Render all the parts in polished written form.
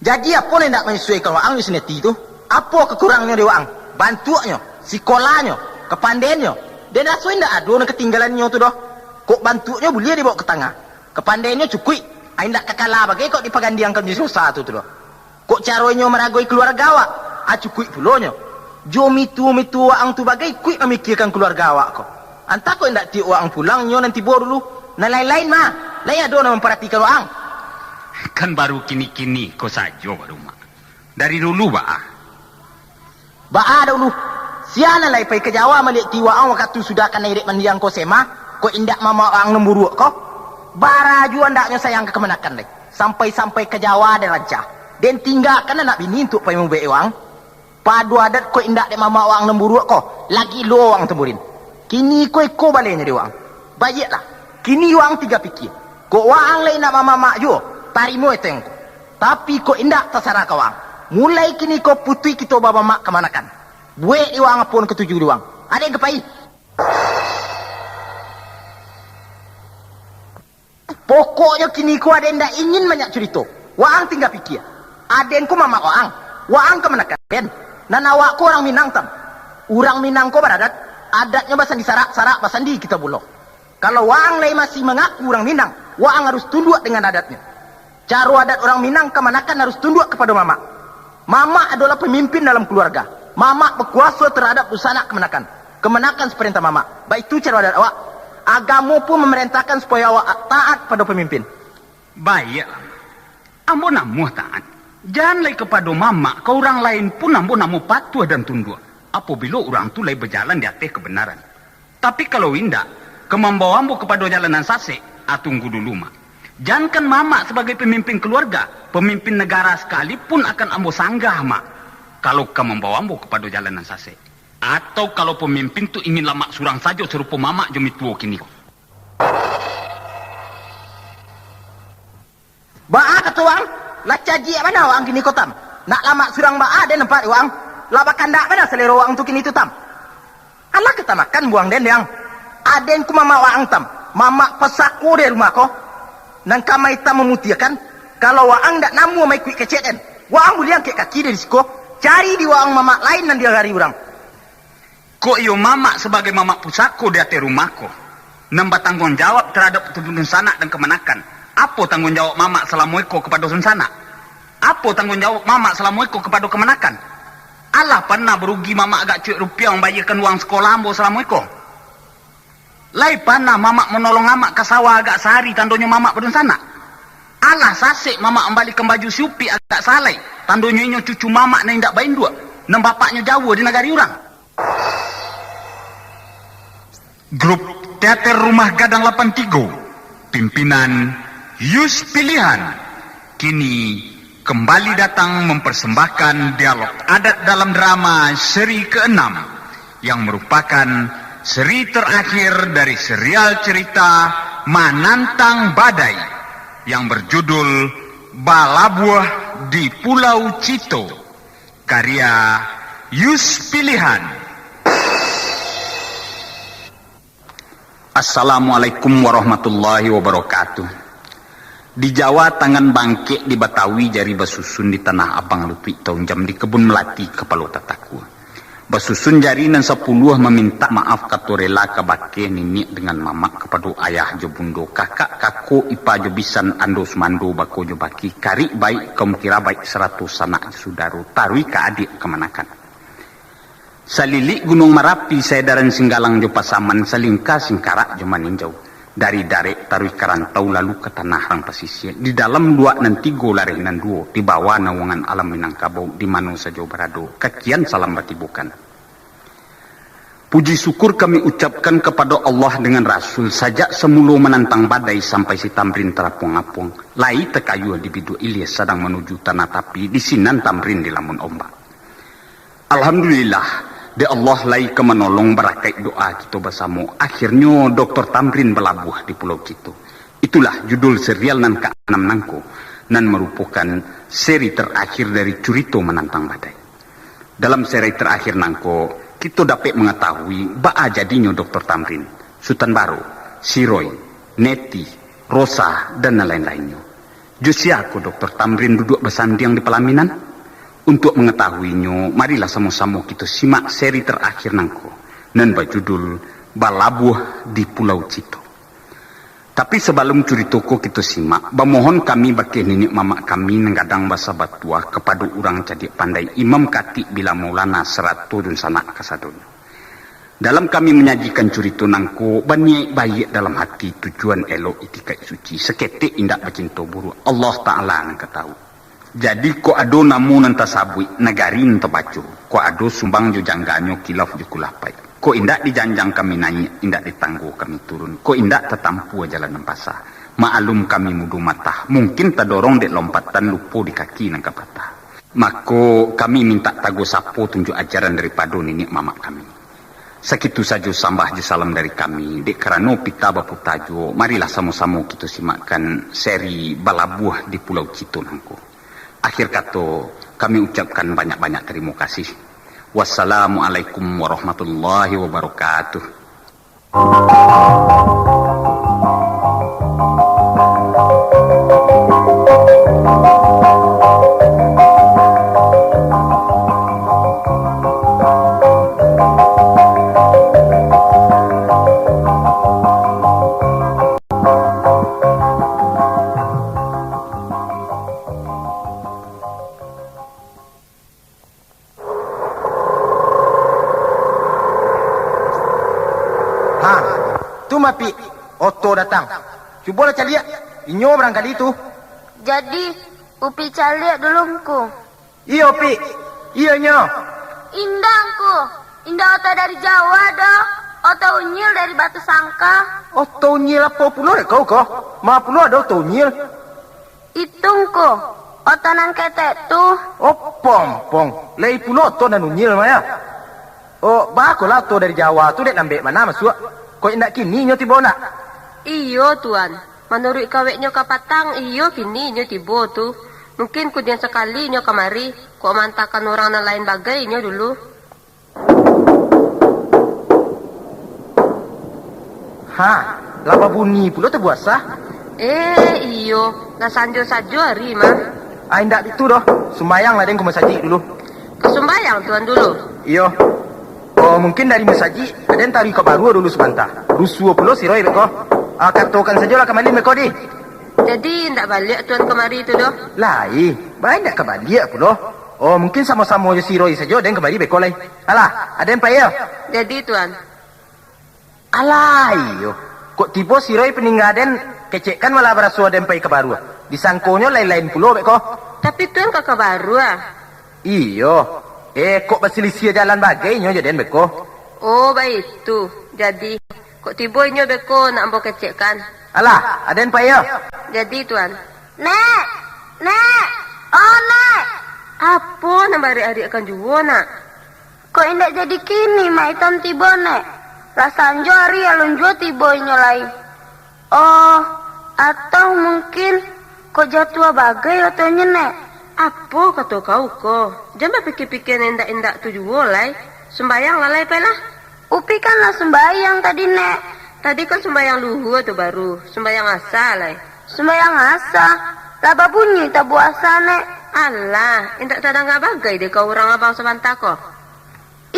Jadi apa yang tidak menyesuaikan waang di sini itu? Apa kekurangnya di waang? Bantuannya, sekolahnya, kepandaiannya. Dan rasanya tidak ada yang ketinggalannya tu dah. Kok bantuannya boleh dibawa ke tengah. Kepandaiannya cukup. Ain tak kekalah bagai kok dipagandiangkan di susah tu dah. Kok caranya meragoi keluarga awak? Cukup pulonya. Jo mitu waang tu bagai kuik memikirkan keluarga awak kok. Antah kok tidak tiuk waang pulangnya nanti bawa dulu. Nah lain-lain mah. Lain ada yang memperhatikan waang. Kan baru kini-kini kau saja baru mak. Dari dulu Ba'a. Ba'a dulu. Siana lah pai ke Jawa melihat ti waang waktu sudah kan irik mendiang kau sema. Kau indak mama waang nemburuk kau. Bara jua ndaknya sayang ke kemenakan leh. Sampai-sampai ke Jawa dan rancah. Dan tinggalkan anak bini untuk pai membaik waang. Padu adat kau indak de mama waang nemburuk kau. Lagi lo waang temburin. Kini kau baliknya di waang. Baiklah. Kini waang tiga pikir. Kau waang lain nak mama mak jua. Tarimu itu yang kau. Tapi kau indak terserah kau waang. Mulai kini kau putui kita bapa mak kemanakan. Buat di waang pun ketujuh di waang. Ada yang kepai. Pokoknya kini kau ada yang tak ingin banyak cerita. Waang tinggal pikir. Ada yang kau mama waang. Waang kemanakan. Dan awak kau orang Minang tam. Orang Minang kau beradat. Adatnya basan di sarak basan di kita bulok. Kalau waang lain masih mengaku orang Minang. Waang harus tunduk dengan adatnya. Cara adat orang Minang kemanakan harus tunduk kepada mama. Mama adalah pemimpin dalam keluarga. Mama berkuasa terhadap usaha kemenakan. Kemenakan seperintah mama. Baik itu cara adat awak. Agama pun memerintahkan supaya awak taat pada pemimpin. Baiklah. Ambo namuh taat. Jangan lagi kepada mama. Kau orang lain pun ambo namuh patuh dan tunduk. Apabila orang tu lagi berjalan di atas kebenaran. Tapi kalau indak, kemambawa ambo kepada jalanan sasek, tunggu dulu mak. Jangankan mama sebagai pemimpin keluarga, pemimpin negara sekalipun akan ambo sanggah mak. Kalau kamu membawa ambo kepada jalanan sase. Atau kalau pemimpin tu ingin lama surang saja serupa mama jemi tua kini. Ba'a kata wang, lah caji mana wang kini kotam? Nak lama surang ba'a dan nampak wang. Lah bakandak mana selera wang tu kini tu tam? Alah kita makan buang den yang. Aden ku mama wang tam. Mama pesaku di rumah ko. Nang kamai tam memutiakan. Kalau wang dak namu mai kuik kecet den. Wang boleh angkat kaki dari siko. Cari di wang mama lain nan dia hari orang. Kok iyo mama sebagai mama pusako di atas rumahku. Nambah tanggung jawab terhadap keturunan sanak dan kemenakan. Apa tanggung jawab mama selama iko kepada sanak? Apa tanggung jawab mama selama iko kepada kemenakan? Allah pernah berugi mama agak cuik rupiah membayarkan uang sekolah ambo selama iko. Lai pernah mama menolong mama ke sawah agak sehari tandonya mama pada sanak. Allah sasik mama kembalikan baju siupi agak salai. Tandonya inyo cucu mama na indak bain dua. Nam bapaknya jauh di negari orang. Grup Teater Rumah Gadang 83 pimpinan Yus Pilihan kini kembali datang mempersembahkan dialog adat dalam drama seri ke-6 yang merupakan seri terakhir dari serial cerita Manantang Badai yang berjudul Balabuah di Pulau Cito, karya Yus Pilihan. Assalamualaikum warahmatallahi wabarakatuh. Di Jawa tangan bangkit, di Betawi jari basusun, di Tanah Abang lutut tahun jam, di kebun melati kepala tataku. Basusun jari nan 10 meminta maaf katorela kabake nini dengan mama kepada ayah jo bundo, kakak kako ipa jo bisan ando sumando bako jo baki, kari baik kaum kira baik 100 anak saudara, tarui ke adik kemanakan. Salili Gunung Merapi Saidaran Singgalang jo Pasaman, salingka singkarak jo maninjau. Dari darek tarui karantau lalu ke tanah rang pesisir. Di dalam 2 dan 3 lareh nan 2 di bawah naungan alam Minangkabau di mana saja berado. Kakian salam batibukan. Puji syukur kami ucapkan kepada Allah dengan Rasul sajak semula menantang badai sampai si Tamrin terapung-apung. Lai tekayu di bidu Ilyas sedang menuju tanah tapi di sinan Tamrin di lamun ombak. Alhamdulillah. Di Allah lai ke menolong berakai doa kita bersama. Akhirnya Dr. Tamrin berlabuh di Pulau Cito. Itulah judul serial nan ke-6 nangko. Nan merupakan seri terakhir dari Curito Menantang Badai. Dalam seri terakhir nangko, kita dapat mengetahui ba'a jadinya Dr. Tamrin, Sultan Baru, Siroy, Neti, Rosa, dan lain-lainnya. Jusi aku Dr. Tamrin duduk bersandiang di pelaminan. Untuk mengetahuinya, marilah sama-sama kita simak seri terakhir nangko. Nan berjudul Balabuh di Pulau Cito. Tapi sebelum ceritaku kita simak, bamohon kami bagi nenek mamak kami nenggadang bahasa batua kepada orang jadi pandai Imam Khatib bila Maulana Seratu dun sanak kasadonya. Dalam kami menyajikan cerita nangko, banyak baik dalam hati tujuan elok itikai suci. Seketik indak bercinta buruk. Allah Ta'ala nang ketahu. Jadi ko ado namu nanta sabui negari nanta bacu. Ko ado sumbang jo jangganyo kilaf jo kulapai. Ko indak dijanjang kami naik, indak ditangguh kami turun. Ko indak tetampu jalan nempasa. Maalum kami mudu mata. Mungkin tadorong dek lompatan lupo di kaki nang kapatah. Mako kami minta tago sapo tunjuk ajaran daripada nenek mamak kami. Sekitu saja sambah je salam dari kami. Dek kerana pita bapu tajo, marilah sama-sama kita simakkan seri Balabuh di Pulau Cito nangko. Akhir kata, kami ucapkan banyak-banyak terima kasih. Wassalamualaikum warahmatullahi wabarakatuh. Mapi, Otto datang. Cubalah cari lihat. Inyo barangkali itu. Jadi, Upi cari lihat duluku. Iya, Upi. Iya, Nyo. Indahku. Indah Otto dari Jawa, dah. Otto unyil dari Batu Sangka. Otto unyil apa puluh kau? Ma puluh ada Otto unyil. Itungku. Otto nan ketek tu. Oh, pong. Lai puluh Otto nan unyil, Maya. Oh, bakulah Otto dari Jawa tu dek nambek mana masuk. Kau indak kini nyo tiba nak? Iyo tuan, menurut kawek nyo kapatang iyo kini nyo tiba tu. Mungkin kudian sekali nyo kemari, kok mantakan orang lain bagai nyo dulu. Lapa bunyi pula terbuasa. Iyo, dah sanjo sajo hari mah. Indak itu doh, sembayang lah den ku masaji dulu. Kesumbayang tuan dulu. Iyo. Oh, mungkin dari masaji ada yang tarik ke baru dulu sebentar. Rusuh pula si Roy beko. Katakan saja lah kembali beko di. Jadi ndak balik tuan kemari itu doh? Lai, baik ndak kembali pula. Oh, mungkin sama-sama je si Roy saja dan kembali beko lai. Alah, ada yang payah. Jadi tuan. Alah, iyo. Kok tiba si Roy peninggal den kecekkan malah berasuah dan pay ke baru. Disangkonya lain-lain pula beko. Tapi tuan kakak baru ah. Iyo. Kok berselisih jalan bagainya jadi beko? Oh, baik itu. Jadi, kok tiba nyo beko nak ambo kecekkan? Alah, ada yang payah. Jadi tuan. Nek! Oh, Nek! Apa nak bari-adik akan jual nak? Kok indak jadi kini, mak hitam tiba, Nek? Rasanjo hari alun jual tiba inyo lai. Oh, atau mungkin kok jatuh bagai otonya, Nek? Apa kata kau ko? Jangan pikir-pikir endak-endak tu jual lai. Sembayang lalai pelah. Upi kan lah sembayang tadi, Nek. Tadi kan sembayang luhur tu baru. Sembayang asal lai. Sembayang asa. Laba bunyi tak buasa, Nek. Alah, endak tadang bagai deh kau orang abang sebentar ko.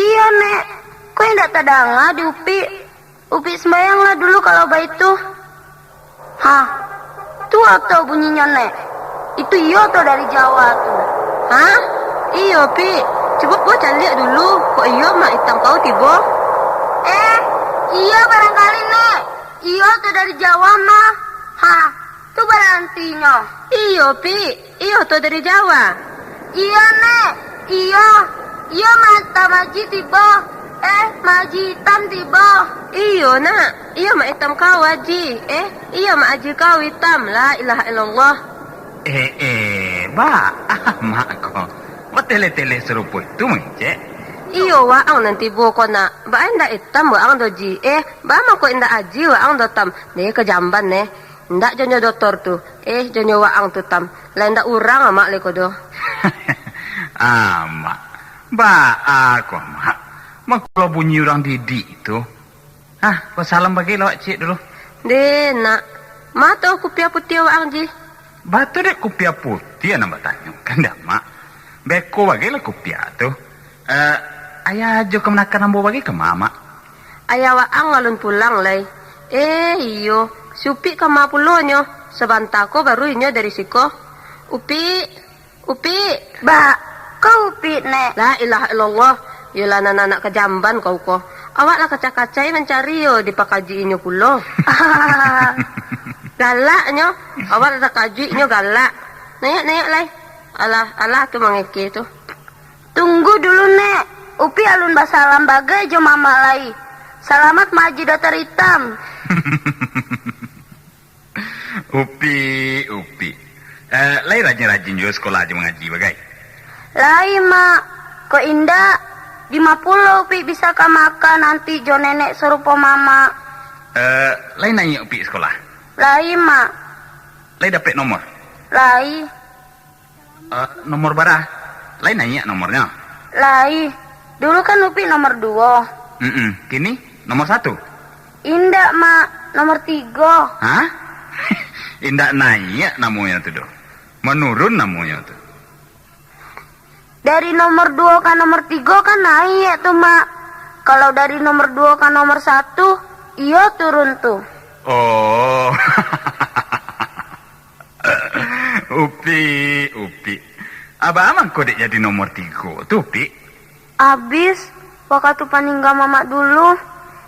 Iya, Nek. Kau endak tadang di Upi. Upi sembayang lah dulu kalau baik tu. Tu atau bunyinya, Nek. Itu iyo tuh dari Jawa tuh. Iyo, Pi. Coba gua cari lihat dulu. Kok iyo mak hitam kau tiba? Iya barangkali, Nek. Iyo tuh dari Jawa mah. Tuh berantinya. Iyo, Pi. Iyo tuh dari Jawa. Iya, Nek. Iyo mata maji tiba. Maji hitam tiba. Iyo, nak. Iyo mak hitam kau aji. Iyo mak aji kau hitam. La ilaha illallah. Mak kau. Tele-tele serupa itu mengcek. Iyo waang nanti buko na. Ba anda hitam waang doji. Ba mako inda aji waang dotam. Ne kejamban ne. Ndak jonyo doktor tu. Jonyo waang tu tam. Lain ndak urang amak leko do. Mak. Ba aku mak. Mak kalau bunyi orang didik itu. Kau salam bagi lawak cik dulu. De nak. Ma tau ku pia putih waang ji. Batu dek kupia putih anak bertanya. Kan dah mak. Beko bagilah kupia tu. Ayah jo kemenakan ambo bagi ke mama. Ayah waang alun pulang lay. Iyo, supi kama pulonyo. Sebantako baru inyo dari siko. Upi. Ba, kau Upi, Nek. La ilaha illallah. Yolah anak kejamban kau ko. Awak lah kacak-kacai mencari yo di pakaji inyo pulo. Galak nyo. Awak lah kaji inyo galak. Nayak lay. Alah tu mangeke tu. Tunggu dulu, Nek. Upi alun basalam bagai jo mama lai. Selamat maji dokter hitam. Upi. Lai rajin-rajin juga sekolah aja mengaji bagai. Lai, Mak. Kok indah? Di 50 Upi bisa ka makan nanti jo nenek serupa mama. Lai nanya Upi sekolah. Lai, Mak. Lai dapat nomor. Lai. Nomor berapa? Lai nanya nomornya. Lai. Dulu kan Upi nomor 2. Kini nomor 1. Indah, Mak. Nomor 3. Hah? Indah nanya namanya tuh doh. Menurun namanya tuh. Dari nomor 2 ke nomor 3 kan naik tuh, Mak. Kalau dari nomor 2 ke nomor 1, iya turun tuh. Oh. Upi. Abah amang kok dek jadi nomor 3 tuh, Upi. Abis, waktu paninggal mama dulu,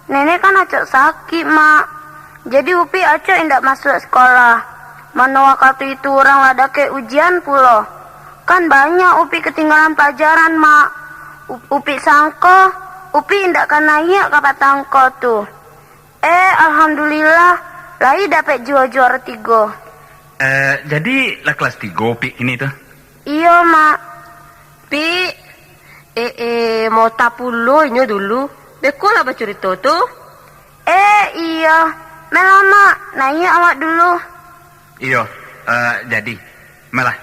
nenek kan acak sakit, Mak. Jadi Upi acak indak masuk sekolah. Mana waktu itu orang lada ke ujian pulo. Kan banyak Upi ketinggalan pelajaran, Mak. Upi sangko, Upi indak kan naik ke patangko tuh. Alhamdulillah, Lai dapat juara 3. Jadi lah kelas 3 Upi ini tuh. Iya, Mak. Pi. Mau tapulo inyo dulu. Beko lah bercerita tu. Iya. Melah, Mak. Nanya awak dulu. Iyo, jadi. Malah.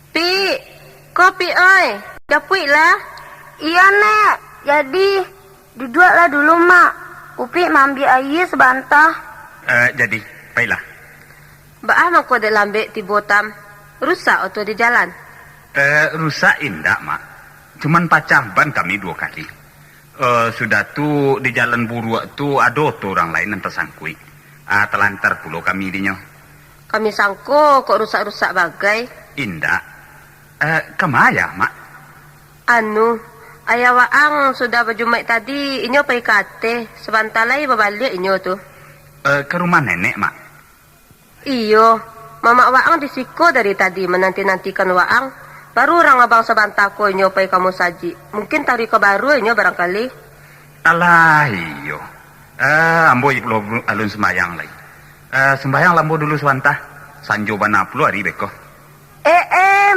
Pi. Kopi oi. Dapui lah. Iya, Nek. Jadi, duduklah dulu, Mak. Upi mambi air sebentar. Jadi, baiklah. Baah mako de lambe tibotam. Rusak atau di jalan. Rusak indah, Mak. Cuman pacaban kami 2 kali. Sudah tuh di jalan Buruak tuh ada tuh orang lain yang tersangkui. Telantar pulau kami dinyo. Kami sangko kok rusak-rusak bagai. Indah. Kemaya, Mak? Anu, ayah waang sudah berjumai tadi. Inyo pergi kate. Sebentar lagi berbalik inyo tu. Ke rumah nenek, Mak? Iyo, mama waang disiko dari tadi menanti-nantikan waang. Baru orang abang sebentar ko inyo pergi kamu saji. Mungkin tarik ke baru inyo barangkali. Alah, iyo. Ambo iplo alun sembayang lagi. Sembayang lambo dulu sebentar. Sanjo bana puluh hari beko.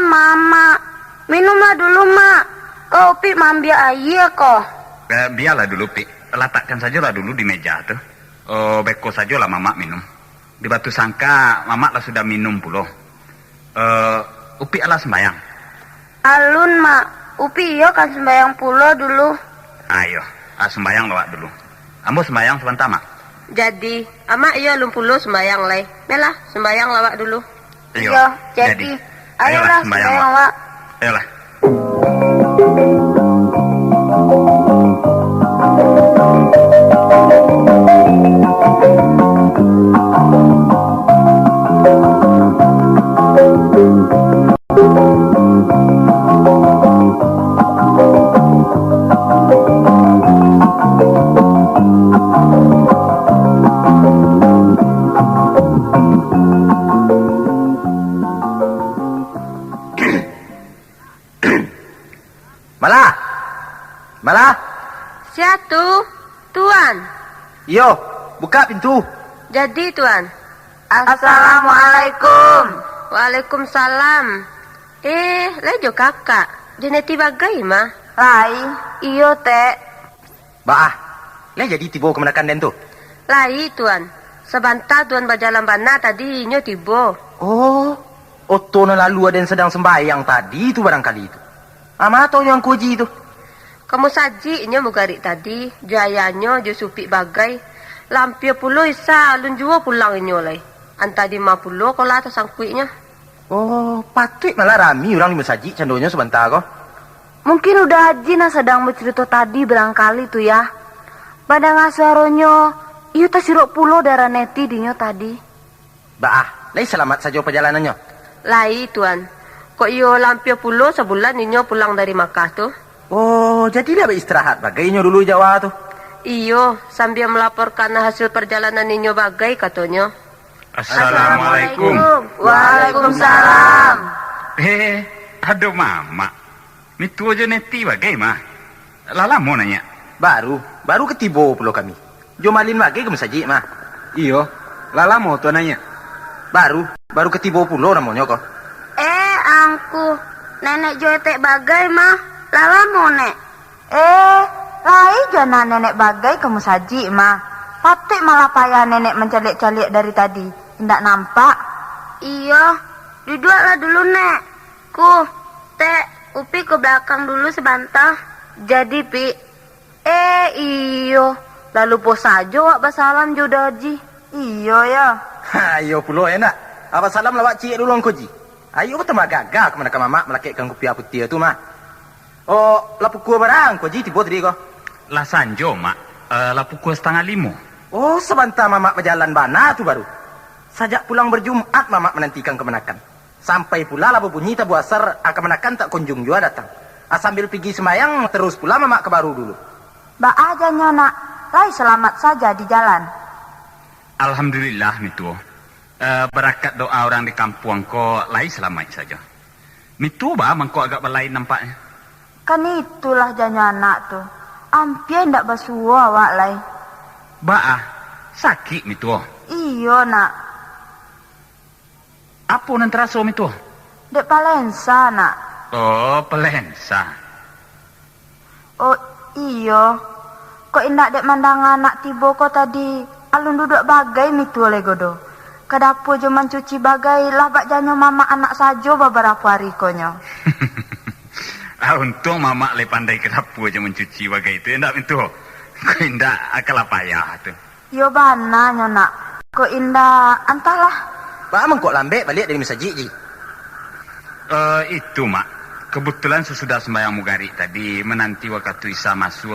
Mama. Minumlah dulu, Mak. Kau Upi mambi air kok. Biarlah dulu, Pi. Letakkan sajalah dulu di meja tuh. Beko sajalah mama minum. Di batu sangka mama lah sudah minum pulo. Upi alah sembayang. Alun, Mak. Upi iya kan sembayang pulo dulu. Ayo, sembayang lawak dulu. Ambo sembayang sebentar, Mak. Jadi, ama iya lumpulo sembayang lay. Melah, sembayang lawak dulu. Iya, jadi. Ayolah sembayang, Mak. Ayolah. Malah. Siatu, Tuan. Yo, buka pintu. Jadi, Tuan. Assalamualaikum. Waalaikumsalam. Lejo kakak. Jeneti bagai mah. Lai, iyo Tek. Baah, le jadi tibo kemenakan den tu. Lai, Tuan. Sebentar Tuan berjalan bana tadi inyo tibo. Oh, oto na lalu ada yang sedang sembahyang tadi itu barangkali itu. Ama atau yang kuji itu. Kamu saji inyo mugarik tadi, jayanyo jo supi bagai. Lampio pulo isa alun juo pulang inyo lai. Anta di 50 kola atas sangkuiknya. Oh, patut malah rami orang di masjid candonya sebentar kok. Mungkin udah Haji nah sedang bercerita tadi berangkali tuh ya. Pada ngasuaronyo, iyo tas sirok pulo darah neti dinyo tadi. Baah, lai selamat saja perjalanannya. Lai tuan, kok iyo lampio pulo sebulan inyo pulang dari Makkah tuh? Oh, jadi dia beristirahat bagainya dulu Jawa tuh. Iyo, sambil melaporkan hasil perjalanan inyo bagai katanya. Assalamualaikum. Waalaikumsalam. Aduh mama. Itu aja neti bagai mah. Lala mau nanya. Baru ketibo pulau kami. Jomalin bagai ke masjid mah. Iyo, Lala mau tuh nanya. Baru ketibo pulau namanya kok. Angku, nenek joetek bagai mah, lala mau nek. Lai jana nenek bagai ke musaji mah. Patik malah payah nenek mencalik-calik dari tadi. Tidak nampak. Iya, duduklah dulu nek. Upi ke belakang dulu sebentar. Jadi Pi. Iyo. Lalu pos saja wak basalam jodoh Haji. Iyo ya. Ayo pulau enak. Apa salam lawak cik dulu engkau ji. Ayo betul mah gagah kemana ke mama melakitkan kopi putih tu mah. Oh, lapu kuah barang kau ji tiba tadi kau. Lah sanjo mak. Lah pukul 4:30. Oh, sebentar mama berjalan bana tu baru. Sajak pulang berjumat mama menantikan kemenakan. Sampai pula labu bunyi tabu asar kemenakan tak kunjung jua datang. Sambil pergi semayang terus pula mama ke baru dulu. Ba aja nyona, lai selamat saja di jalan. Alhamdulillah mitu. Berkat doa orang di kampung ko lai selamat saja. Mitu ba mangko agak belain nampaknya. Kan itulah janya anak tuh. Ampie ndak basua wak lai. Ba sakit mitu. Iyo nak. Apa nan terasa mitu? Dek palensa nak. Oh, pelensa. Oh iyo. Kok indak dek mandang anak tibo ko tadi. Alun duduk bagai mitu oleh godo. Ke dapur cuman cuci bagai lah bak janyo mama anak sajo beberapa hari konyo. Untung mama le pandai ke dapur je mencuci bagai itu. Endak itu. Kau indak akal payah tu. Yo bana nyona. Kok indak antahlah. Ba mangkok lambek balik dari masjid ji. Itu mak. Kebetulan sesudah sembahyang mugari tadi menanti waktu Isa masuk.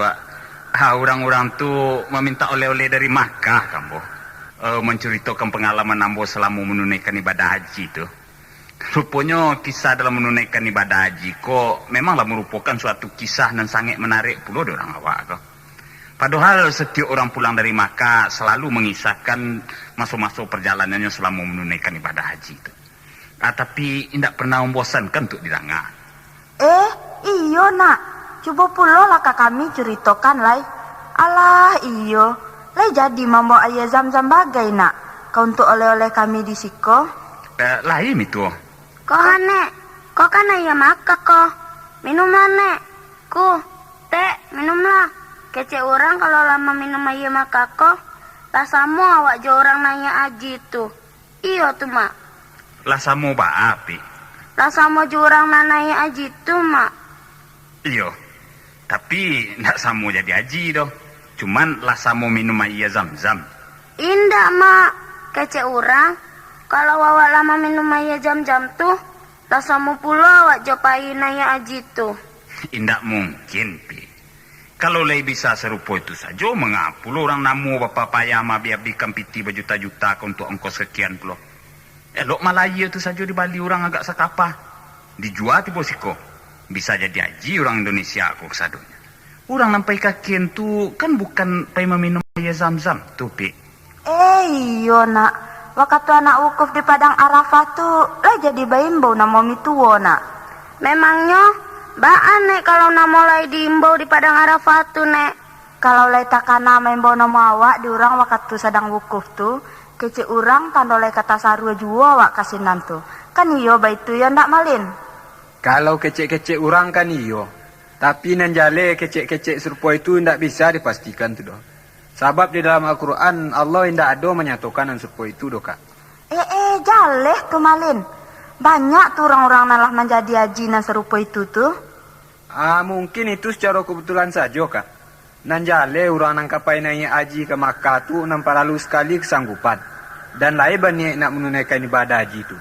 Orang-orang tu meminta oleh-oleh dari Makkah kambo. Menceritakan pengalaman ambo selama menunaikan ibadah haji tu. Rupanya kisah dalam menunaikan ibadah haji kok memanglah merupakan suatu kisah dan sangat menarik pula orang awak kok. Padahal setiap orang pulang dari Makkah selalu mengisahkan masuk-masuk perjalanannya selama menunaikan ibadah haji itu. Tapi tidak pernah membosankan untuk didengar. Iyo nak. Coba pula lah kami ceritakan lai. Alah iyo. Lai jadi membawa ayah zam-zam bagai nak. Kau untuk oleh-oleh kami di siko. Lain itu. Kau nek. Kau kan ayah maka kau. Minumlah nek. Minumlah. Kece orang kalau lama minum ayam makako, rasamu awak je orang nanya aji tu. Iyo tu mak. Rasamu ba api? Rasamu je orang nanya aji tu mak. Iyo. Tapi ndak samu jadi aji doh. Cuman rasamu minum ayam zam-zam. Indak mak. Kece orang kalau awak lama minum ayam zam-zam tu, rasamu pula awak je payu nanya aji tu. Indak mungkin pi. Kalau lay bisa serupa itu saja, mengapa orang namu bapa payah ma biarkan piti berjuta-juta untuk ongkos sekian pula. Elok Malaya itu saja di Bali orang agak sekapa. Dijual tiba siko. Bisa jadi haji orang Indonesia aku kesadunya. Orang nampai kakian tu kan bukan pai meminum air zam-zam tu pi. Iyo nak. Waktu anak wukuf di Padang Arafah tu, lah jadi baimbau nama mituwo nak. Memangnya baan nek kalau nama lay diimbau di Padang Arafah tu nek. Kalau lay takana membau nama awak di orang waktu sedang wukuf tu, kece orang tanda lay kata sarua jua awak kasinan tu. Kan iyo baitu ya ndak malin. Kalau kecek-kecek orang kan iyo. Tapi nanjale kecek-kecek serupa itu ndak bisa dipastikan tu doh. Sebab di dalam Al-Quran Allah ndak ada menyatakan yang serupa itu doh kak. Jaleh tu malin. Banyak tu orang-orang nalah menjadi haji nan serupa itu tu. Mungkin itu secara kebetulan saja, Kak. Nanjale orang nang kapai naik haji ke Makkah tu nampak lalu sekali kesanggupan. Dan lain banyak nak menunaikan ibadah haji tu.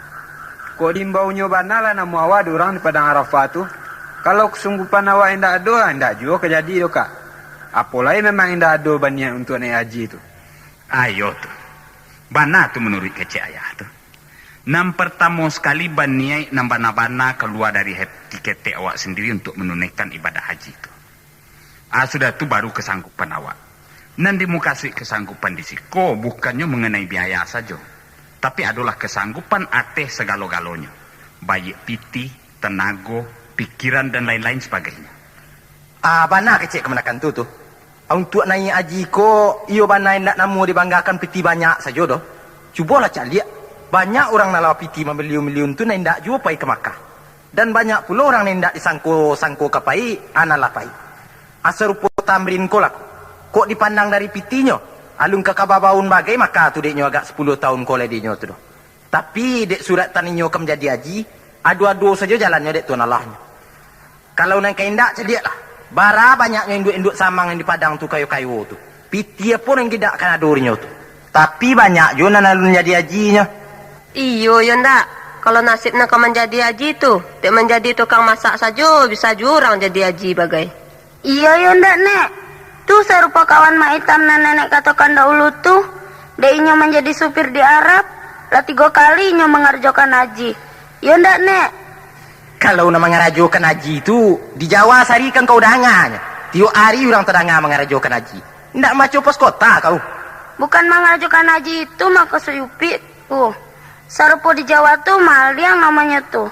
Kok diimbaunya bana lah namu awak orang di Padang Arafah tu. Kalau kesunggupan awak hendak ada, hendak juga kejadi tu, Kak. Apalagi memang hendak ada banyak untuk naik haji tu. Ayo tu. Bana tu menurut kecik ayah tu. Nam pertama sekali baniai nam bana-bana keluar dari tiket awak sendiri untuk menunaikan ibadah haji tu. Sudah tu baru kesanggupan awak. Nanti mu kasih kesanggupan di siko bukannya mengenai biaya saja. Tapi adalah kesanggupan ateh segalo-galonya. Baik piti, tenaga, pikiran dan lain-lain sebagainya. Bana kecik kemenakan tu. Untuk naik haji ko, iyo bana hendak namu dibanggakan piti banyak saja doh. Cubalah cak lihat. Banyak orang nak lawa piti membeliun-beliun tu hendak juga pai ke Makkah. Dan banyak pula orang hendak disangko kapai, analah pai. Serupa tamrin ko lah. Kok dipandang dari pitinyo, alung ke kababaun bagai maka tu deknyo agak 10 tahun ko ledinyo tu doh. Tapi dek surat taninyo ke menjadi haji, adu-adu saja jalannya dek tuan Allahnya. Kalau nang kaindak celiak lah. Bara banyaknya induk-induk samang yang di padang tu kayu-kayu tu. Piti pun yang tidak kan adurnya tu. Tapi banyak juga nalun jadi hajinya. Iyo ya ndak. Kalau nasibnya kau menjadi haji tu, dek menjadi tukang masak saja bisa jurang jadi haji bagai. Iya ya ndak, Nek. Tu serupa kawan mak hitam nenek katakan dahulu tu. Deknya menjadi supir di Arab. Lah 3 kalinya mengerjakan haji. Ya ndak, Nek. Kalau nak mengerajokan haji itu di Jawa sarikan kau danganya. Tiap hari orang terdanga mengerajokan haji. Ndak macam pos kota kau. Bukan mengerjakan haji itu maka suyupi. Serupa di Jawa tu mahal yang namanya tu.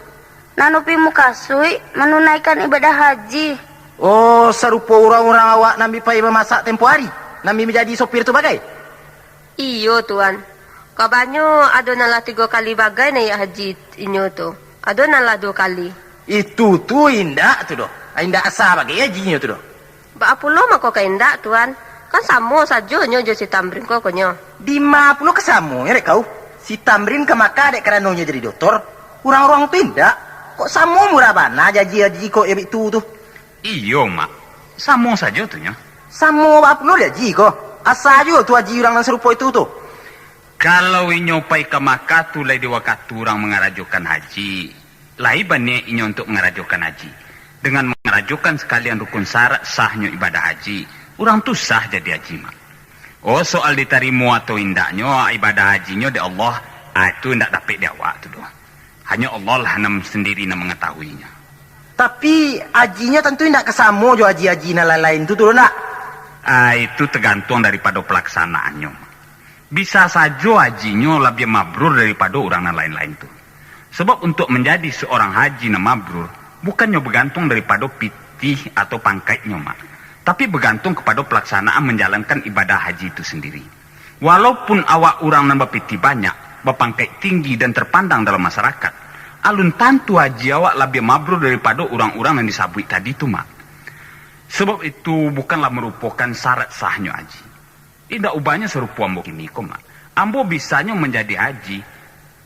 Nanupi mukasui menunaikan ibadah haji. Oh, serupa orang-orang awak nambi pai memasak tempoh hari. Nambi menjadi sopir tu bagai. Iyo tuan. Kabanyo ada nalah 3 kali bagai naik haji inyo tu. Ada nalah 2 kali. Itu tu indah tu doh. Indah asa bagai hajinya tu doh. Ba apulo mako ka indak tuan. Kan samo saja nyo jo si Tamrin ko konyo. 50 kesamu ya dek kau. Si Tamrin ke Makkah dek keranonya jadi doktor. Orang-orang tu indah. Kok samo murah bana haji kok itu tu. Iyo mak. Samo saja tu nya. Samo apa dia haji kok. Asa juga tu haji orang yang serupa itu tu. Kalau inyo pai ke Makkah tu lai di waktu orang mengarajokan haji. Lai bani inyo untuk mengarajokan haji. Dengan mengarajokan sekalian rukun syarat sahnya ibadah haji. Orang tu sah jadi haji mak. Oh soal diterima atau indaknya ibadah hajinya di Allah. Itu ndak dapat dia awak tu doh. Hanya Allah lah nam sendiri nam mengetahuinya. Tapi hajinya tentu tidak kesamo jo haji-haji lain-lain tu nak. Itu tergantung daripada pelaksanaannya. Bisa saja hajinya lebih mabrur daripada orang lain-lain tu. Sebab untuk menjadi seorang haji na mabrur bukannya bergantung daripada pitih atau pangkatnya mak. Tapi bergantung kepada pelaksanaan menjalankan ibadah haji itu sendiri. Walaupun awak orang nambah pitih banyak, berpangkat tinggi dan terpandang dalam masyarakat, alun tantu haji awak lebih mabrur daripada orang-orang yang disabui tadi tu mak. Sebab itu bukanlah merupakan syarat sahnya haji. Tidak ubahnya serupa ambo kini kok mak. Ambo bisanya menjadi haji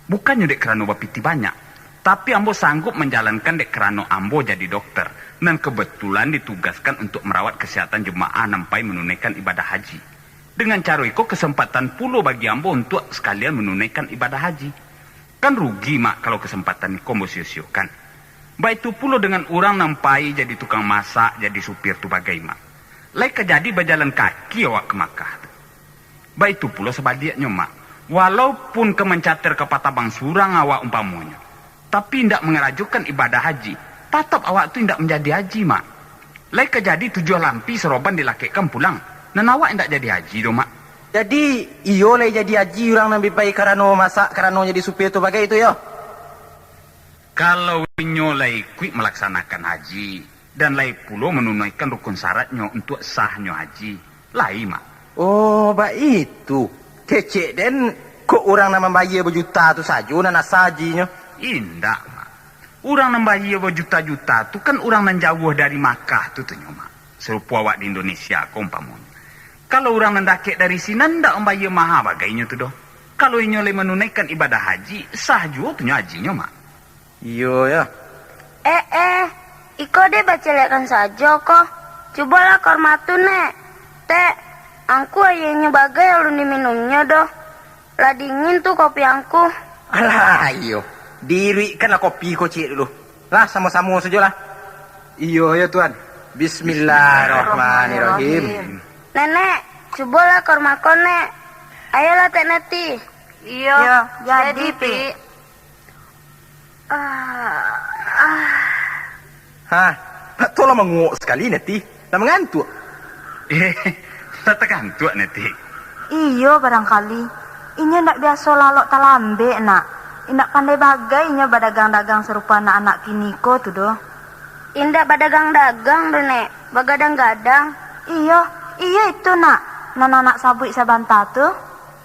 bukannya dek kerana bapiti banyak, tapi ambo sanggup menjalankan dek kerana ambo jadi dokter dan kebetulan ditugaskan untuk merawat kesehatan jemaah sampai menunaikan ibadah haji. Dengan cara itu kesempatan pula bagi ambo untuk sekalian menunaikan ibadah haji. Kan rugi mak kalau kesempatan kombo sia-siakan. Baik itu pula dengan orang nampai jadi tukang masak, jadi supir tu bagai mak. Lai kejadi berjalan kaki awak ke Makkah. Baik itu pula sebaliknya mak. Walaupun kemencater ke patabang surang awak umpamanya, tapi tidak mengerajukan ibadah haji, tetap awak tu tidak menjadi haji mak. Lai kejadi 7 lampi seroban dilakikkan pulang, dan awak tidak jadi haji do mak. Jadi iyo lai jadi haji orang nabi pai karano masak karano jadi supir tu bagai itu yo. Kalau inyo lai kuik melaksanakan haji dan lai pula menunaikan rukun syaratnya untuk sahnya haji, lai mak. Oh, baik itu. Kecek dan kok orang nama bayar berjuta tu saja nak sajinya. Indah mak. Orang yang bayar berjuta-juta tu kan orang yang jauh dari Makkah tu mak. Serupa awak di Indonesia kompamon. Kalau orang yang dakik dari sini ndak membayar mahal bagainya tu doh. Kalau inyo le menunaikan ibadah haji, sah juga tu hajinya mak. Iyo ya. Siko deh bacelekan saja kok. Cobalah kormatu nek. Teh, angku ayahnya bagai alun diminumnya doh. Lah dingin tuh kopi angku. Alah, iyo. Dirikanlah kopi ko cik dulu. Lah, sama-sama saja lah. Iyo ya Tuan. Bismillahirrahmanirrahim. Nenek, cobalah kormako nek. Ayolah Teh Neti. Iya, jadi Pi. Hah, tolong menguak sekali Neti. Dah mengantuk. Tak tergantuk nanti. Iyo barangkali. Inya ndak biasa lalok talambe nak. Indak pandai bagainya badagang-dagang serupa anak-anak kini ko tu doh. Indah badagang-dagang doh nek. Bagadang-gadang. Iyo, iya itu nak. Anak sabuk sabanta tu.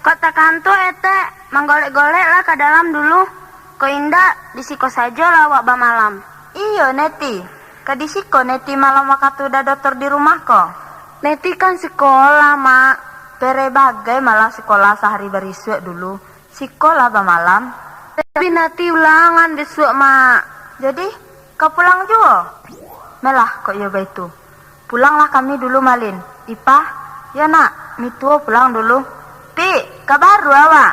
Kok takan tuh ete. Menggolek-golek lah ke dalam dulu. Kok indah disiko saja lah wak malam. Iyo Neti. Kadisiko Neti malam waktu udah dokter di rumah ko. Neti kan sekolah mak. Pere bagai malah sekolah sehari berisuk dulu. Sekolah malam. Tapi nanti ulangan besok mak. Jadi kau pulang juga? Melah kok ya itu. Pulanglah kami dulu malin. Ipah, ya nak, mituo pulang dulu. Pi, kabar awak?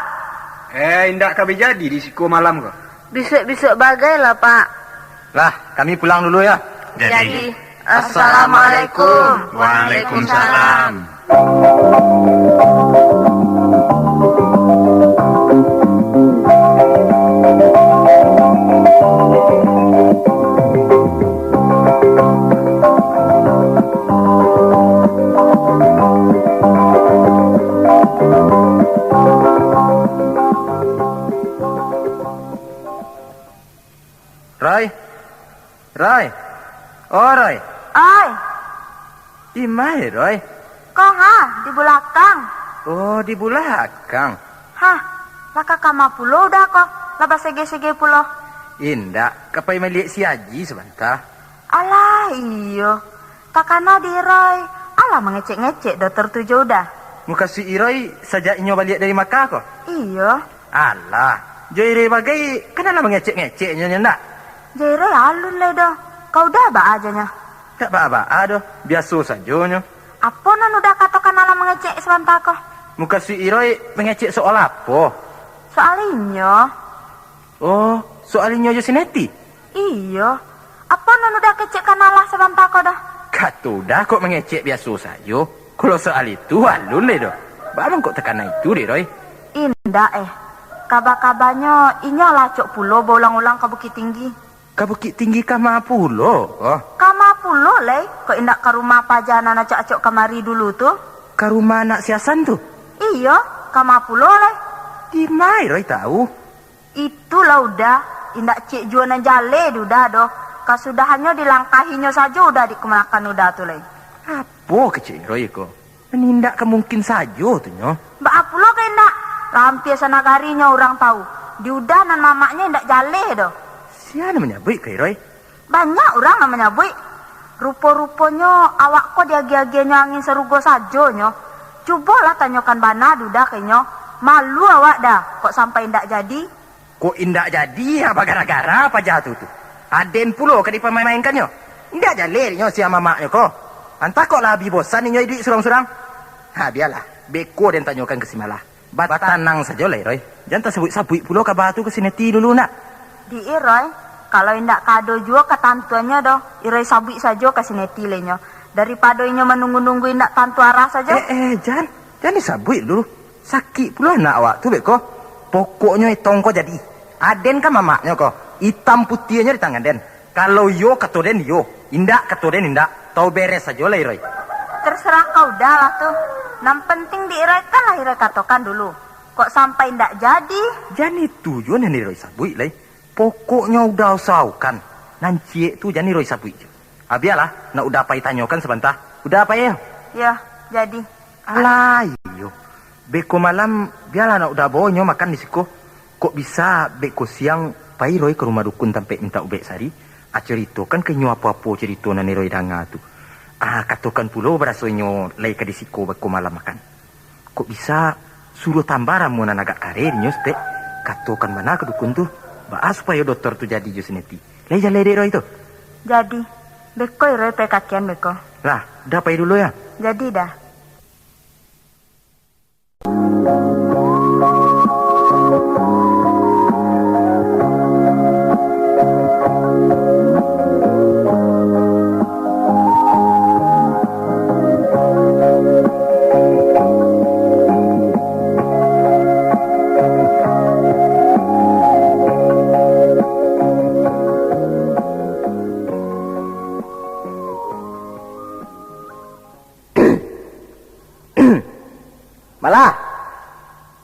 Indak kami jadi di siko malam kok. Besok-besok bagai lah pak. Lah, kami pulang dulu ya. Jadi. Assalamualaikum. Waalaikumsalam. Roy. Roy. Oh, Roy. Oi, Di mana, Roy? kau ha di belakang. Oh, di belakang. Hah, laka kama pulo dah kok. Laba sege-sege pulo. Indak, kapai melihat si Haji sebentar. Alah iyo. Takana di Roy. Alah mengecek-ngecek dokter tujuh udah. Muka si Roy sejak inyo balik dari Makkah kok. Iyo. Alah, Joy bagai kenapa mengecek-ngeceknya ndak? Jere alun le doh. Kau dah ba ajanya. Tak apa-apa, aduh, biasa saja nyo. Apa non udah katakan alam mengecek sebentar kok. Muka si Roy mengecek soal apa? Soalnya. Oh, soal inyo je si Neti. Iyo. Apa non udah kecek kanalah sebentar kok dah. Kata dah kok mengecek biasa saja. Kalau soal itu alun le doh. Bang kok tekan itu deh, Roy. Indah kabar-kabarnya inya lah cok pulo berulang-ulang ke Bukit Tinggi. Ke Bukit Tinggi kama pulo. Oh, Kama pulo le, kok indak ke rumah pajana na cok kemari dulu tuh. ke rumah anak siasan tu. Iyo, kama pulo le. Di mana Roy tahu? Itulah udah, indak cek jualan jale udah doh. Kasudahannya dilangkahinya saja udah dikemakan udah tuh le. Apa kecil Roy ko? Menindak kemungkin saja tu nyo. Mbak pulo ke indak? Lampir sanagarinya orang tahu. Di udahan mamaknya indak jale doh. Siapa menyebut ke Roy? Banyak orang namanya boy. Rupa-rupanya awak kok diagi-agianya angin serugo saja nyo. Cobalah tanyakan bana duda kenyo. Malu awak dah kok sampai indak jadi. Kok indak jadi apa gara-gara apa jatuh tu? Aden pulo ke dipermain-mainkannya. Indak jale nyo si mamaknya ko. Antah kok lah bosan nyo hidup surang-surang. Ha biarlah. Beko dan tanyakan ke si malah. Batanang saja lah Roy. Jangan tersebut-sebut pulo kabar tu ke si Neti dulu nak. Di Roy, kalau indak kado juga ke tantuannya doh. Iroy sabik saja ke sineti lenyo. Daripada inyo menunggu-nunggu indak tantu arah saja. Jangan disabut dulu. Sakit pula anak awak tu beko. Pokoknya itong ko jadi. Aden kan mamaknya ko. Hitam putihnya di tangan Den. Kalau yo keto Den yo. Indak keto Den indak. Tahu beres saja lah Roy. Terserah kau dah lah tuh. Yang penting di Iroy kan lah Iroy katakan dulu. Kok sampai indak jadi? Jangan itu yo ni Roy sabut lah. Pokoknya udah usaukan. Nanti tu jangan Roy sabut je. Biarlah, nak udah apa tanyakan sebentar. Udah apa ya? Ya, jadi. Alah, iyo. Beko malam, biarlah nak udah bonyo makan di siko. Kok bisa beko siang pai Roy ke rumah dukun sampai minta ubek sari? Cerita kan kenyo apa-apa cerita nani Roy danga tu. Katakan pulo berasoinyo lay ke di siko beko malam makan. Kok bisa suruh tambah ramuan agak karir nyo stek. Katakan mana ke dukun tu? Supaya dokter tu jadi Jusneti. Lay jalan Roy tu. Jadi. Beko iro pe kakian beko. Lah, dah pay dulu ya. Jadi dah.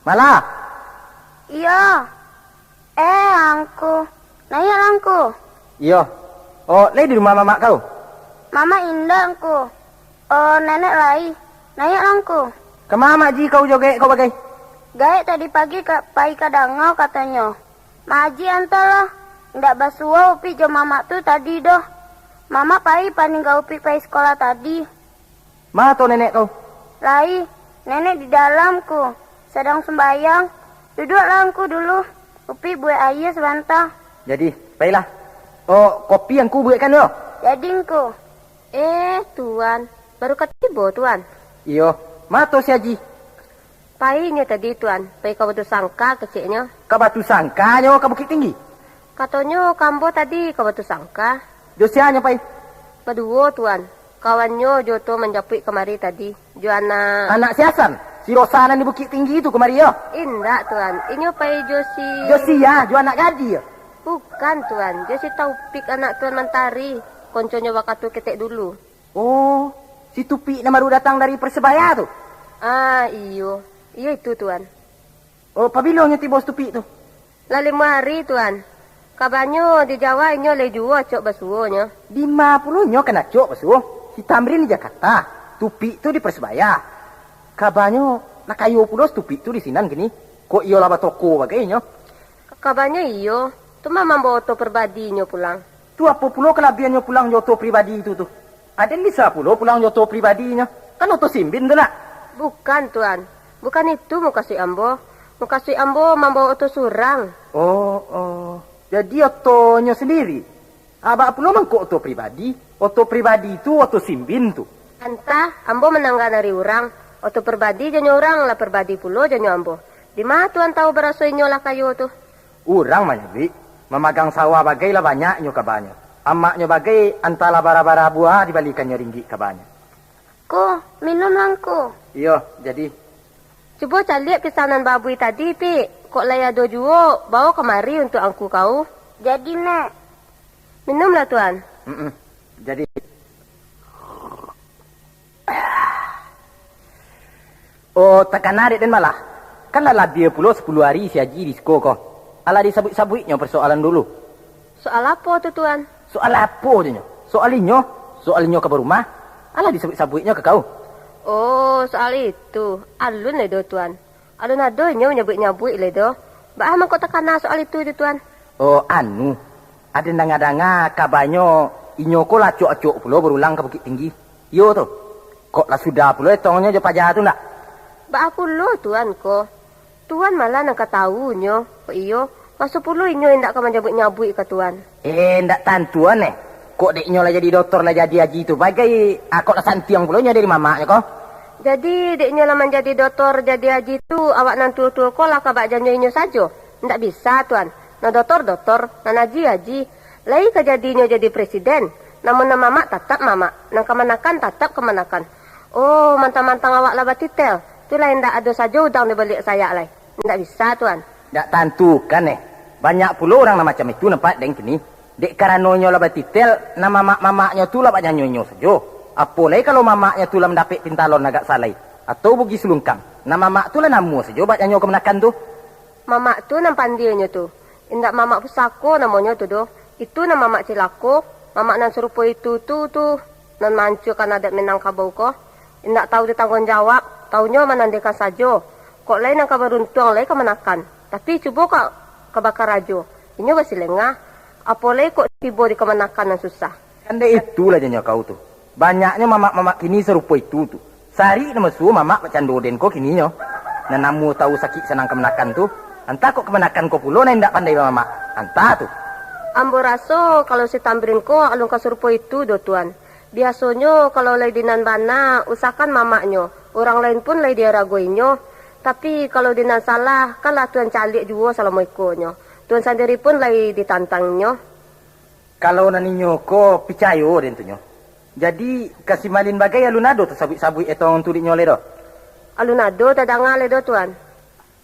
Malah. Iya. Angku. Naya langku. Iya. Oh, lagi di rumah mamak kau? Mama indah angku. Oh, nenek lai. Naya langku. Kemana Ji kau joget kau bagai? Gaek tadi pagi pai kadangau katanya. Maji antalah. Ndak basuah upi jo mama tu tadi doh. Mama pai paninggal upi pai sekolah tadi. Mana tuh nenek kau? Lai, nenek di dalamku. Sedang sembayang. Duduklah angku dulu. Upi buat air sebentar. Jadi, baiklah. Oh, kopi yang ku buatkan yo. Jadi angku. Tuan. Baru ketibo, Tuan. Iyo. Mana tuh si Haji? Painya tadi, Tuan. Pai kau batu sangka kecilnya. Kau batu sangka nyo ke Bukit Tinggi? Katanya kambo tadi kau batu sangka. Josianya pai? Berdua, Tuan. Kawannya Joto menjapui kemari tadi. Joana. Anak si Hasan? Si Rosana di Bukit Tinggi itu kemari yo. Indah, Tuan. Ini pai Josi. Josia, jo anak gadi yo. Bukan, Tuan. Josi Taufik anak Tuan Mentari. Konconya waktu ketek dulu. Oh, si Tupi yang baru datang dari Persebaya tuh. Iyo. Iya itu, Tuan. Oh, pabilonya ti bos Tupi tuh. Lalu hari, Tuan. Kabarnya di Jawa ini oleh jual cok basuhnya. 50 nyo kena cok basuh. Si Tamrin di Jakarta. Tupi itu di Persebaya. Kabarnya nak kayu pulos Tupi itu di sinan gini. Kok iyo laba toko bagainya. Kabarnya iyo. Tu mama bawa oto pribadinya pulang. Tu apa pulau kelabiannya pulang yoto pribadi itu tuh. Ada bisa pulau pulang yoto pribadinya. Kan oto simbin tuh nak. Bukan, Tuan. Bukan itu mau kasih ambo. Mau kasih ambo membawa oto surang. Oh. Jadi otonya sendiri. Abang pulau mangko oto pribadi. Oto pribadi itu oto simbin tuh. Entah, ambo menangga dari orang. Oto pribadi janyo orang lah pribadi pulau janyo ambo. Di mana Tuan tahu berasoinyo lah kayu tuh? Orang manyabi. Memagang sawah bagai lah banyaknya kabanya. Amaknya bagai antara bara-bara buah dibalikannya ringgit kabanya. Ko, minum langku. Iya, jadi. Coba calik pesanan babui tadi, Pi. Kok laya do juo, bawa kemari untuk angku kau. Jadi, Nek. Minumlah, Tuan. Jadi. Oh, tekan narik dan malah. Kan lah dia puluh 10 hari si Haji di sekolah kok. Alah disabut-sabutnya persoalan dulu. Soal apa tuh, Tuan? Soal apa je nyo? Soalinyo ke rumah. Alah disabut-sabutnya ke kau. Oh, soal itu. Alun ledo, Tuan. Alun adonya nyabut-nyabut ledo. Bah kok tekana soal itu, Tuan. Oh, anu. Ada danga-danga kabarnya inyo ko lah cok-cok pulau berulang ke Bukit Tinggi. Yo tuh. Kok lah sudah pulau tongnya je pajah tu nak. Bah aku lo, Tuan ko. Tuan malah nak tahunya. Kok iyo? Masuk puluh inyo hendak kau menyabut-nyabut ke Tuan. Ndak tantuan Kok deknya lah jadi doktor lah jadi haji tu. Bagai kok lah santiang pulaunya dari mamaknya kok. Jadi deknya lah menjadi doktor jadi haji tu awak nantu tu ko lah kabak janyo inyo sajo. Ndak bisa, Tuan. Nah doktor, nah haji. Lai kejadinya jadi presiden. Namun nama mamak tetap mamak. Nang kemanakan tetap kemanakan. Oh, mantang-mantang awak lah batitel. Tu lah ndak ada saja udang di balik saya lah. Ndak bisa, Tuan. Ndak tantukan Banyak pula orang macam itu nampak deng kini. Dek karanonyo lah batitel nama mamaknya tu lah banyak nyonyo saja. Apalagi kalau mamaknya tu lah mendapat pintalon agak salai. Atau bugi selungkang. Nama mamak tu lah namu saja banyak nyo kemenakan tu. Mamak tu nam pandianya tu. Indak mamak pusako namanya tu doh. Itu nama mamak cilako. Mamak nan serupa itu tu. Nan mancu kan ada menang kabau ko. Indak tahu dia tanggung jawab. Taunya menandikan saja. Kok lain yang kabaruntung lain kemenakan. Tapi cuba kau kebakar rajo. Ini masih lengah. Apalagi kok tiba di kemenakan yang susah. Kan itulah janya kau tu. Banyaknya mamak-mamak kini serupa itu tu. Sehari nama suhu mamak pacandoden ko kini nyo. Nah namu tahu sakit senang kemenakan tu. Entah kok kemenakan ko pulo nah ndak pandai mamak. Entah tu. Ambo raso kalau si tambirin ko alung kasurpo itu do tuan. Biasanya kalau lay dinan bana usahakan mamaknyo. Orang lain pun lay dia ragoinyo. Tapi kalau dinan salah kan lah tuan calik juga salah moikonyo. Tuan sendiri pun lay ditantangnya. Kalau naninyo ko picayo den tunyo. Jadi kasih malin bagai alunado tu sabui etong turik nyole do. Alunado tadangale do tuan.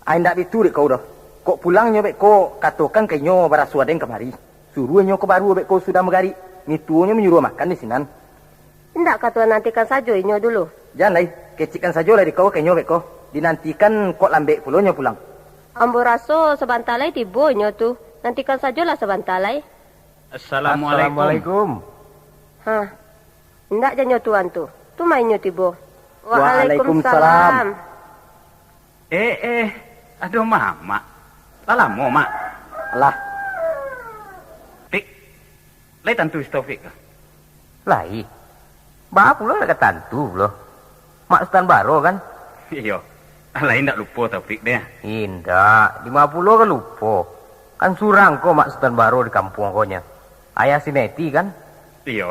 Ai ndak diturik kau do. Kok pulang nyobek ko katokan ke nyo barasua den kemari. Suruh nyo ko baru bek ko sudah megari. Mituonyo menyuruh makan di sinan. Ndak ka tuan nantikan saja inyo dulu. Jangan lai, kecikan saja lah di kau ke nyo bek ko. Dinantikan kok lambek pulonyo pulang. Ambo raso sebantalai tibo inyo tu. Nantikan sajalah sebantalai. Assalamualaikum. Hah. Ndak janyo tuan tu. Tu mainyo tibo. Waalaikumsalam. Aduh mama. Lalamu mak. Alah, Pik. Lai tantu Taufik. Lai. Bapak pula nak tantu loh. Mak Sultan Baro kan? Iya. Lai ndak lupa Taufik dia. Indah, 50 kan lupa. Kan surang kok Mak Sultan Baro di kampung konya. Ayah si Neti kan? Iya.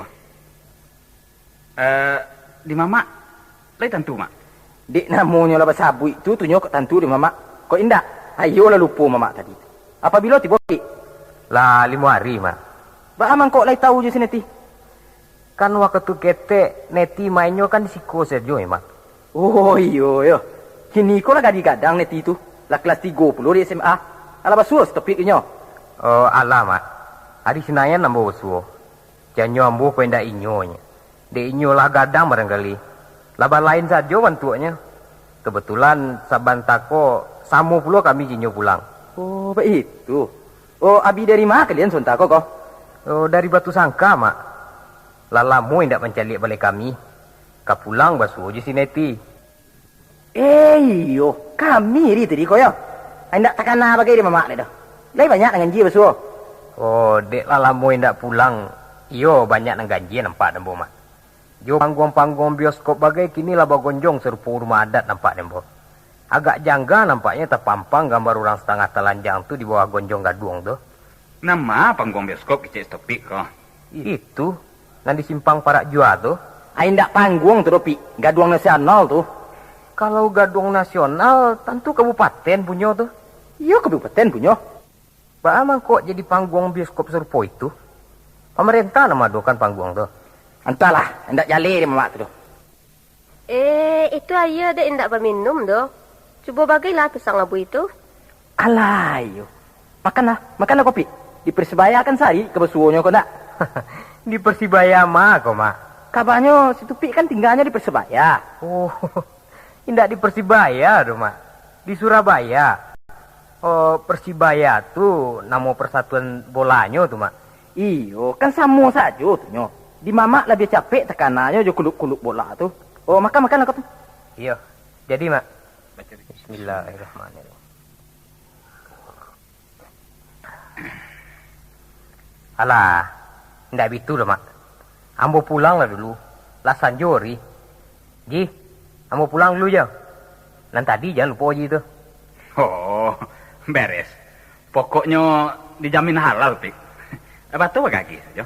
Di mama. Lai tantu mak. dik namanya lah basabu itu tunyo kok tantu di mama. Kok indah? Ayo lah lupa mama tadi. Apabila tiba Lah 5 hari mak. ba amang kok lai tahu je si Neti. Kan waktu kete Neti mainnya kan di siko Sergio mak. Oh iyo yo. Kini kok lah gadang Neti itu. Lah kelas 30 di SMA. Ala basuh topik inyo. Oh alah mak. Hari Senayan nambo suo. Janyo ambo penda inyonya. De inyo lah gadang barangkali. Laba lain saja bantuannya. Kebetulan sabantako samo pulo kami jinyo pulang. Oh begitu. Oh abi dari mana kalian sontak kok? Oh dari Batu Sangka mak. Lalamu indak mencalik balik kami. Kapulang basuh je si Neti. Iyo, kami ri tadi kok ya. Indak takana bagai di mama le dah. Lai banyak dengan ji basuh. Oh dek lalamu indak pulang. Iyo banyak nang ganji nampak dembo mak. Jo panggung-panggung bioskop bagai kini lah bagonjong serupa rumah adat nampak dembo. Agak jangga nampaknya terpampang gambar orang setengah telanjang tu di bawah gonjong gadung tu. Nama panggung bioskop kecil Taufik kok. Itu yang di simpang Parak Jua tu. Ai ndak panggung tu Pi, gaduang nasional tu. Kalau gadung nasional tentu kabupaten punya tu. Iya kabupaten punya. Ba amang kok jadi panggung bioskop serupa itu? Pemerintah nama dokan panggung tu. Entahlah, ndak jale di mama tu. Itu ayah dek indak berminum doh. Cuba bagilah pisang labu itu. Alayo. Makanlah kopi. Dipersebayakan sehari ke besuonya kok nak. Di Persibaya mah kok mak. Kabarnya si Tupi kan tinggalnya di Persebaya. Oh, indak di Persibaya doh mak. Di Surabaya. Oh, Persibaya tu nama persatuan bolanya tu mak. Iyo, kan sama saja tu nyo. Di mama lebih capek tekanannya jo kuluk-kuluk bola tu. Oh, makan kau tu. Iya. Jadi mak. Bismillahirrahmanirrahim. Alah, ndak bitu dah mak. Ambo pulang lah dulu. Lah sanjori. Ji, ambo pulang dulu je. Dan tadi jangan lupa Ji tu. Oh, beres. Pokoknya dijamin halal, Pik. Batu bagagi saja.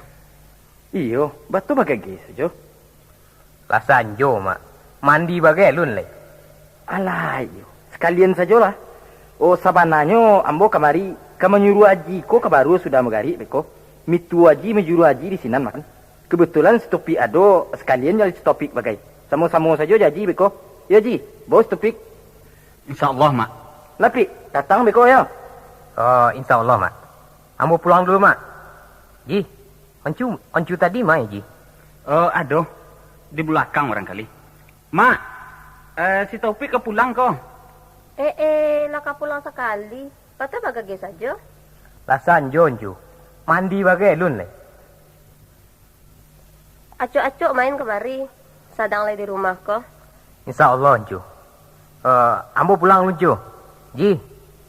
Iyo, batu bagagi saja. Lah sanjo mak. Mandi bagai lun le. Alah, iyo. Sekalian sajalah. Oh, sabananyo ambo kamari menyuruh aji ko kabaru sudah megari beko. Mitu aji menyuruh aji di sinan makan. Kebetulan stopik ado sekalian jadi stopik bagai. Sama-sama saja jadi beko. Ya ji, bos stopik. Insyaallah, Mak. Lapi, datang beko ya. Oh, insyaallah mak. Ambo pulang dulu mak. Ji, oncu tadi mai Ji. Aduh, di belakang orang kali. Mak, si Taufik ke pulang kok. Lah ka pulang sekali. Patah bagage saja. Lah sanjo oncu. Mandi bagai lun le. Acuk-acuk main kemari. Sadang lagi di rumah kok. Insyaallah oncu. Ambo pulang oncu. Ji,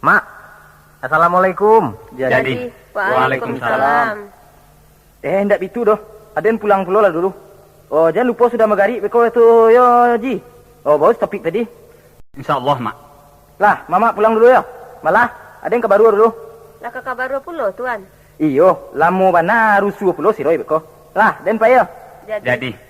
mak. Assalamualaikum. Jadi. Waalaikumsalam. Ndak itu doh. Aden pulang pula lah dulu. Oh, jangan lupa sudah magari beko itu yo Ji. Oh, bos topik tadi. Insyaallah, Mak. Lah, mama pulang dulu ya. Malah, Aden kabaru dulu. Lah ke kabar 20 tuan. Iyo, lamu bana rusuh pulo si Roy beko. Lah, den payo. Jadi.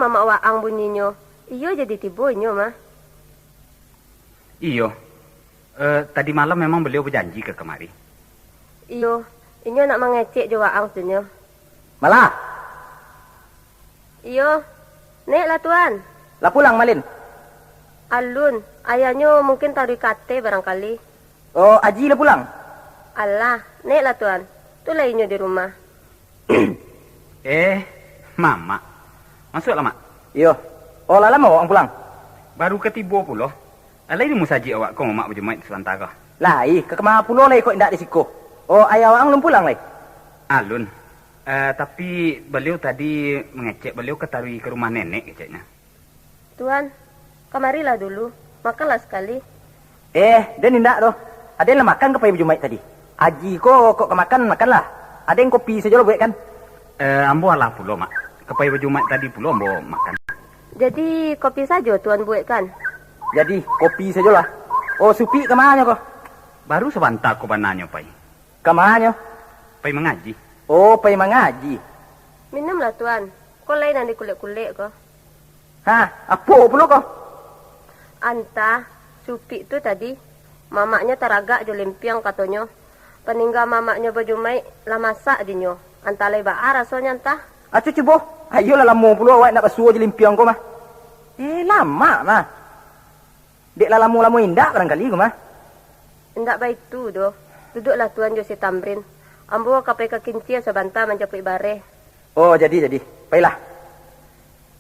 Mama waang bunyinya. Iyo jadi tibonya mah. Iyo. Tadi malam memang beliau berjanji ke kemari. Iyo. Inyo nak mengecek je waang tunyo. Malah. Iyo. Nek lah tuan. Lah pulang Malin. Alun. Ayahnya mungkin taruh kate barangkali. Oh, Aji lah pulang. Alah. Nek lah tuan. Tu lah inyo di rumah. Mama. Masuklah, Mak. Iyo. Oh, lala mau orang pulang. Baru ketibo pulo. Alai ni musaji awak kau mak berjemaat sementara. Lah, ke kemana pulau lah kok indak di siko. Oh, ayah orang belum pulang lah. Alun. Tapi beliau tadi mengecek beliau ketarui ke rumah nenek keceknya. Tuan, kemarilah dulu. Makanlah sekali. Dan indak doh. Ada yang makan ke payah berjemaat tadi. Aji kok makanlah. Ada yang kopi saja lo buat kan? Ambo alah pulo, Mak. Kepai berjumat tadi pula ambo makan. Jadi kopi saja tuan buat kan? Jadi kopi saja lah. Oh, Supi kemana kok? Baru sebentar kau bananya, Pai. Kemana? Pai mengaji. Oh, pai mengaji. Minumlah tuan. Kau lain nanti kulit-kulit kok. Hah, apa pula kok? Anta, Supi tu tadi. Mamaknya teragak jo lempiang katanya. Peninggal mamaknya berjumai lah masak dinyo. Anta leba rasanya entah. Acu cubo. Ayolah lama pula awak nak basuh je limpiang kau mah. Lama mah. Dek lah lama-lama indak barangkali kau mah. Indak baik tu doh. Duduklah tuan Josi Tamrin. Ambo kapai ke kincia sebentar menjapui bare. Oh, jadi. Baiklah.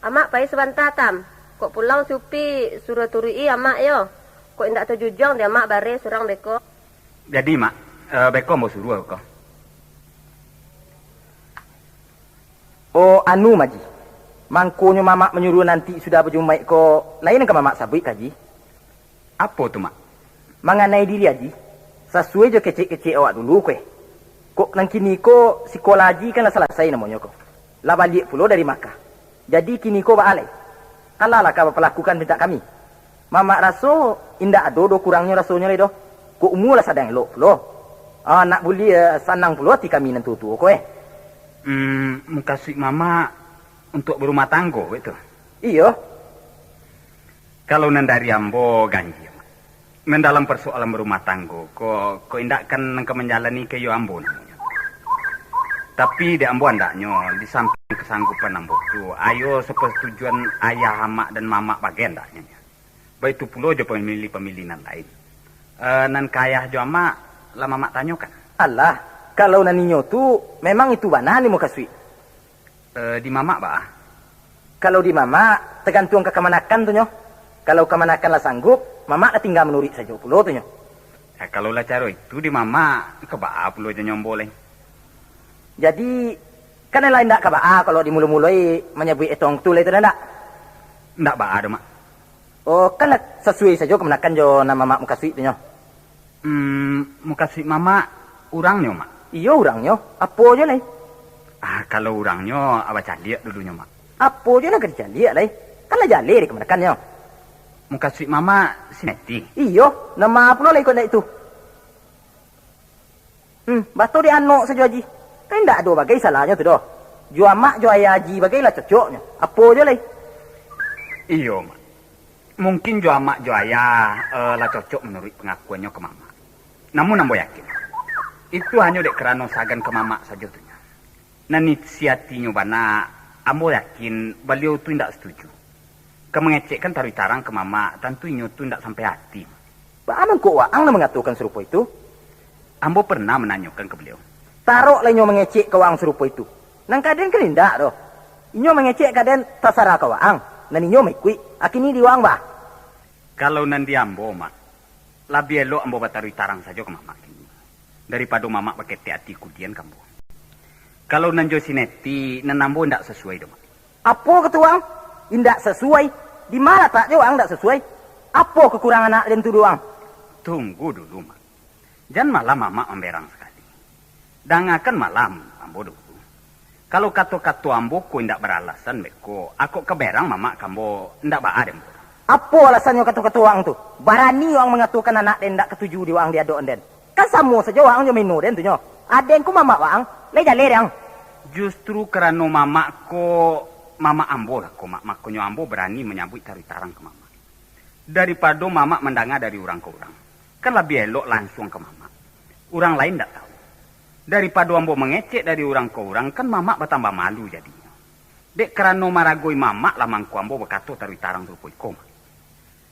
Amak pai sebentar tam. Kok pulang Supi suruh turui amak yo. Kok indak terjujung dia amak bare surang beko. Jadi, Mak, beko mau suruh kau. Oh, anu Maji. Mangkonyo mamak menyuruh nanti sudah berjumai ko lain ke mamak sabui kaji. Apa tu, Mak? Mengenai diri Haji. Sesuai je kecek-kecek awak dulu kue. Kok nang kini ko sekolah Haji kan lah selesai namanya ko. Lah balik pulau dari Makkah. Jadi kini ko baalai. Kalalah kau pelakukan minta kami. Mamak raso indak ado kurangnya rasonya le doh. Ko umur lah sadang lo pulau. Nak buli sanang pulau ti kami nentu tu kue. Kasih mama untuk berumah tangga itu. Iyo. Kalau nandari ambo ganji. Mendalam persoalan berumah tangga, kok indakkan ke menjalani ke yo ambo namanya. Tapi di ambo andaknya di samping kesanggupan ambo tu, ayo sepersetujuan ayah amak dan mamak bagian andaknya. Baik itu pulau je pemilih-pemilih nan lain. Nan kayah jo amak lah mamak tanyakan. Allah. Kalau naninyo tu memang itu banani mau kasih. Di mamak bah. Kalau di mamak tergantung ke kemanakan tu nyo. Kalau kemanakan lah sanggup, mamak lah tinggal menurut saja pulau tu nyo. Kalau lah cara itu di mamak ke bah pulau je boleh. Jadi kan lain tak ke bah kalau di mulu-mulai menyebut etong tu lah itu ndak. Ndak bah ada mak. Oh kan lah sesuai saja kemanakan jo nama mamak muka suit tu nyo. Muka suit mamak urangnya mak. Iya orangnya, apa aja lah. Kalau orangnya abah caliak dulunya mak. Apa aja lah kerja liat lah. Kan lah jali di kemanakannya. Muka suit mama Sineti. Iya, nama apa lah ikut itu. Batu di anak saja Haji. Kan tak ada bagai salahnya tu dah. Jua mak, jua ayah Haji bagai lah cocoknya. Apa aja lah. Iya mak. Mungkin jua mak, jua ayah lah cocok menurut pengakuannya ke mama. Namun ambo yakin. Itu hanya dek kerana sagan ke mamak saja tu. Nani siatinya bana, ambo yakin beliau tu tidak setuju. Kemengecekkan taruh tarang ke mamak, tentunya tu tidak sampai hati. Bagaimana kok waang nak mengaturkan serupa itu? Ambo pernah menanyakan ke beliau. Taruh lah inyo mengecek ke waang serupa itu. Nang kaden kan indah doh. Inyo mengecek kaden tasara ke waang. Nani inyo mekui, akini di waang bah. Kalau nanti ambo mak, lebih elok ambo bataruh tarang saja ke mamak. daripada mamak pakai hati kudian kamu. Kalau nanjo sineti nanambo ndak sesuai dong. Apa ketuang? Indak sesuai. Di mana tak doang ndak sesuai? Apa kekurangan anak dan tu doang? Tunggu dulu, Mak. Jangan malam mamak memberang sekali. Dangakan malam, ambo dulu. Kalau kata-kata ambo ko ndak beralasan meko, aku keberang mamak kambo ndak baadem. Apa alasannya kata-kata orang tu? Barani orang mengatakan anak dan ndak ketuju di orang dia do den. Kan sama saja orang jo mino den tu nyo. Aden ku mamak wang, leja lerang. Justru kerana mamak ko mama ambo lah ko mak makonyo ambo berani menyambut tarik tarang ke mama. Daripada mama mendengar dari orang ke orang. Kan lebih elok langsung ke mama. Orang lain tak tahu. Daripada ambo mengecek dari orang ke orang, kan mama bertambah malu jadinya. Dek kerana maragoi mama lah mangku ambo berkata tarik tarang tu poi koma.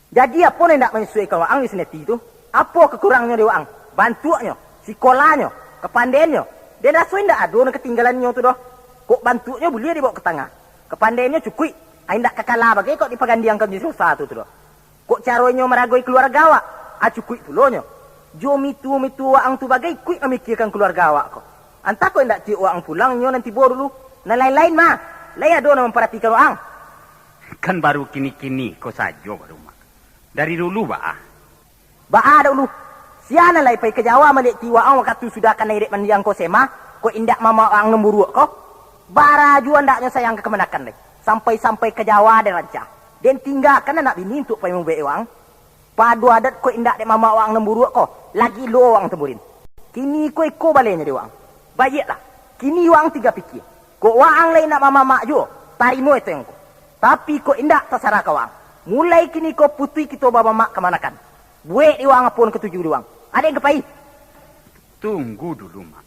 Jadi apa yang nak menyesuaikan orang di seneti tu? Apa kekurangnya di orang? Bantuannya, sekolahnya, kepandaiannya. Dia rasa ndak ada nak ketinggalannya tu dah. Kok bantunya boleh dibawa ke tengah. Kepandaiannya cukup. Ndak kekalah bagai kok dipagandiangkan di susah tu dah. Kok caranya meragoi keluarga awak? Cukup pulonya. Jo mitu orang tu bagai kuik memikirkan keluarga awak kok. Antah kok ndak tiuk orang pulangnya nanti baru dulu. Nah lain-lain mah. Lain ada nak memperhatikan orang. Kan baru kini-kini kau saja baru mak. Dari dulu Ba dulu. Siana lai pai ke Jawa malik tiwa ang waktu sudah kan naik mandiang ko sema, ko indak mama ang nemburuk ko. Bara juan ndaknya sayang ke kemenakan lai. Sampai ke Jawa dan rancah. Dan tinggalkan anak bini untuk pai membe wang. Padu adat ko indak de mama ang nemburuk ko. Lagi lo wang temburin. Kini ko balenya de wang. Baiklah. Kini wang tiga pikir. Ko wang lai nak mama mak jo. Tarimo itu yang ko. Tapi ko indak terserah ka wang. Mulai kini ko putui kita baba mak kemanakan. Buat di wang pun ketujuh di wang. Ada yang kepai? Tunggu dulu, Mak.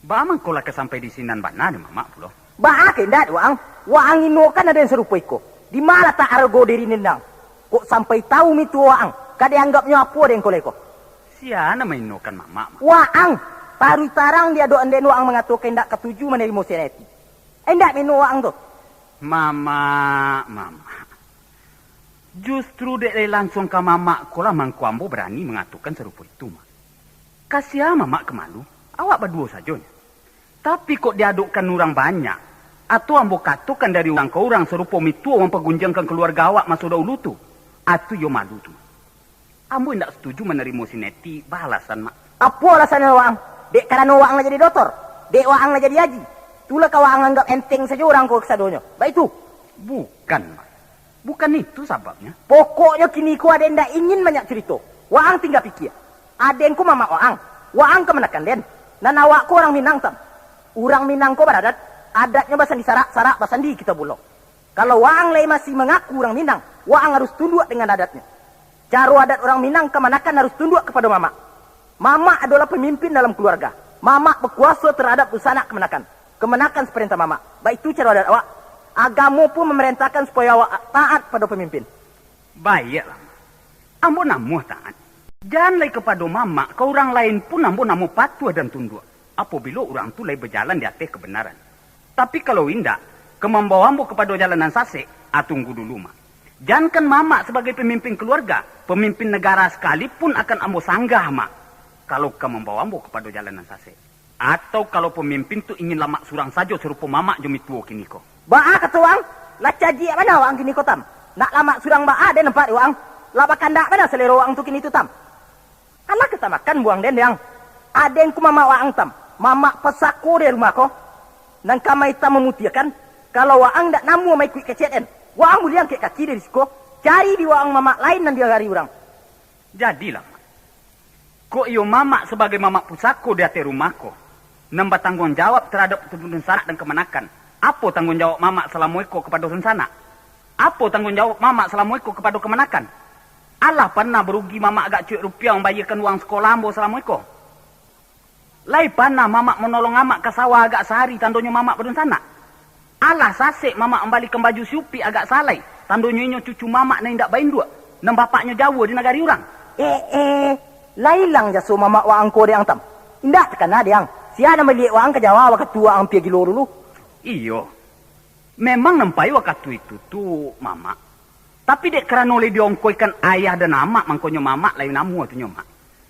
Bagaimana kau lah sampai di sinan bana ni, Mak, pulo? Bah, kendak, Wang. Wang ino kan ada yang serupa iko. Di mana tak argo diri nendang? Kok sampai tahu mitu Wang? Kada anggapnya apa ada yang koleko? Siana mainokan Mak. Wang, paru tarang dia do anden Wang mengatur kendak ketujuh menerima seneti. Endak mino Wang tu. Mama. Justru dek langsung ke mama kola mangku ambo berani mengaturkan serupa itu, Mak. Kasihan mama kemalu, awak berdua sajonya. Tapi kok diadukkan orang banyak, atau ambo katukan dari orang ke orang serupa itu mempergunjangkan keluarga awak masuk dahulu tu. Atau yo malu tu. Ambo tidak setuju menerima sineti balasan, Mak. Apa alasannya Wang? Dek karena Wang nak jadi doktor, dek Wang nak jadi haji. Itulah kau Wang anggap enteng saja orang kau kesadonya. Baik tu. Bukan, Mak. Bukan itu sebabnya. Pokoknya kini ku ada ndak ingin banyak cerita. Waang tinggal pikir. Adenku mama Waang. Waang kemenakan den. Dan awakku orang Minang tam. Orang Minang ko beradat. Adatnya basan di sarak basan di kita bulok. Kalau Waang lay masih mengaku orang Minang, Waang harus tunduk dengan adatnya. Cara adat orang Minang kemenakan harus tunduk kepada mama. Mama adalah pemimpin dalam keluarga. Mama berkuasa terhadap busana kemenakan. Kemenakan seperintah mama. Baik itu cara adat awak. Agama pun memerintahkan supaya awak taat pada pemimpin. Baiklah. Ambo namu taat. Jangan lagi kepada mama, ke orang lain pun ambo namu patuh dan tunduk. Apabila orang tu lagi berjalan di atas kebenaran. Tapi kalau indak, membawa ambo kepada jalanan sasek, tunggu dulu, Mak. Jangankan mama sebagai pemimpin keluarga, pemimpin negara sekalipun akan ambo sanggah, Mak. Kalau membawa ambo kepada jalanan sasek. Atau kalau pemimpin tu ingin lama surang saja serupa mama jomit tuo kini ko. Ba'a kata Wang, lah caji mana Wang kini ko tam? Nak lama surang ba'a den nampak Wang. Lah bakandak mana selera Wang tu kini tu tam? Anak kita makan buang den yang. Aden ku mama Wang tam. Mama pesako di rumah ko. Dan kamai tam memutiakan. Kalau Wang dak namu mai kuik kecet den. Wang muliang ke kaki dari siko. Cari di Wang mama lain dan dia gari orang. Jadilah, Mak. Kok iyo mama sebagai mama pusako di atas rumah ko. Nambah tanggung jawab terhadap kebutuhan sanak dan kemenakan. Apa tanggung jawab mama selama iko kepada rencana? Apa tanggung jawab mama selama iko kepada kemenakan? Allah pernah berugi mama agak cuik rupiah membayarkan uang sekolah ambo selama iko. Lai pernah mama menolong amak ke sawah agak sehari tandonya mama berencana. Allah sasek mama kembalikan baju siupi agak salai. Tandonya inyo cucu mama na indak bain dua. Dan bapaknya jauh di negari orang. Lailang jaso mama Wang ko de ang tam. Indak tekan ada yang. Siapa melihat Wang ke Jawa waktu tua ang piagi loro dulu. Iyo, memang nampai waktu itu tuh mama. Tapi dek kerana oleh diongkoikan ayah dan amak, mangkonyo mama lain namu atunya mak.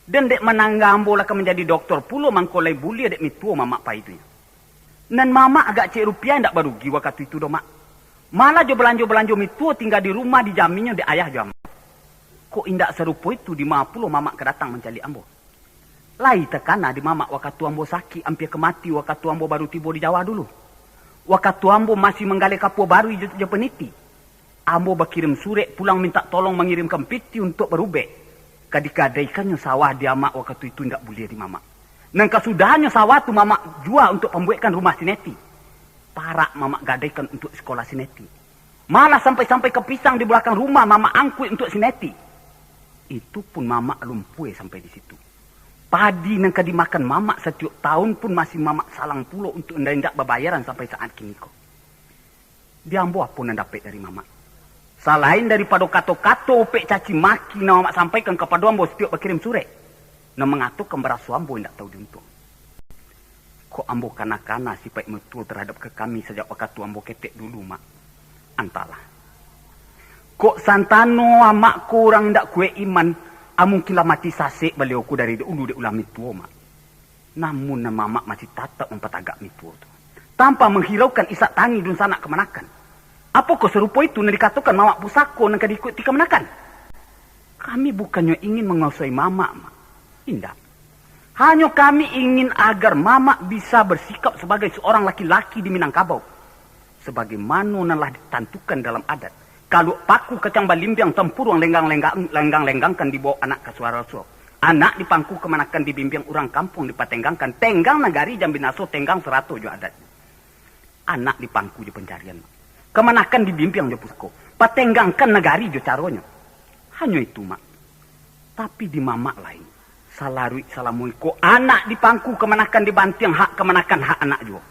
Dan dek menangga ambo lah menjadi doktor pulo mangkolai buli dek mitua mamak pa itu. Nan mama agak cek rupiah ndak barugi waktu itu do mak. Malah jo belanja mitua tinggal di rumah dijaminnya dek ayah jo ambo. Kok indak serupo itu di Mapulo mamak kedatang mencari ambo. Lai tekana di mamak waktu ambo sakit hampir kemati waktu ambo baru tiba di Jawa dulu. Waktu ambo masih menggali kapua baru je peniti. Ambo berkirim surat pulang minta tolong mengirimkan piti untuk berubek. Kadikadaikannya sawah di amak waktu itu ndak boleh di mamak. Dan kesudahannya sawah tu mamak jual untuk pembuatkan rumah sineti. Parak mamak gadaikan untuk sekolah sineti. Malah sampai-sampai kepisang di belakang rumah mamak angkut untuk sineti. Itu pun mamak lumpuh sampai di situ. Padi yang dimakan mamak setiap tahun pun masih mamak salang pulo untuk ndak berbayaran sampai saat kini kok. Dia ambo apa yang dapat dari mamak. Selain daripada kato-kato opek caci maki na mamak sampaikan kepada ambo setiap berkirim surat. Na mengatuk kemberasu ambo ndak tahu diuntung. Kok ambo kana-kana sifat betul terhadap ke kami sejak waktu ambo ketek dulu mak. Antalah. Kok santano amak kurang ndak kue iman. Mungkin lah mati sasek beliauku dari dulu dek ulah mituo mak. Namun nama mak masih tetap mempetagak mituo tu. Tanpa menghiraukan isak tangi dun sanak kemanakan. Apa kau serupa itu yang dikatakan mamak pusako yang diikuti kemanakan? Kami bukannya ingin menguasai mamak mak. Indah. Hanya kami ingin agar mamak bisa bersikap sebagai seorang laki-laki di Minangkabau. Sebagaimana telah ditentukan dalam adat. Kalau paku kecang balimbiang tempurung lenggang-lenggangkan di bawah anak kasuara suruh. Anak dipangku kemanakan dibimbing orang kampung dipatenggangkan. Tenggang nagari jambinaso tenggang serato jo adat. Anak dipangku di pencarian. Kemanakan dibimbing jo pusko. Patenggangkan nagari jo caronya. Hanya itu mak. Tapi di mamak lain. Salarui salamuiko. Anak dipangku kemanakan dibanting hak kemanakan hak anak jo.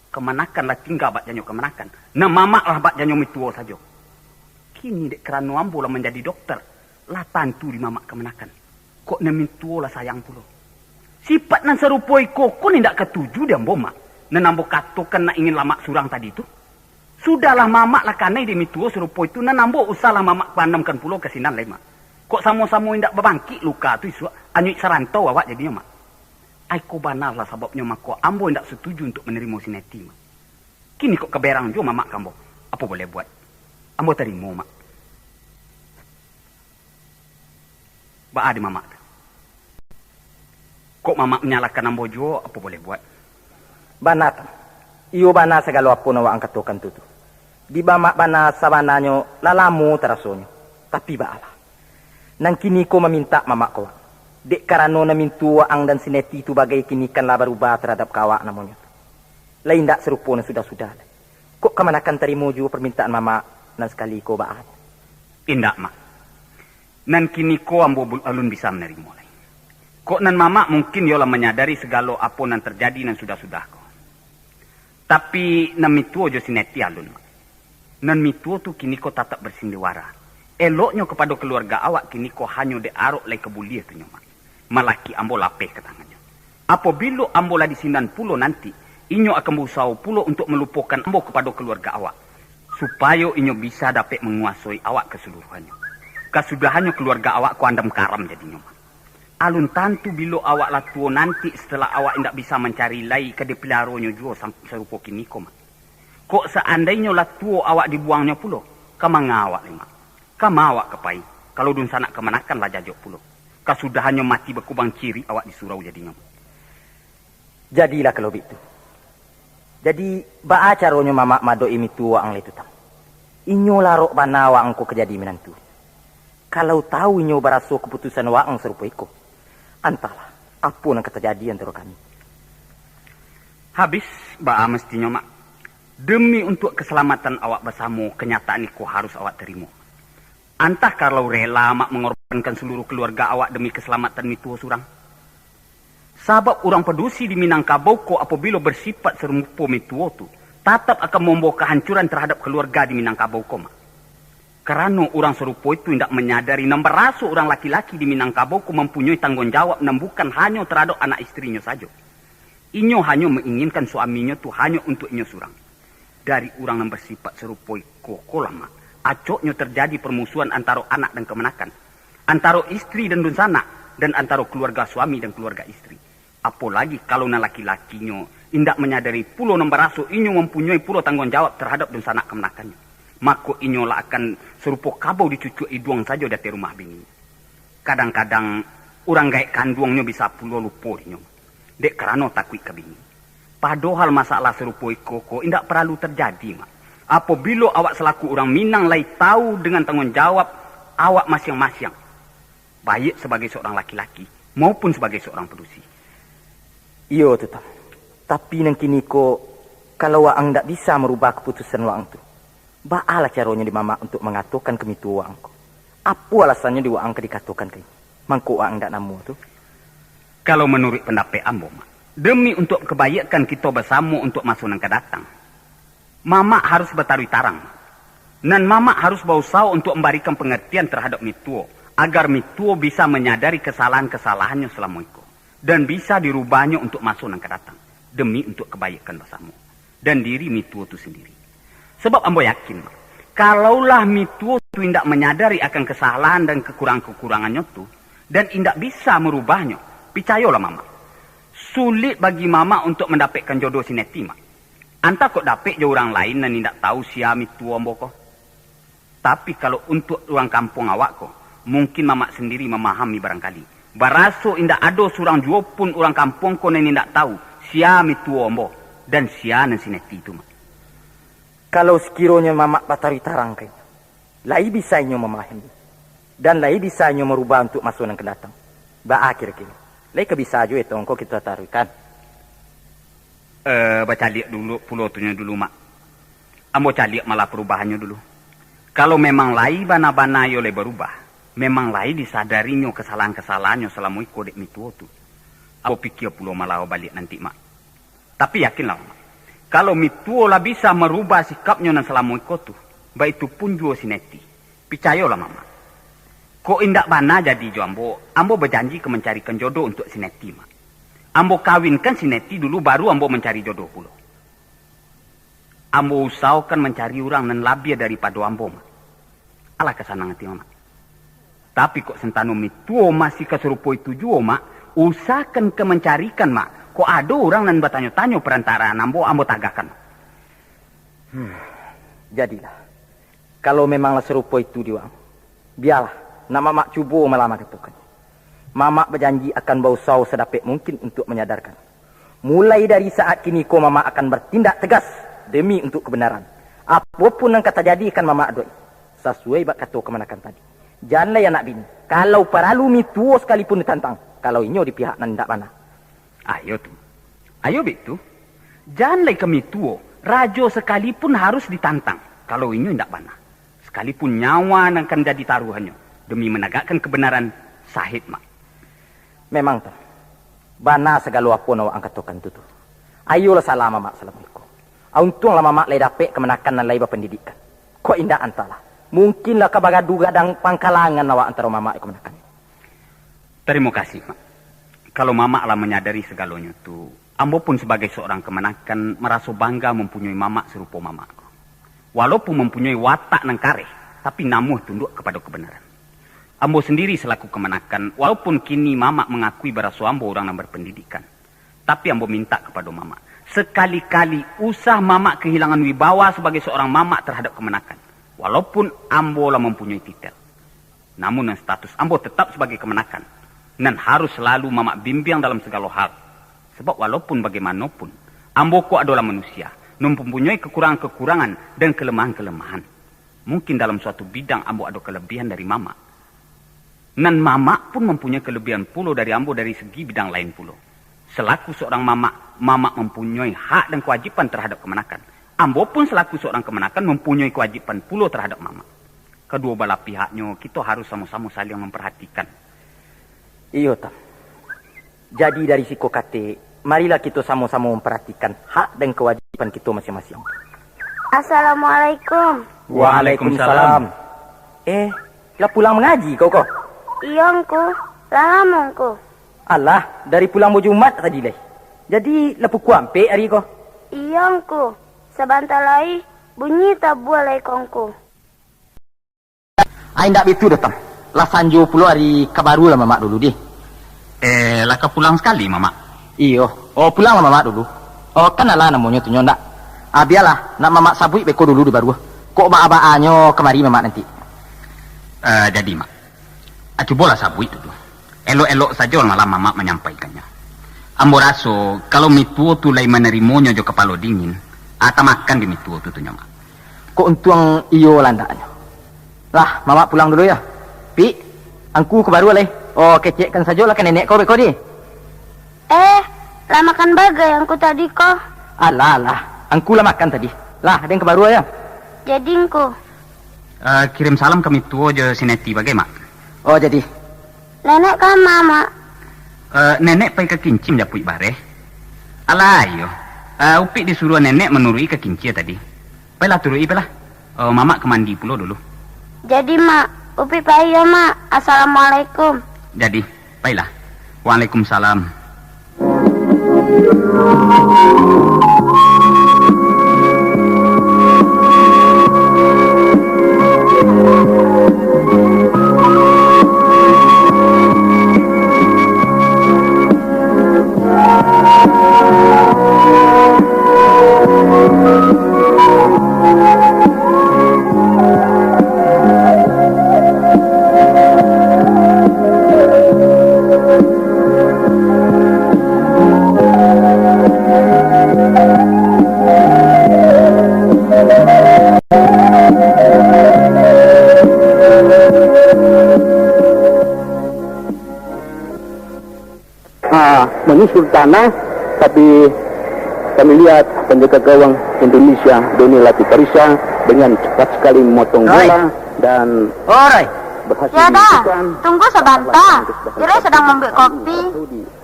Kemanakan lah tinggal bak janyo kemanakan. Nah mamak lah bak janyo mituo saja. Kini dek kerana ambo lah menjadi dokter. Lah tantu di mamak kemenakan. Kok nemin tua lah sayang pulo. Sifat nan serupoi kok ni ndak ketuju dia ambo mak. Nan ambo katokan nak ingin lamak surang tadi tu. Sudahlah mamak lah kanai demi tua serupoi tu. Nan ambo usahlah mamak pandamkan pulo kesinan lah mak. Kok samo-samo ndak berbangkit luka tu isu. Anyuk serantau awak jadinya mak. Aiko banar lah sebabnya mak kok ambo ndak setuju untuk menerima sineti mak. Kini kok keberang jo mamak kambo. Apa boleh buat? Ambo terima mak. Ba ada mamak. Kok mamak menyalahkan ambo jo, apa boleh buat? Banat. Iyo bana segala apa na wa angkatokan tu. Di mamak bana sabananyo lalamu terasonyo. Tapi baalah. Nang kini ko meminta mamak ko. Dek karano na mintua ang dan sineti tu bagai kini kan lah berubah terhadap kawak namanya. Lain tak serupa na sudah-sudah. Kok kemanakan terima jo permintaan mamak nan sekali ko baat? Indak mak. Nan kini ko ambo alun bisa menerima lagi. Kok nan mama mungkin yola menyadari segala apa nan terjadi nan sudah-sudah ko. Tapi nan mituo jo sineti alun. Nan mituo tu kini ko tetap bersindiwara. Eloknya kepada keluarga awak kini ko hanya de arok lai kebulia tu nyomak. Malaki ambo lapeh ke tangannya. Apabila ambo lah di sinan pulo nanti, inyo akan berusaha pulo untuk melupakan ambo kepada keluarga awak. Supaya inyo bisa dapat menguasai awak keseluruhannya. Kesudahannya keluarga awak ku andam karam jadinya. Alun tantu bila awak lah tua nanti setelah awak tidak bisa mencari lai ke depelaronyo juga serupa kini ko mak. Kok seandainya lah tua awak dibuangnya pulo, kamanga awak lima. Kama awak kepai, kalau dun sanak kemanakan lah jajok pulo. Kesudahannya mati berkubang ciri awak di surau jadinya. Jadilah kalau begitu. Jadi ba caronyo mamak mado imi tua ang letutam. Inyo larok bana wa angko kejadi menantu. Kalau tahu inyo baraso keputusan wa ang serupa iko. Antara apa yang terjadi antara kami. Habis ba mestinya mak. Demi untuk keselamatan awak bersama kenyataan iko harus awak terima. Antah kalau rela mak mengorbankan seluruh keluarga awak demi keselamatan mitua surang. Sabab orang pedusi di Minangkabau ko apabila bersifat serupa mitua tu, tetap akan membawa kehancuran terhadap keluarga di Minangkabau ko mak. Kerana orang serupa itu tidak menyadari nombarasu orang laki-laki di Minangkabau ko mempunyai tanggung jawab dan bukan hanya terhadap anak istrinya saja. Inyo hanya menginginkan suaminya tu hanya untuk inyo surang. Dari orang yang bersifat serupa ko lama. Acoknya terjadi permusuhan antara anak dan kemenakan. Antara istri dan dunsana. dan antara keluarga suami dan keluarga istri. Apalagi kalau na laki-lakinya indak menyadari pulo nombaraso inyo mempunyai pulo tanggung jawab terhadap dan sanak kemenakannya. Maka inyo lah akan serupa kabau dicucuk iduang saja dari rumah bini. Kadang-kadang orang gaek kanduangnya bisa pulo lupa inyo. Dek kerana takut ke bini. Padahal masalah serupa koko indak perlu terjadi, mak. Apabila awak selaku orang Minang lai tahu dengan tanggung jawab awak masing-masing. Baik sebagai seorang laki-laki maupun sebagai seorang pedusi. Iyo tu tam. Tapi nang kini ko kalau waang ndak bisa merubah keputusan waang tu. Baalah caranya di mama untuk mengatakan kemitu waang ko. Apa alasannya di waang ke dikatakan ke? Mangko waang ndak namu tu. Kalau menurut pendapat ambo, mak, demi untuk kebaikan kita bersama untuk masuk nang kedatang. Mama harus bertaruh tarang. Dan mama harus berusaha untuk memberikan pengertian terhadap mituo agar mituo bisa menyadari kesalahan-kesalahannya selama itu. Dan bisa dirubahnya untuk masuk nang kedatang demi untuk kebaikan bersama dan diri mituo itu sendiri. Sebab ambo yakin, kalaulah mituo itu tidak menyadari akan kesalahan dan kekurangan-kekurangannya itu dan tidak bisa merubahnya, percayalah mama, sulit bagi mama untuk mendapatkan jodoh sineti, mak. Anta kok dapat je orang lain dan tidak tahu siapa mituo ambo ko. Tapi kalau untuk orang kampung awak ko, mungkin mama sendiri memahami barangkali. Baraso indak ada seorang jua pun orang kampung ko yang indak tahu siapa itu ombo dan siapa sineti itu, mak. Kalau sekiranya mama patari tarang kay, lai bisa inyo memahami dan lai bisa inyo merubah untuk masuk nang kedatang. Ba akhir kini, lai kebisa aja itu engkau kita taruhkan. Baca lihat dulu pulau tunya dulu, mak. Ambo caliak malah perubahannya dulu. Kalau memang lai bana-bana yo le berubah. Memang lain disadarinya kesalahan-kesalahannya selama itu dek mituo tu. Aku pikir pulau malah balik nanti, mak. Tapi yakinlah, mak. Kalau mituo lah bisa merubah sikapnya dan selama itu tu, baik itu pun jua sineti. Percayalah, mama. Kok indak bana jadi jo ambo berjanji ke mencarikan jodoh untuk sineti, mak. Ambo kawinkan sineti dulu baru ambo mencari jodoh pulau. Ambo usahakan mencari orang dan lebih daripada ambo, mak. Alah kesanang hati, mama. Tapi kok sentano mituo masih keserupa itu juga, mak. Usahakan ke mencarikan, mak. Kok ada orang yang bertanya-tanya perantaraan ambo tagakan. Jadilah. Kalau memanglah serupa itu diwang, biarlah nama mak cuba melamar ketukan. Mama berjanji akan berusaha sedapat mungkin untuk menyadarkan. Mulai dari saat kini ko mama akan bertindak tegas demi untuk kebenaran. Apapun yang kata jadi kan mama adoi. Sesuai bak kata kemenakan tadi. Janganlah ya nak bini. Kalau perlu mituo sekalipun ditantang. Kalau inyo di pihak nan ndak mana. Ayo tu. Ayo begitu. Janganlah ke mituo. Rajo sekalipun harus ditantang. Kalau inyo ndak mana. Sekalipun nyawa akan jadi taruhannya. Demi menegakkan kebenaran sahid, mak. Memang tak. Bana segala apa nak angkat tokan tu. Ayolah salam mak assalamualaikum. Untunglah mama lay dapat kemenakan dan lay berpendidikan. Kok indah antalah. Mungkinlah kabagadu gadang pangkalangan awak antara mama ikut menakan. Terima kasih, mak. Kalau mama lah menyadari segalanya tu, ambo pun sebagai seorang kemenakan merasa bangga mempunyai mama serupa mamaku. Walaupun mempunyai watak nang kareh, tapi namuh tunduk kepada kebenaran. Ambo sendiri selaku kemenakan, walaupun kini mama mengakui berasa ambo orang yang berpendidikan, tapi ambo minta kepada mama, sekali-kali usah mama kehilangan wibawa sebagai seorang mama terhadap kemenakan. Walaupun ambo lah mempunyai titel, namun yang status ambo tetap sebagai kemenakan dan harus selalu mama bimbing dalam segala hal. Sebab walaupun bagaimanapun ambo ko adalah manusia, mempunyai kekurangan-kekurangan dan kelemahan-kelemahan. Mungkin dalam suatu bidang ambo ada kelebihan dari mama, dan mama pun mempunyai kelebihan pulo dari ambo dari segi bidang lain pulo. Selaku seorang mama, mama mempunyai hak dan kewajiban terhadap kemenakan. Ambo pun selaku seorang kemenakan mempunyai kewajiban pula terhadap mama. Kedua belah pihaknya kita harus sama-sama saling memperhatikan. Iyo tam. Jadi dari siko kate, marilah kita sama-sama memperhatikan hak dan kewajiban kita masing-masing. Assalamualaikum. Waalaikumsalam. Lah pulang mengaji kau kok? Iya engku, lama engku. Alah, dari pulang mau Jumat tadi leh. Jadi lepu kuampe hari kau? Iya engku. Sebentar lagi bunyi tabuh lai kongku. Ay ndak betul datang. Lah sanjo pulo hari kabaru lah mamak dulu deh. Laka pulang sekali, Mama. Iyo. Oh, pulang lah Mama dulu. Oh, kan lah namanya tuh ndak. Biarlah, nak Mama sabui beko dulu di baru. Kok ba-baanyo kemari Mama nanti. Jadi, Mak. Cobalah sabui dulu. Elok-elok saja malah Mama menyampaikannya. Ambo raso, kalau mituo tu lai menerimonya jo kepala dingin, ata makan di mituo tu Mak. Kok untung iyo landaknya. Lah, Mama pulang dulu ya. Pi, angku ke baru leh. Oh, kecekkan saja lah ke nenek kau beko di. Lah makan bagai angku tadi kok. Alah, angku lah makan tadi. Lah, ada yang ke baru ya. Jadi angku. Kirim salam ke mituo jo sineti bagai, Mak. Oh, jadi. Nenek kan mama. Nenek pai ke kincim japui bare. Alah, yo. Upi disuruh nenek menurui ke kinci tadi. Pailah turui pailah. Mama ke mandi pulau dulu. Jadi mak, Upi pai ya mak. Assalamualaikum. Jadi, pailah. Waalaikumsalam. Menyusul tanah, tapi kami lihat penjaga gawang Indonesia Doni Latifarisha dengan cepat sekali memotong bola dan berhasil Ya dah, menunjukkan tunggu sebentar. Ira sedang membuat kopi.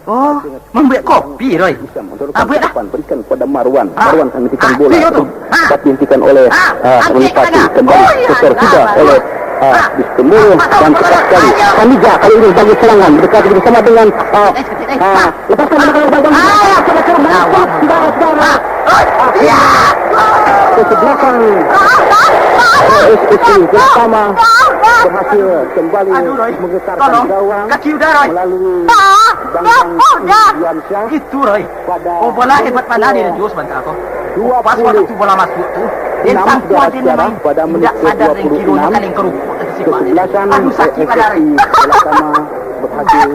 Oh, membuat kopi, Roy. bisa mendorongkan Buat dah. depan berikan kepada Marwan. Marwan menghentikan bola iya tu. dapat dihentikan oleh Ronipati ada. kembali Oh, iya. setor tiga oleh Bistemuru dan cepat sekali Kamija kali ini bagi serangan mendekati bersama dengan lepaskan kesebelasan SSC bersama berhasil kembali menggetarkan gawang Kaki udah, Roy. melalui Yansyah Itu, Roy. pada Oh, bola hebat mana dia jauh sebentar kok. Oh, pas waktu tu bola masuk tu. Dia sangkut dia memang pada menit tidak sadar yang kiri kan yang kerupuk si Pak. kesebelasan Aduh sakit pada Roy. bersama berhasil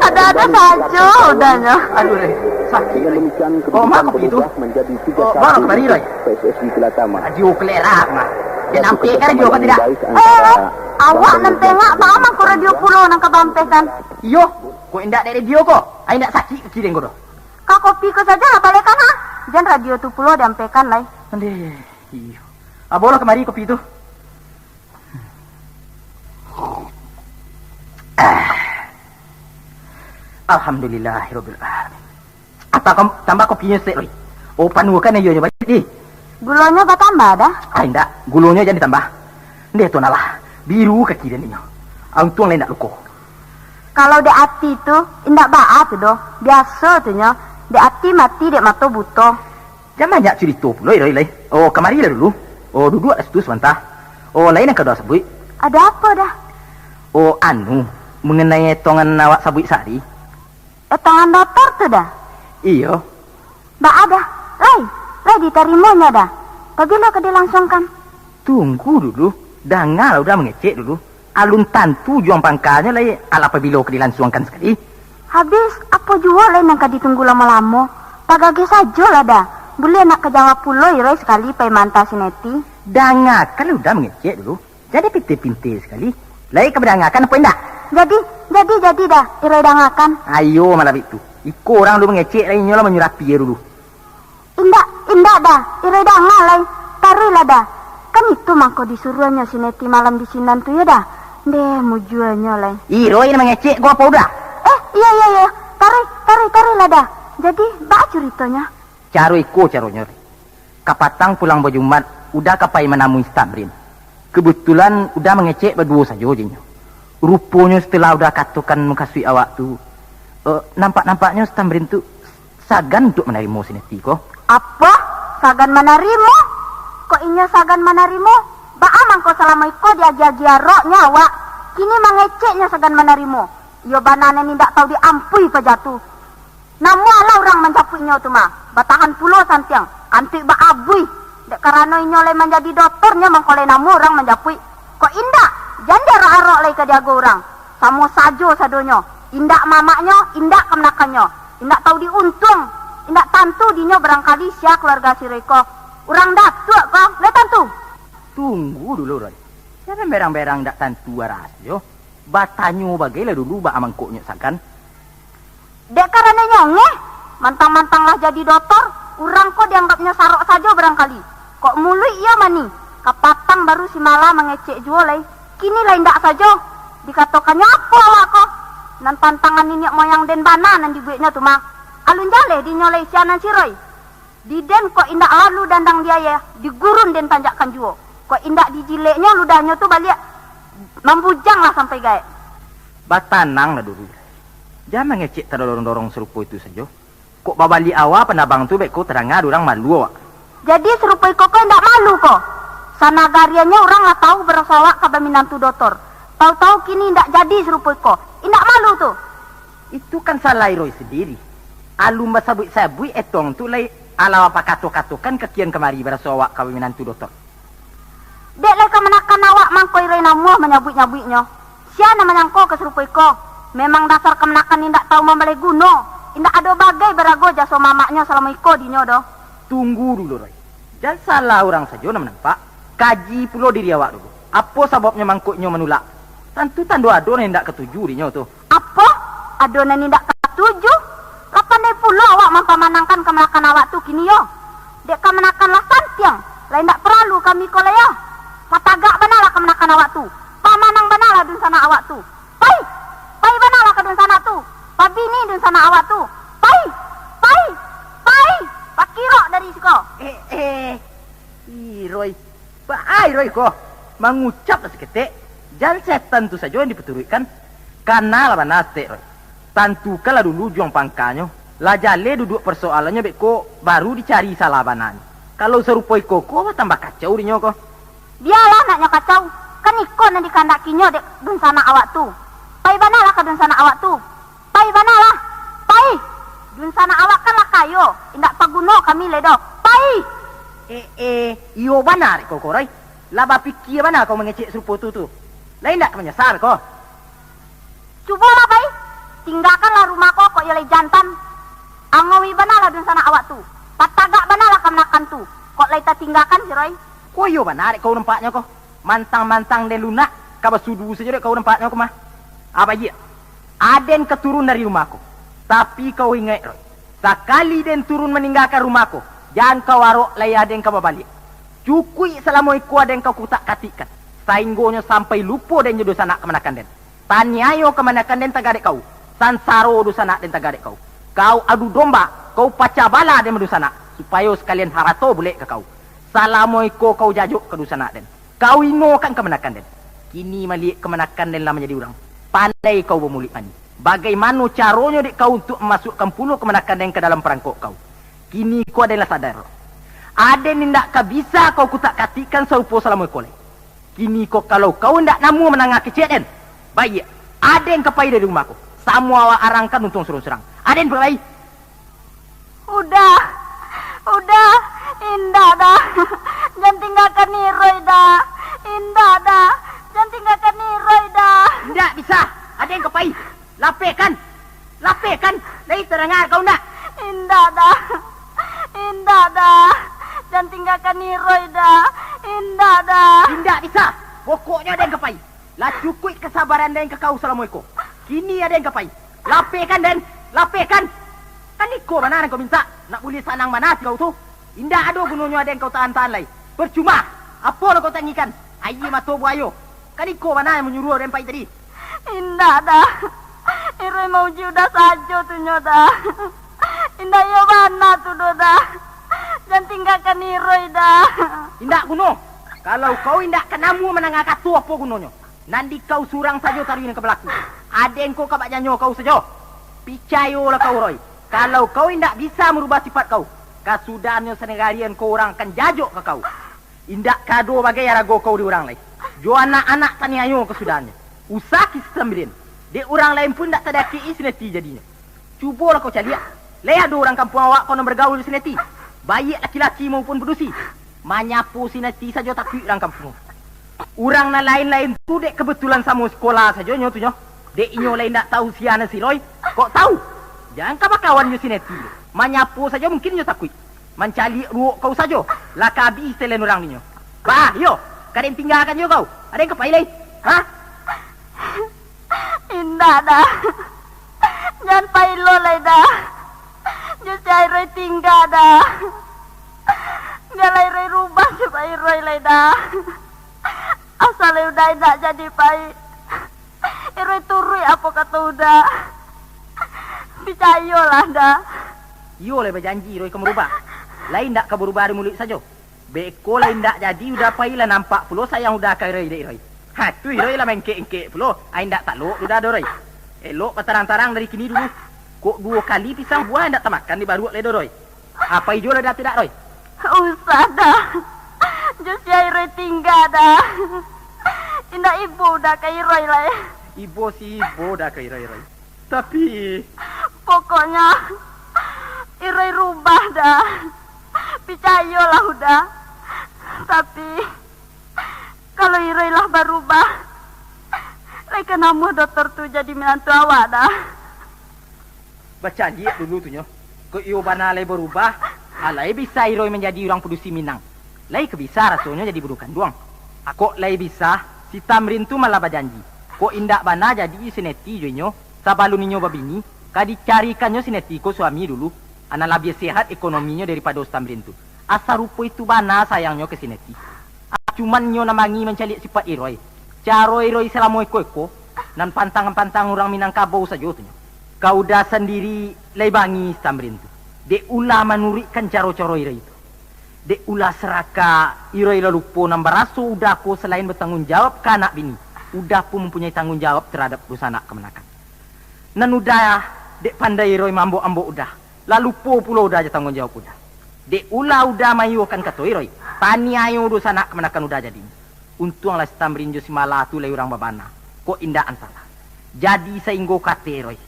Ada saja udahnya. Aduh, Roy. Sakit. dengan Roy. demikian Oh, mak kedudukan begitu. berubah menjadi 3-1 Oh, baru kembali, Roy. PSSI Kelatama. Adio kelerak mah. Dia nampak kan dia apa tidak? Awak nan tengok mama ko radio pulau nang kabampekan. Iyo, kau indak dari radio kok. Ai nak sakit ke kiri kau. Ka kopi ko saja lah balekan ha. Jan radio tu pulau diampekan lai. Ande. Iyo. Bola kemari kopi itu. Alhamdulillahirabbil alamin. Apa kamu tambah kopinya sik, Roy? Oh, panukan ayo nyoba di. Gulanya ba tambah dah? Ai ndak, gulunya jangan ditambah. Dia tu nalah. Biru kaki dia ni. Untung lain nak luko. Kalau de ati tu indak baat tu doh. Biasa tu nya. De ati mati de mato buto. Jangan banyak cerita pula, Roy. Oh, kemari lah dulu. Oh, duduk dah situ sebentar. Oh, lain yang kedua sebut. Ada apa dah? Oh, anu, mengenai tongan awak sabui sari. Tangan dokter tu dah. Iyo. Ba ada. Lai diterimanya dah. Bagilah ke dilangsungkan. Tunggu dulu. Dengar udah mengecek dulu. Alun tantu juang pangkalnya lah ala apabila ke dilangsungkan sekali. Habis apa jua lain yang ka ditunggu lama-lama. Pagage saja lah dah. Boleh nak kejawab pulau irai sekali pai manta sineti. Dengar kalau udah mengecek dulu. Jadi pintir-pintir sekali. Lai keberdangakan apa enggak? Jadi dah. Irai dangakan. Ayo malam itu. Iko orang dulu mengecek lainnya lah menyurapi ya dulu. Indak dah. Irai danga lai. Taruh lah dah. Kan itu mangko disuruhnya sineti malam di sinan tu ya dah. Deh mujuannya lai. Iro ini mengecek gua apa udah? Iya. Taruh lah dah. Jadi bak ceritanya. Caro iko caronya. Kapatang pulang berjumat udah kapai menemui Stamrin. Kebetulan udah mengecek berdua saja jadinya. Rupanya setelah udah katakan mengkasui awak tu, nampak-nampaknya Stamrin tu sagan untuk menerima sineti kok. Apa? Sagan menerima? Kok inya sagan menerima? Ba amang ko selama iko dia jagia rok nyawa. Kini mengeceknya sagan menerima. Iyo banana ni ndak tahu diampui pa jatuh. Namualah orang mencapuinya tu mah. Batahan pulo santiang. Kantik ba abui. Dek karena inyo lay menjadi doktornya mengkolai namu orang menjapui. Kok indak? Janda ro-ro lay ke diago orang. Samo sajo sadonyo. Indak mamaknya, indak kemenakannya. Indak tahu diuntung. Indak tantu dinyo barangkali sia keluarga si Reko. Orang datuk kok. Le tantu. Tunggu dulu, Roy. Jangan berang-berang ndak tantu rasyo. Batanyo bagailah dulu ba amangkoknya sakan. Dek karena nyonge. Mantang-mantang lah jadi doktor. Orang kok dianggapnya sarok saja barangkali. Kok mulu iya mani. Kapatang baru si Mala mengecek jualai. Kini lain ndak saja. Dikatakannya apa awak kok. Nan pantangan ini moyang den bana nan dibuatnya tu mah. Alun jale dinyolai sianan si Roy. Di den kok indak lalu dandang dia ya. Digurun den tanjakan juo. Kok indak dijileknya ludahnya tu balik. Membujang lah sampai gaek. Batanang lah dulu. Jangan ngecek terdorong-dorong serupa itu saja. Kok babali awak penabang tu baik kau terangah orang malu awak. Jadi serupa kok indak malu kok. Sanagarianya orang lah tahu bersawak ke minantu doktor. Tahu-tahu kini indak jadi serupa kok. Indak malu tu. Itu kan salah Roy sendiri. Alum sabui-sabui etong tu lay ala apa kato-katokan kekian kemari bersawak ke minantu doktor. Dek lek menakan awak mangkoi Roy namuah menyabui-nyabuinya. Siapa menyangko ke serupa kok. Memang dasar kemenakan indak tahu membeli guno. Indak ada bagai berago jaso mamaknya selama iko dinyo doh. Tunggu dulu Roy. Jangan salah orang saja nampak. Pak. Kaji pulo diri awak dulu. Apa sebabnya mangkuknya menolak? Tentu tandu adonan indak ketujuh dinyo tu. Apa? Adonan indak ketujuh? Lapan dek pulo awak mempamanangkan kemenakan awak tu kini yo. Dek kemenakan lah santiang. Lain ndak perlu kami koleo. Patagak banalah kemenakan awak tu. Pamanang banalah dun sana awak tu. Pai banalah ke dun sana tu. Pabini dun sana awak tu. Pai. Pakiro dari siko. Roy. Baai Roy kok. Mengucap seketik. Jangan setan tu saja yang dipeturutkan. Karena lawan nate Roy. Tantukan lah dulu juang pangkanya. Lah jale duduk persoalannya beko baru dicari salah bananya. Kalau serupa koko tambah kacau dinyo kok. Biarlah naknya kacau. Kan iko nanti kandakinya dek dun sana awak tu. Pai banalah ke dun sana awak tu. Pai banalah. Pai. Dun sana awak kan lah kayo. Indak paguno kami ledo. Pai. Iyo benar kok Roy. Laba pikir mana kau mengecek serupa tu. Lain tak menyesal kok. Cubalah Pai. Tinggalkanlah rumah kok yalai jantan. Angawi banalah dun sana awak tu. Patagak banalah kemenakan tu. Kok lai tak tinggalkan si Roy? Kok iyo benar kau nampaknya kok. Mantang-mantang de lunak. Kau sudu saja kau nampaknya kok mah. Apa iya? Aden keturun dari rumahku. Tapi kau ingat Roy. Sekali den turun meninggalkan rumahku. Jangan kau warok lai aden kau balik. Cukui selama iku aden kau kutak katikan. Sainggonya sampai lupa den jodoh sanak kemenakan den. Tanyayo kemenakan den tagadek kau. Sansaro do sanak den tagadek kau. Kau adu domba. Kau paca bala den medu sanak. Supaya sekalian harato boleh ke kau. Salamoiko kau jajuk ke sanak den. Kau inokan kemenakan den. Kini malik kemenakan den lah menjadi orang. Pandai kau bermulik mani. Bagaimana caranya dek kau untuk memasukkan puluh kemenakan den ke dalam perangkok kau. Kini kau adalah sadar. Aden tidak kau bisa kau kutak katikan serupa salamoiko leh. Kini kau kalau kau tidak namu menangah kecil den. Baik. Aden kepai dari rumahku. Semua awak arangkan untung serang. Aden berbaik. Udah. Indah dah. Jangan tinggalkan ni Roy dah. Indah dah. Jangan tinggalkan ni Roy dah. Tidak bisa. Aden kepai. Lapekan. Lai terangar kau nak. Indah dah. Jangan tinggalkan ni Roy dah. Indah dah. Tidak bisa. Pokoknya Aden kepai. Lah cukup kesabaran den ke kau Assalamualaikum. Kini Aden kepai. Lapekan den. Kan iko mana kau minta. Nak boleh sanang mana kau tu. Indah ada gunanya Aden kau tahan-tahan lai. Percuma. Apa lo kau tangikan? Ayi mato buayo. Kan iko mana yang menyuruh Aden pai tadi. Indah dah. Roy mau udah saja tu nyoda. Indah yo mana tu dah. Jangan tinggalkan ni Roy dah. Indah guno. Kalau kau indak kenamu menangaka tu apa gunanya? Nanti kau surang saja taruhin ke belakang. Aden kau kabak janyo kau saja. Picayolah kau Roy. Kalau kau indak bisa merubah sifat kau, kasudahnya senegarian kau orang akan jajuk ke kau. Indak kado bagai rago kau di orang lain. Jo anak-anak taniayo kesudahnya. Usah kisah sembilan. Dek orang lain pun tak terdaki sineti jadinya. Cubalah kau cari. Lihat ada orang kampung awak kau nak bergaul di sineti. Baik laki-laki maupun berdusi. Manyapu sineti saja tak kuik orang kampung. Orang na lain-lain tu dek kebetulan sama sekolah saja nyo tu nyo. Dek inyo lain tak tahu siana si Roy. Kok tahu? Jangan kau kawan nyo sineti. Manyapu saja mungkin nyo tak kuik. Mencari ruok kau saja. Lakabi selain orang ni nyo. Bah, yo. Kadang tinggalkan nyo kau. Ada yang kepai lain? Ha? Indah dah. Jangan pailo lah dah. Just Roy tinggal dah. Galai Roy rubah supaya Roy lah dah. Asal udah tidak jadi pai. Roy turui apa kata udah. Percayalah dah. Yo le berjanji Roy kamu berubah. Lain tak kau berubah dari mulut saja. Beko lain tak jadi udah pailah nampak pulo sayang udah kai Roy dek Roy. Ha, tu Roy lah main kek-kek pulo. Ain tak lok udah ada Roy. Elok patarang-tarang dari kini dulu. Kok 2 kali pisang buah tak makan di baru le Roy. Apa ijo lah dah tidak Roy? Usah dah. Just Roy tinggal dah. Indah ibu udah kai Roy lah. Ibu si ibu dah kai Roy. Tapi pokoknya Roy rubah dah. Percayalah udah. Tapi kalau Roy lah berubah, mereka nama dokter tu jadi menantu awak dah. Baca lihat dulu tu nyo. Kok iyo bana lay berubah, alai bisa Roy menjadi orang produksi Minang. Lay kebisa rasanya jadi burukan doang. Kok lay bisa si Tamrin tu malah berjanji. Kok indak bana jadi sineti jo nyo. Sabalun nyo babini, kadi carikannya sineti ko suami dulu. Ana lebih sehat ekonominya daripada Tamrin tu. Asal rupa itu bana sayangnya ke sineti. Cuman nyo namangi mencari sifat Roy. Caro Roy selama eko-eko nan pantang-pantang orang Minangkabau saja tu. Kau dah sendiri lebangi Tamrin tu. Dek ulah menurikan caro-caro Roy itu. Dek ulah seraka Roy lupa nambah rasu udah ko selain bertanggung jawab ke anak bini. Udah pun mempunyai tanggung jawab terhadap dosa anak kemenakan. Nan udah dek pandai Roy mambok-ambok udah. Lalu pulau udah aja tanggung jawab udah. Dek ulah udah mayukan kata Roy. Tani ayo dosa anak kemenakan udah jadi. Untunglah Tamrin jo si malah tu lay orang babana. Kok indah antara. Jadi sainggo kate Roy.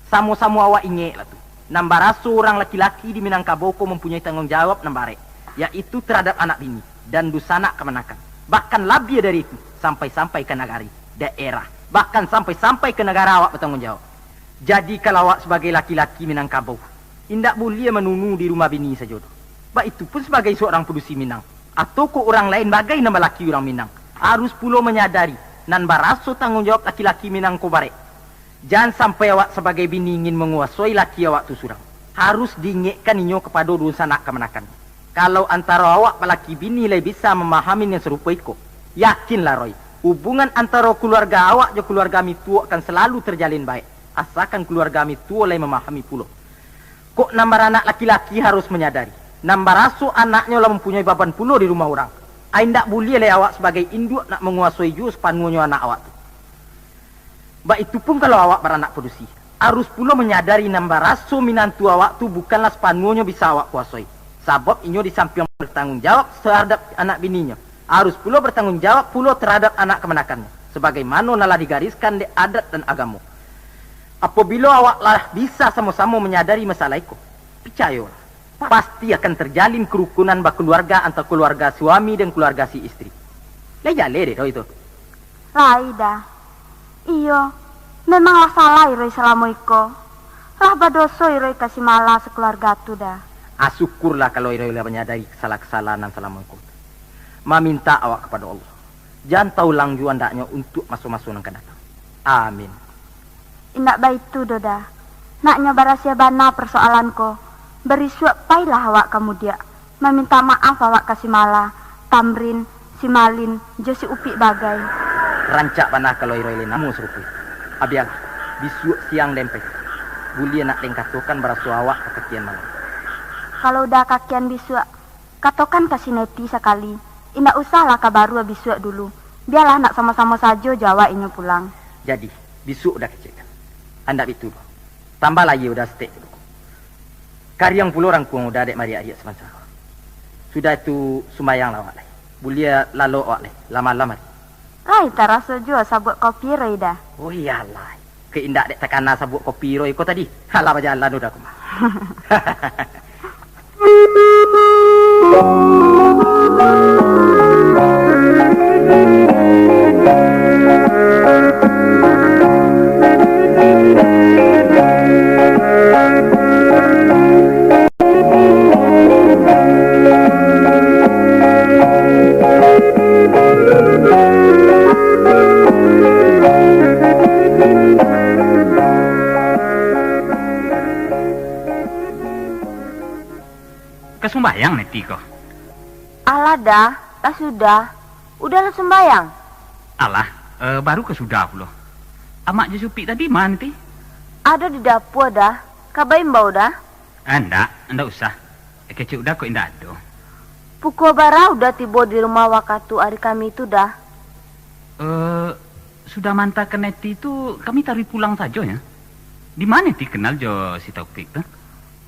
Samo-samo awak inge lah tu. Nambah rasu orang laki-laki di Minangkabau mempunyai tanggung jawab nambare. Yaitu terhadap anak bini dan dosa anak kemenakan. Bahkan lebih dari itu. Sampai-sampai ke negari, daerah. Bahkan sampai-sampai ke negara awak bertanggung jawab. Jadi kalau awak sebagai laki-laki Minangkabau, indak boleh menunu di rumah bini saja. Bah itu pun sebagai seorang produksi Minang. Atau ke orang lain bagai nama laki orang Minang. Harus pula menyadari nan baraso tanggung jawab laki-laki Minang ko bare. Jangan sampai awak sebagai bini ingin menguasai laki awak tu surang. Harus diingatkan inyo kepada dosa anak kemenakan. Kalau antara awak laki bini lai bisa memahami yang serupa itu, yakinlah Roy, hubungan antara keluarga awak dan keluarga mitu akan selalu terjalin baik. Asalkan keluarga mitu lai memahami pula. Kok nambar anak laki-laki harus menyadari. Nambar rasu anaknya lah mempunyai beban pula di rumah orang. Ain tak boleh lai awak sebagai induk nak menguasai jus panunya anak awak tu. Bah itu pun kalau awak beranak produksi. Harus pula menyadari nambar rasu minantu awak tu bukanlah sepanuhnya bisa awak kuasai. Sebab inyo di samping bertanggung jawab terhadap anak bininya. Harus pula bertanggung jawab pula terhadap anak kemenakannya. Sebagaimana nalah digariskan di adat dan agama. Apabila awaklah bisa sama-sama menyadari masalah itu, percayalah, pasti akan terjalin kerukunan keluarga antara keluarga suami dan keluarga si istri. Lejale deh itu. Laida. Iyo, memanglah salah Roy selama iko. Lah badoso Roy kasih malah sekeluarga tu dah. Syukurlah kalau Roy menyadari kesalahan selama iko. Meminta awak kepada Allah. Jangan tahu langju andaknya untuk masuk-masuk yang akan datang. Amin. Indak baik tu doda. Naknya barasia bana persoalanku. Beri suap pailah awak kamu dia. Meminta maaf awak kasih malah. Tamrin, si Malin, Josi Upi bagai. Rancak bana kalau Roy namu serupu. Abiang, bisu siang dempet. Bulia nak lengkatokan barasu awak kekian malam. Kalau udah kakian bisu, katokan kasih neti sekali. Indak usahlah kabaru bisu dulu. Biarlah nak sama-sama saja Jawa ini pulang. Jadi, bisu udah kecilkan. Anda itu. Tambah lagi udah stek. Karyang puluh orang kuang udah adek Maria Arya semasa. Sudah itu sumayang lawak leh. Bulia lalu awak leh. Lama-lama. Lai tak rasa jua sabut kopi Reda. Oh iyalah. Keindak dek tekana sabuk kopi ro iko tadi. Halah jalan udah aku mah. Kesumbayang neti kok. Alah dah sudah. Udahlah sembayang. Alah, baru kesudah pula. Amak je supi tadi mana neti? Ada di dapur dah. Kabain bau dah. Ndak usah. Kecil udah kok indah ada. Pukul bara udah tiba di rumah wakatu hari kami itu dah. Sudah mantap ke neti itu kami tarik pulang saja ya. Di mana neti kenal jo si Taufik tuh?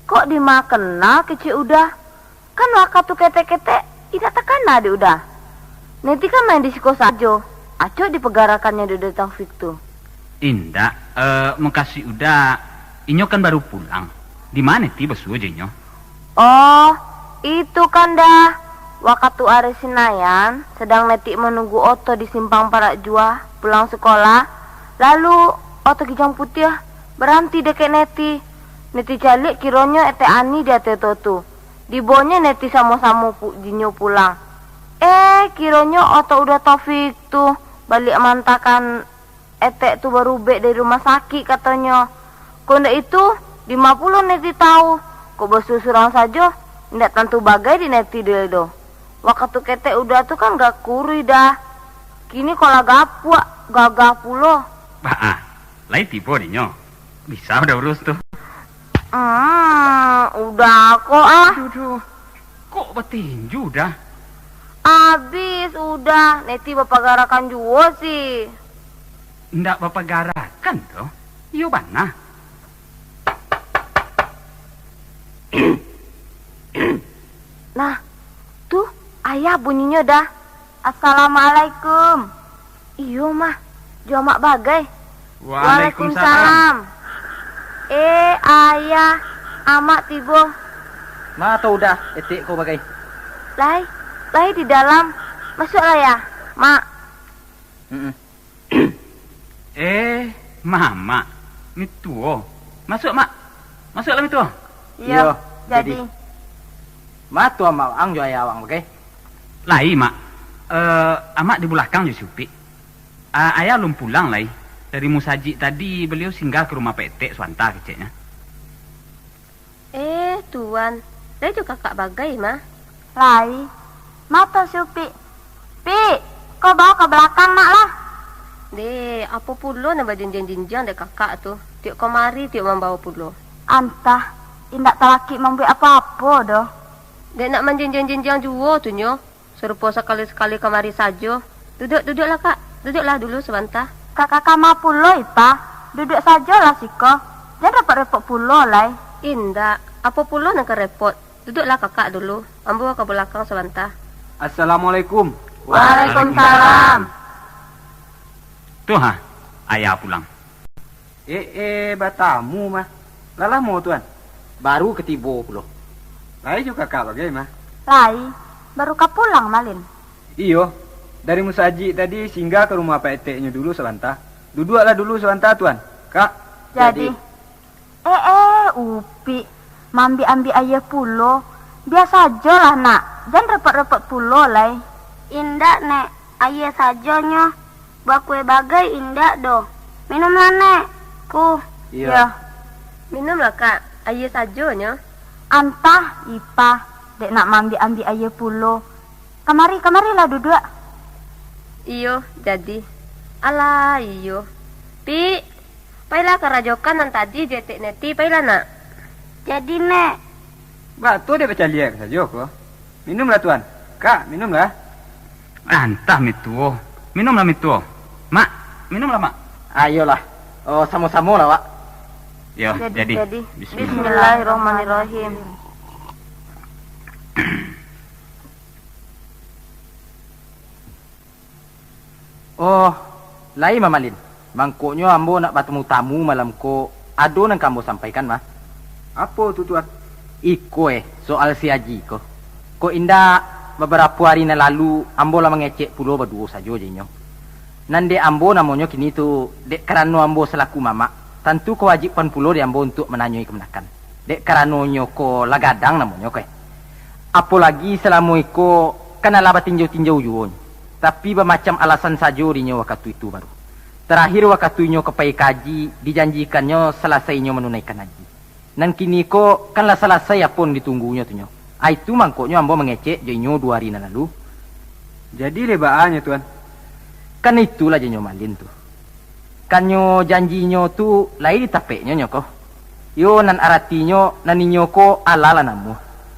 Kok Dima kenal kecil udah? Kan wakatu kete-kete tidak tekana di udah. Nanti kan main di siko sajo. Aco di pegarakannya di Taufik tuh. Indah, makasih udah. Inyo kan baru pulang. Di mana ti besu aja inyo? Oh, itu kan dah. Waktu hari Senayan sedang Neti menunggu oto di simpang Parak Jua pulang sekolah. Lalu oto Kijang Putih berhenti deket Neti. Neti calik kironya ete ani dia teto tuh. Dibonya Neti sama-sama jinyo pulang. Kironya oto udah Taufik tuh balik mantakan etek tuh baru bek dari rumah sakit katanya. Konde itu 50 Neti tahu. Kok bersusurang saja ndak tentu bagai di Neti dia do. Waktu kete udah tuh kan gak kuri dah. Kini kalau gagah pulo. Lain tipe dinyo. Bisa udah urus tuh. Udah kok Aduh. Kok betinju dah? Abis udah. Neti bapak garakan juga sih. Ndak bapak garakan toh. Iyo bana. Nah, tuh ayah bunyinya dah. Assalamualaikum. Iyo mah, jomak bagai. Waalaikumsalam. Ayah, amak tibo. Ma atau udah etik kau bagai. Lai di dalam. Masuklah ya, Mak. Mama, mituo. Masuk, Mak. Masuklah mituo. Iya, jadi. Ma tua mau ang jo ayah awang bagai. Lai, Mak. Amak di belakang je supi. Ayah belum pulang, Lai. Dari Musaji tadi beliau singgah ke rumah PT Swanta kecilnya. Tuan. Lai juga kakak bagai, mah. Lai, mata Supi. Pi, kau bawa ke belakang, Mak lah. Apa pulo nama jinjang dek kakak tuh. Tiuk kemari tiuk membawa pulo. Antah, indak talaki membeli apa-apa doh. Dek nak menjinjang juga tuh nyo. Serupa sekali-sekali kemari saja. Duduklah kak. Duduklah dulu sebentar. Kakak kama pulo ipa. Duduk sajalah siko. Jangan repot-repot pulo lai. Indah. Apa pulo nak repot. Duduklah kakak dulu. Ambil ke belakang sebentar. Assalamualaikum. Waalaikumsalam. Tuh ayah pulang. Batamu mah. Lalah mau tuan. Baru ketibo pulo. Lai juga kakak bagai mah. Lai, baru kau pulang malin. Iyo. Dari Musaji tadi singgah ke rumah PT-nya dulu sebentar. Duduklah dulu sebentar tuan. Kak. Jadi. Upi. Mambi-ambi ayah pulo. Biasa aja lah nak. Jangan repot-repot pulo lai. Indak nek. Ayah sajonya. Bakue bagai indak doh. Minumlah nek. Ku. Iya. Minumlah kak. Ayah sajonya. Antah ipa. Dek nak mambi-ambi ayah pulo. Kemarilah duduk. Iyo, jadi. Alah, iyo. Pi, pailah ke rajokan yang tadi jetek Neti, pailah nak. Jadi nek. Batu dia baca liak saja kok. Minumlah tuan. Kak, minumlah. Entah mituo. Minumlah mituo. Mak, minumlah mak. Ayolah. Oh, sama-sama lah, Wak. Yo, jadi. Bismillahirrahmanirrahim. Oh, lai Mamalin. Mangkoknya ambo nak bertemu tamu malam ko. Ado nang kambo sampaikan mah. Apa tu tuan? Iko soal si Haji ko. Ko indah beberapa hari na lalu ambo lah mengecek pulau berdua saja jenyo. Nande ambo namanya kini tu dek kerana ambo selaku mama. Tentu kewajiban pulau di ambo untuk menanyai kemenakan. Dek kerana nyoko lagadang namanya ko. Apalagi selama iko kan ala tinjau-tinjau juon. Tapi bermacam alasan saja dinyo waktu itu baru. Terakhir waktunya kepai kaji, dijanjikannya selesainya menunaikan haji. Dan kini ko kanlah selesai pun ditunggunya tu nyo. Itu mangkoknya ambo mengecek jenyo 2 hari lalu. Jadi lebaannya tuan. Kan itulah jenyo malin tu. Kanyo janjinya tu lain ditapeknya nyoko. Yo nan aratinya nan ninyo ko alala namu.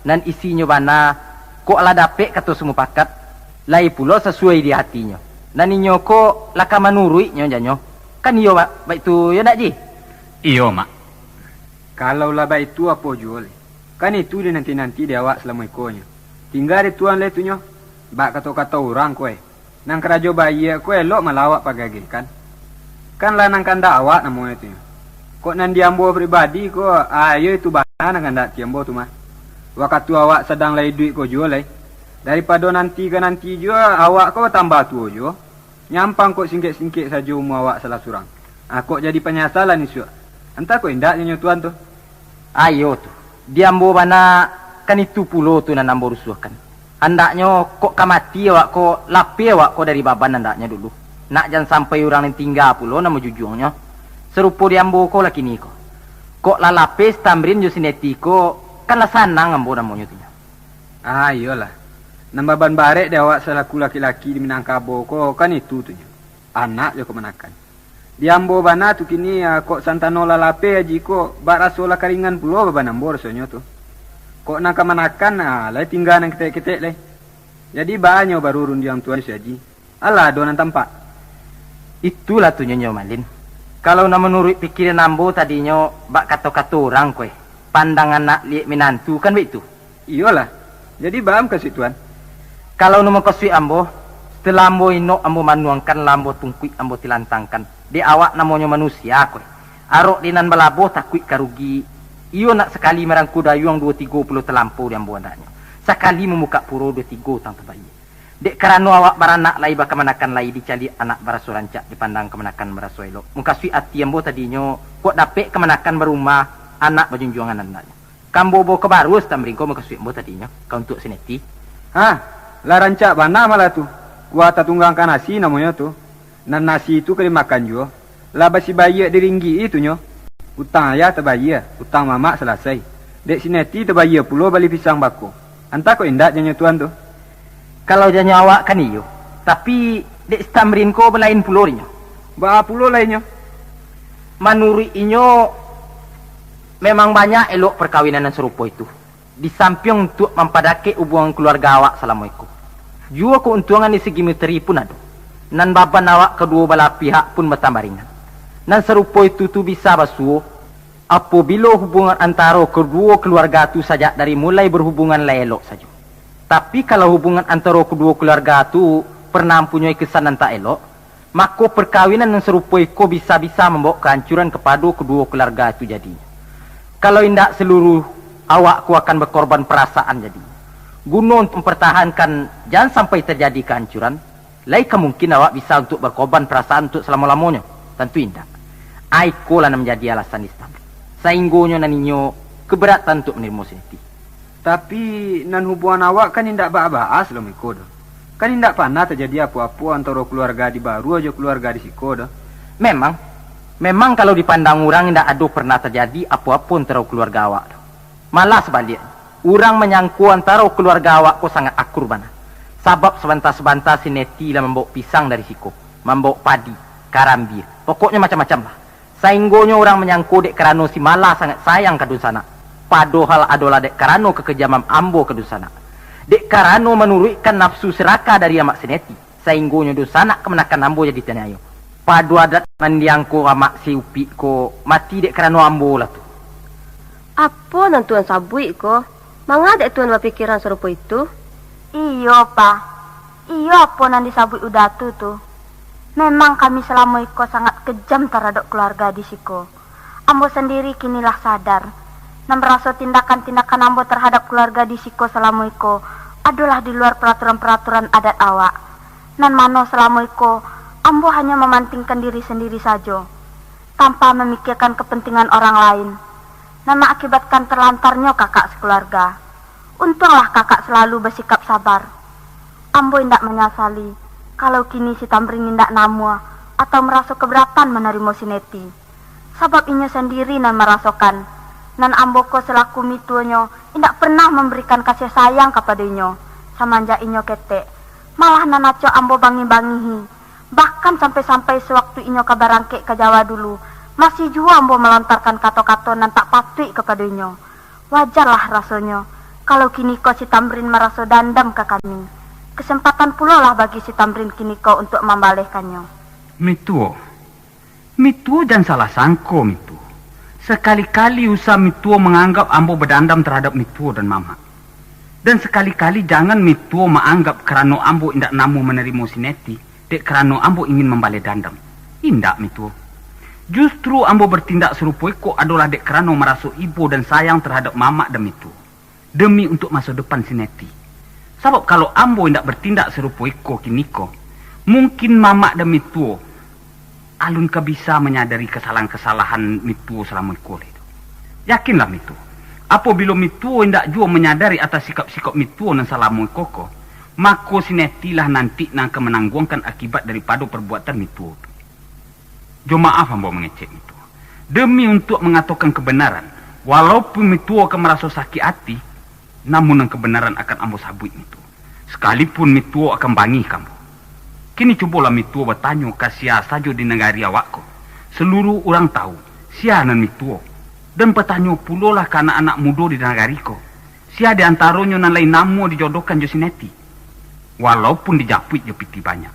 Nan isinya bana ko ala dapek kata semua pakat. Lai pula sesuai di hatinya. Dan ninyo ko laka manurui nyo janyo. Kan iyo baik tu ya ndak ji? Iyo mak. Kalau lah baik tu apa jual? Kan itu dia nanti-nanti dia awak selama ikonyo. Tinggal di tuan le tu nyo. Bak kata-kata orang kowe. Nang kerajo bayi kowe elok malawak pagage kan. Kan lah nang kanda awak namanya tu nyo. Kok nan diambo pribadi ko ayo itu bana nang kanda tiambo tu mah. Waktu awak sedang lai duit ko jual le. Daripada nanti ke nanti juga awak kau tambah tua juga. Nyampang kok singkit-singkit saja umur awak salah surang. Kok jadi penyesalan ni syuk. Entah kok indak nyo tuan tu. Ayo tu. Diambo bana kan itu pulau tu nan ambo rusuhkan. Andaknya kok kamati awak kok lapi awak kok dari baban andaknya dulu. Nak jangan sampai orang yang tinggal pulau nama jujungnya. Serupa diambo kok laki ni kok. Kok la lapis tamrin jo sineti kok kan la sanang ambo namanya tu. Iyalah. Nambaban barek dia awak selaku laki-laki di Minangkabau ko kan itu tu. Anak jo kemenakan. Diambo bana tu kini kok santano lalape aji ko barasola karingan pulo baban ambor sonyo tu. Kok nak kemenakan lai tinggal nang ketek-ketek lai. Jadi banyak baru run diam tuan si haji. Alah donan tampak. Itulah tu nyonya malin. Kalau nak menurut pikiran ambo tadinya bak kata-kata orang kowe. Pandangan nak lihat minantu kan begitu. Iyalah. Jadi baham kasih tuan. Kalau nama kasih ambo, setelah ambo inok ambo manuangkan lambo tungkuik ambo tilantangkan. Di awak namanya manusia kowe. Arok dinan balabo takui karugi. Iyo nak sekali merangku dayuang 2-3 puluh terlampau di ambo andaknya. Sekali memuka puro 2-3 tang terbayi. Dek kerana awak baranak lai bakemanakan lai dicali anak baraso rancak dipandang kemenakan baraso elok. Mengkasui hati ambo tadinya kok dapek kemenakan berumah anak berjunjungan andaknya. Kambo bo kebarus tamringko mengkasui ambo tadinya kau untuk sineti. Lah rancak bana malah tu. Kuat tunggangkan nasi namanya tu. Nan nasi itu kali makan juga. Lah basi bayar diringgi itu nyo. Utang ayah terbayar, utang mamak selesai. Dek sineti terbayar puluh bali pisang bako. Entah kok indak janyo tuan tu. Kalau janyo awak kan iyo. Tapi dek stamrin ko belain puluh rinyo. Ba puluh lainnya. Manuri inyo memang banyak elok perkawinan yang serupa itu. Di samping untuk mempadake hubungan keluarga awak selama itu. Juga keuntungan di segi materi pun ada. Nan baban awak kedua belah pihak pun bertambah ringan. Nan serupa itu tu bisa basuh apabila hubungan antara kedua keluarga tu saja dari mulai berhubungan elok saja. Tapi kalau hubungan antara kedua keluarga tu pernah mempunyai kesan yang tak elok, maka perkawinan yang serupa itu bisa-bisa membawa kehancuran kepada kedua keluarga itu jadinya. Kalau indak seluruh awakku akan berkorban perasaan jadi. Guna untuk mempertahankan jangan sampai terjadi kehancuran, lain kemungkinan awak bisa untuk berkorban perasaan untuk selama-lamanya. Tentu indah. Aiko lah menjadi alasan Islam. Sainggonya naninyo keberatan untuk menerima sineti. Tapi nan hubungan awak kan indak baas lo miko dah. Kan indak pernah terjadi apa-apa antara keluarga di baru aja keluarga di siko dah. Memang kalau dipandang orang indak ada pernah terjadi apa-apa antara keluarga awak. Malah sebaliknya. Orang menyangku antara keluarga awak ko sangat akur bana. Sebab sebentar-sebentar sineti lah membawa pisang dari siko. Membawa padi, karambir. Pokoknya macam-macam lah. Sainggonya orang menyangku dek kerana si malah sangat sayang kadun sana. Padahal adalah dek kerana kekejaman ambo kadun sana. Dek kerana menurutkan nafsu serakah dari amak sineti. Sainggonya dun sana kemenakan ambo jadi tanya ayo. Padu adat mandiangku amak si upi ko mati dek kerana ambo lah tu. Apa nan tuan sabui ko? Manga dek tuan berpikiran serupa itu? Iyo, Pa. Iyo apa nan disabut udatu tu. Memang kami selama iko sangat kejam terhadap keluarga di siko. Ambo sendiri kinilah sadar. Dan merasa tindakan-tindakan ambo terhadap keluarga di siko selama iko adalah di luar peraturan-peraturan adat awak. Nan mano selama iko ambo hanya memantingkan diri sendiri saja, tanpa memikirkan kepentingan orang lain. Dan mengakibatkan terlantarnya kakak sekeluarga. Untunglah kakak selalu bersikap sabar. Ambo indak menyesali kalau kini si Tamrin indak namua atau merasa keberatan menerima si Neti. Sebab inya sendiri nan merasakan, nan amboko selaku mituanyo indak pernah memberikan kasih sayang kepada inyo. Samanja inyo ketek, malah nanaco ambo bangi-bangihi. Bahkan sampai-sampai sewaktu inyo kabarangke ke Jawa dulu, masih jua ambo melontarkan kata-kata nan tak patut kepada inyo. Wajarlah rasanya kalau kini ko si Tamrin merasa dandam ke kami. Kesempatan pula lah bagi si Tamrin kini kau untuk membalehkannya. Mituo jangan salah sangko Mituo. Sekali-kali usah Mituo menganggap ambo berdendam terhadap Mituo dan Mama. Dan sekali-kali jangan Mituo menganggap kerana ambo indak namu menerima sineti, dek kerana ambo ingin membaleh dandam. Indak Mituo. Justru ambo bertindak serupa iko adalah dek kerana merasa ibu dan sayang terhadap Mama dan Mituo. Demi untuk masa depan sineti. Sebab kalau ambo indak bertindak serupa iko kiniko, mungkin Mama dan Mituo alun ka bisa menyadari kesalahan-kesalahan Mituo selama iko itu. Yakinlah Mituo, apabila Mituo indak jua menyadari atas sikap-sikap Mituo dan selama iko ko, maka sinetilah nanti nak menangguhkan akibat daripada perbuatan Mituo. Jo maaf ambo mengecek Mituo. Demi untuk mengatakan kebenaran, walaupun Mituo akan merasa sakit hati, namun yang kebenaran akan ambo sabut Mituo. Sekalipun Mituo akan bangi kamu. Kini cubalah Mituo bertanya ke sia saja di negari awakku. Seluruh orang tahu sia nan Mituo. Dan bertanya pula lah ke anak-anak muda di negariku. Sia di antaranya nan lain namu dijodohkan jo sineti. Walaupun dijapuit jo piti banyak.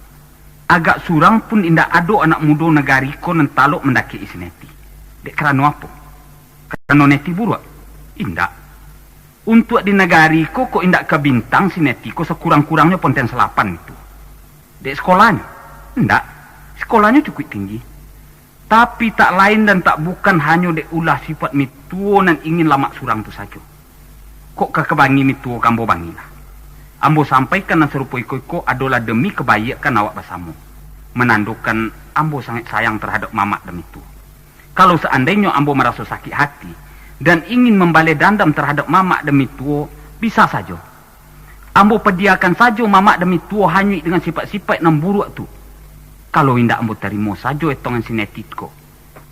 Agak surang pun indak ada anak muda negariku nan taluk mendaki sineti. Dek kerana apa? Kerana neti buruk? Indak. Untuk di negariku kok indak ke bintang sineti ko sekurang-kurangnya ponten 8 itu. Dek sekolahnya? Enggak. Sekolahnya cukup tinggi. Tapi tak lain dan tak bukan hanya dek ulah sifat Mituo dan ingin lamak surang tu saja. Kok kebangi Mituo kambo bangilah. Ambo sampaikan dan serupa iko adalah demi kebaikan awak bersama. Menandukan ambo sangat sayang terhadap Mama dan Mituo. Kalau seandainya ambo merasa sakit hati dan ingin membaleh dandam terhadap Mama dan Mituo, bisa saja. Ambo pediakan saja Mama dan Mituo hanyut dengan sifat-sifat yang buruk tu. Kalau indak ambo terima saja etongan sinetitko.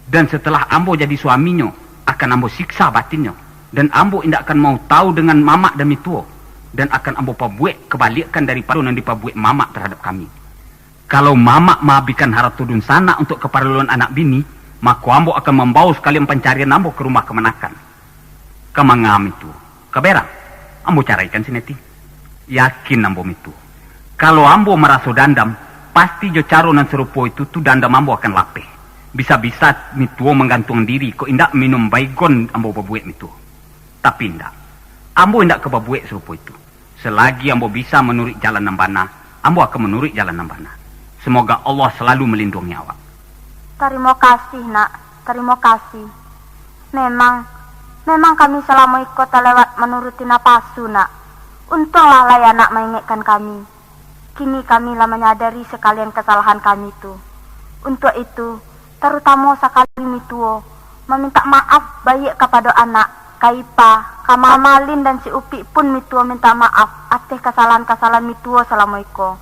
Dan setelah ambo jadi suaminya, akan ambo siksa batinnya. Dan ambo indak akan mau tahu dengan Mama dan Mituo. Dan akan ambo pabuek kebalikan daripada yang dipabuek Mama terhadap kami. Kalau Mama mahabikan harap tudun sana untuk keperluan anak bini, maka ambo akan membawa sekalian pencarian ambo ke rumah kemenakan. Kemangam itu. Keberang, ambo caraikan sineti. Yakin ambo itu. Kalau ambo merasa dandam, pasti jo caro nan serupa itu tu dandam ambo akan lapeh. Bisa-bisa Mituo menggantung diri kok indak minum baygon ambo babuek Mituo. Tapi indak. Ambo indak ke babuek serupa itu. Selagi ambo bisa menurut jalan nambana, ambo akan menurut jalan nambana. Semoga Allah selalu melindungi awak. Terima kasih nak, terima kasih. Memang kami selama ikut lewat menuruti napasu nak. Untunglah lah ya nak mengingatkan kami. Kini kami lah menyadari sekalian kesalahan kami itu. Untuk itu, terutama sekali Mituo, meminta maaf baik kepada anak, Kaipa, Kamamalin dan si Upi pun Mituo minta maaf atas kesalahan-kesalahan Mituo selama iko.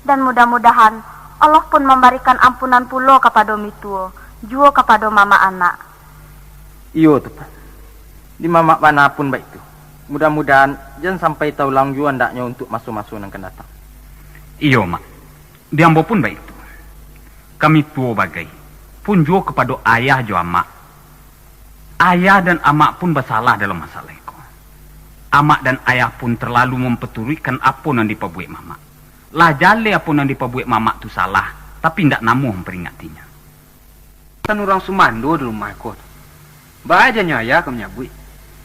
Dan mudah-mudahan Allah pun memberikan ampunan pula kepada Mituo, juga kepada Mama anak. Iyo tu Pak. Di Mama mana pun baik tu. Mudah-mudahan jangan sampai tahu lang juga ndaknya untuk masuk-masuk yang akan datang. Iyo mak. Di ambo pun baik tu. Kami tuo bagai. Pun juga kepada ayah jo amak. Ayah dan amak pun bersalah dalam masalah itu. Amak dan ayah pun terlalu mempetulikan apa yang dipabuik Mama. Lah jale apa yang dipabuik Mama tu salah, tapi ndak namu memperingatinya. Kan orang Sumando di rumah kau. Bajanya ayah kamu nyabui.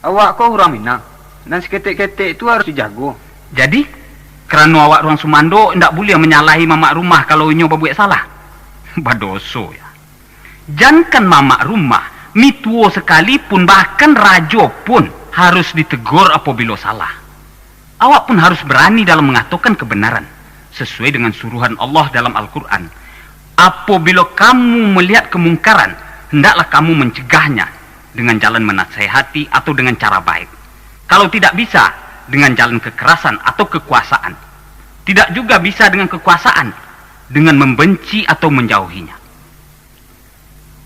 Awak kau orang Minang. Dan seketik-ketik itu harus dijago. Jadi, kerana awak orang Sumando ndak boleh menyalahi Mama rumah kalau inyo babuik salah. Badoso ya. Jangan mamak rumah, mituo sekalipun, bahkan rajo pun harus ditegur apabila salah. Awak pun harus berani dalam mengatakan kebenaran sesuai dengan suruhan Allah dalam Al-Quran. Apabila kamu melihat kemungkaran, hendaklah kamu mencegahnya dengan jalan menasehati atau dengan cara baik. Kalau tidak bisa, dengan jalan kekerasan atau kekuasaan. Tidak juga bisa dengan kekuasaan, dengan membenci atau menjauhinya.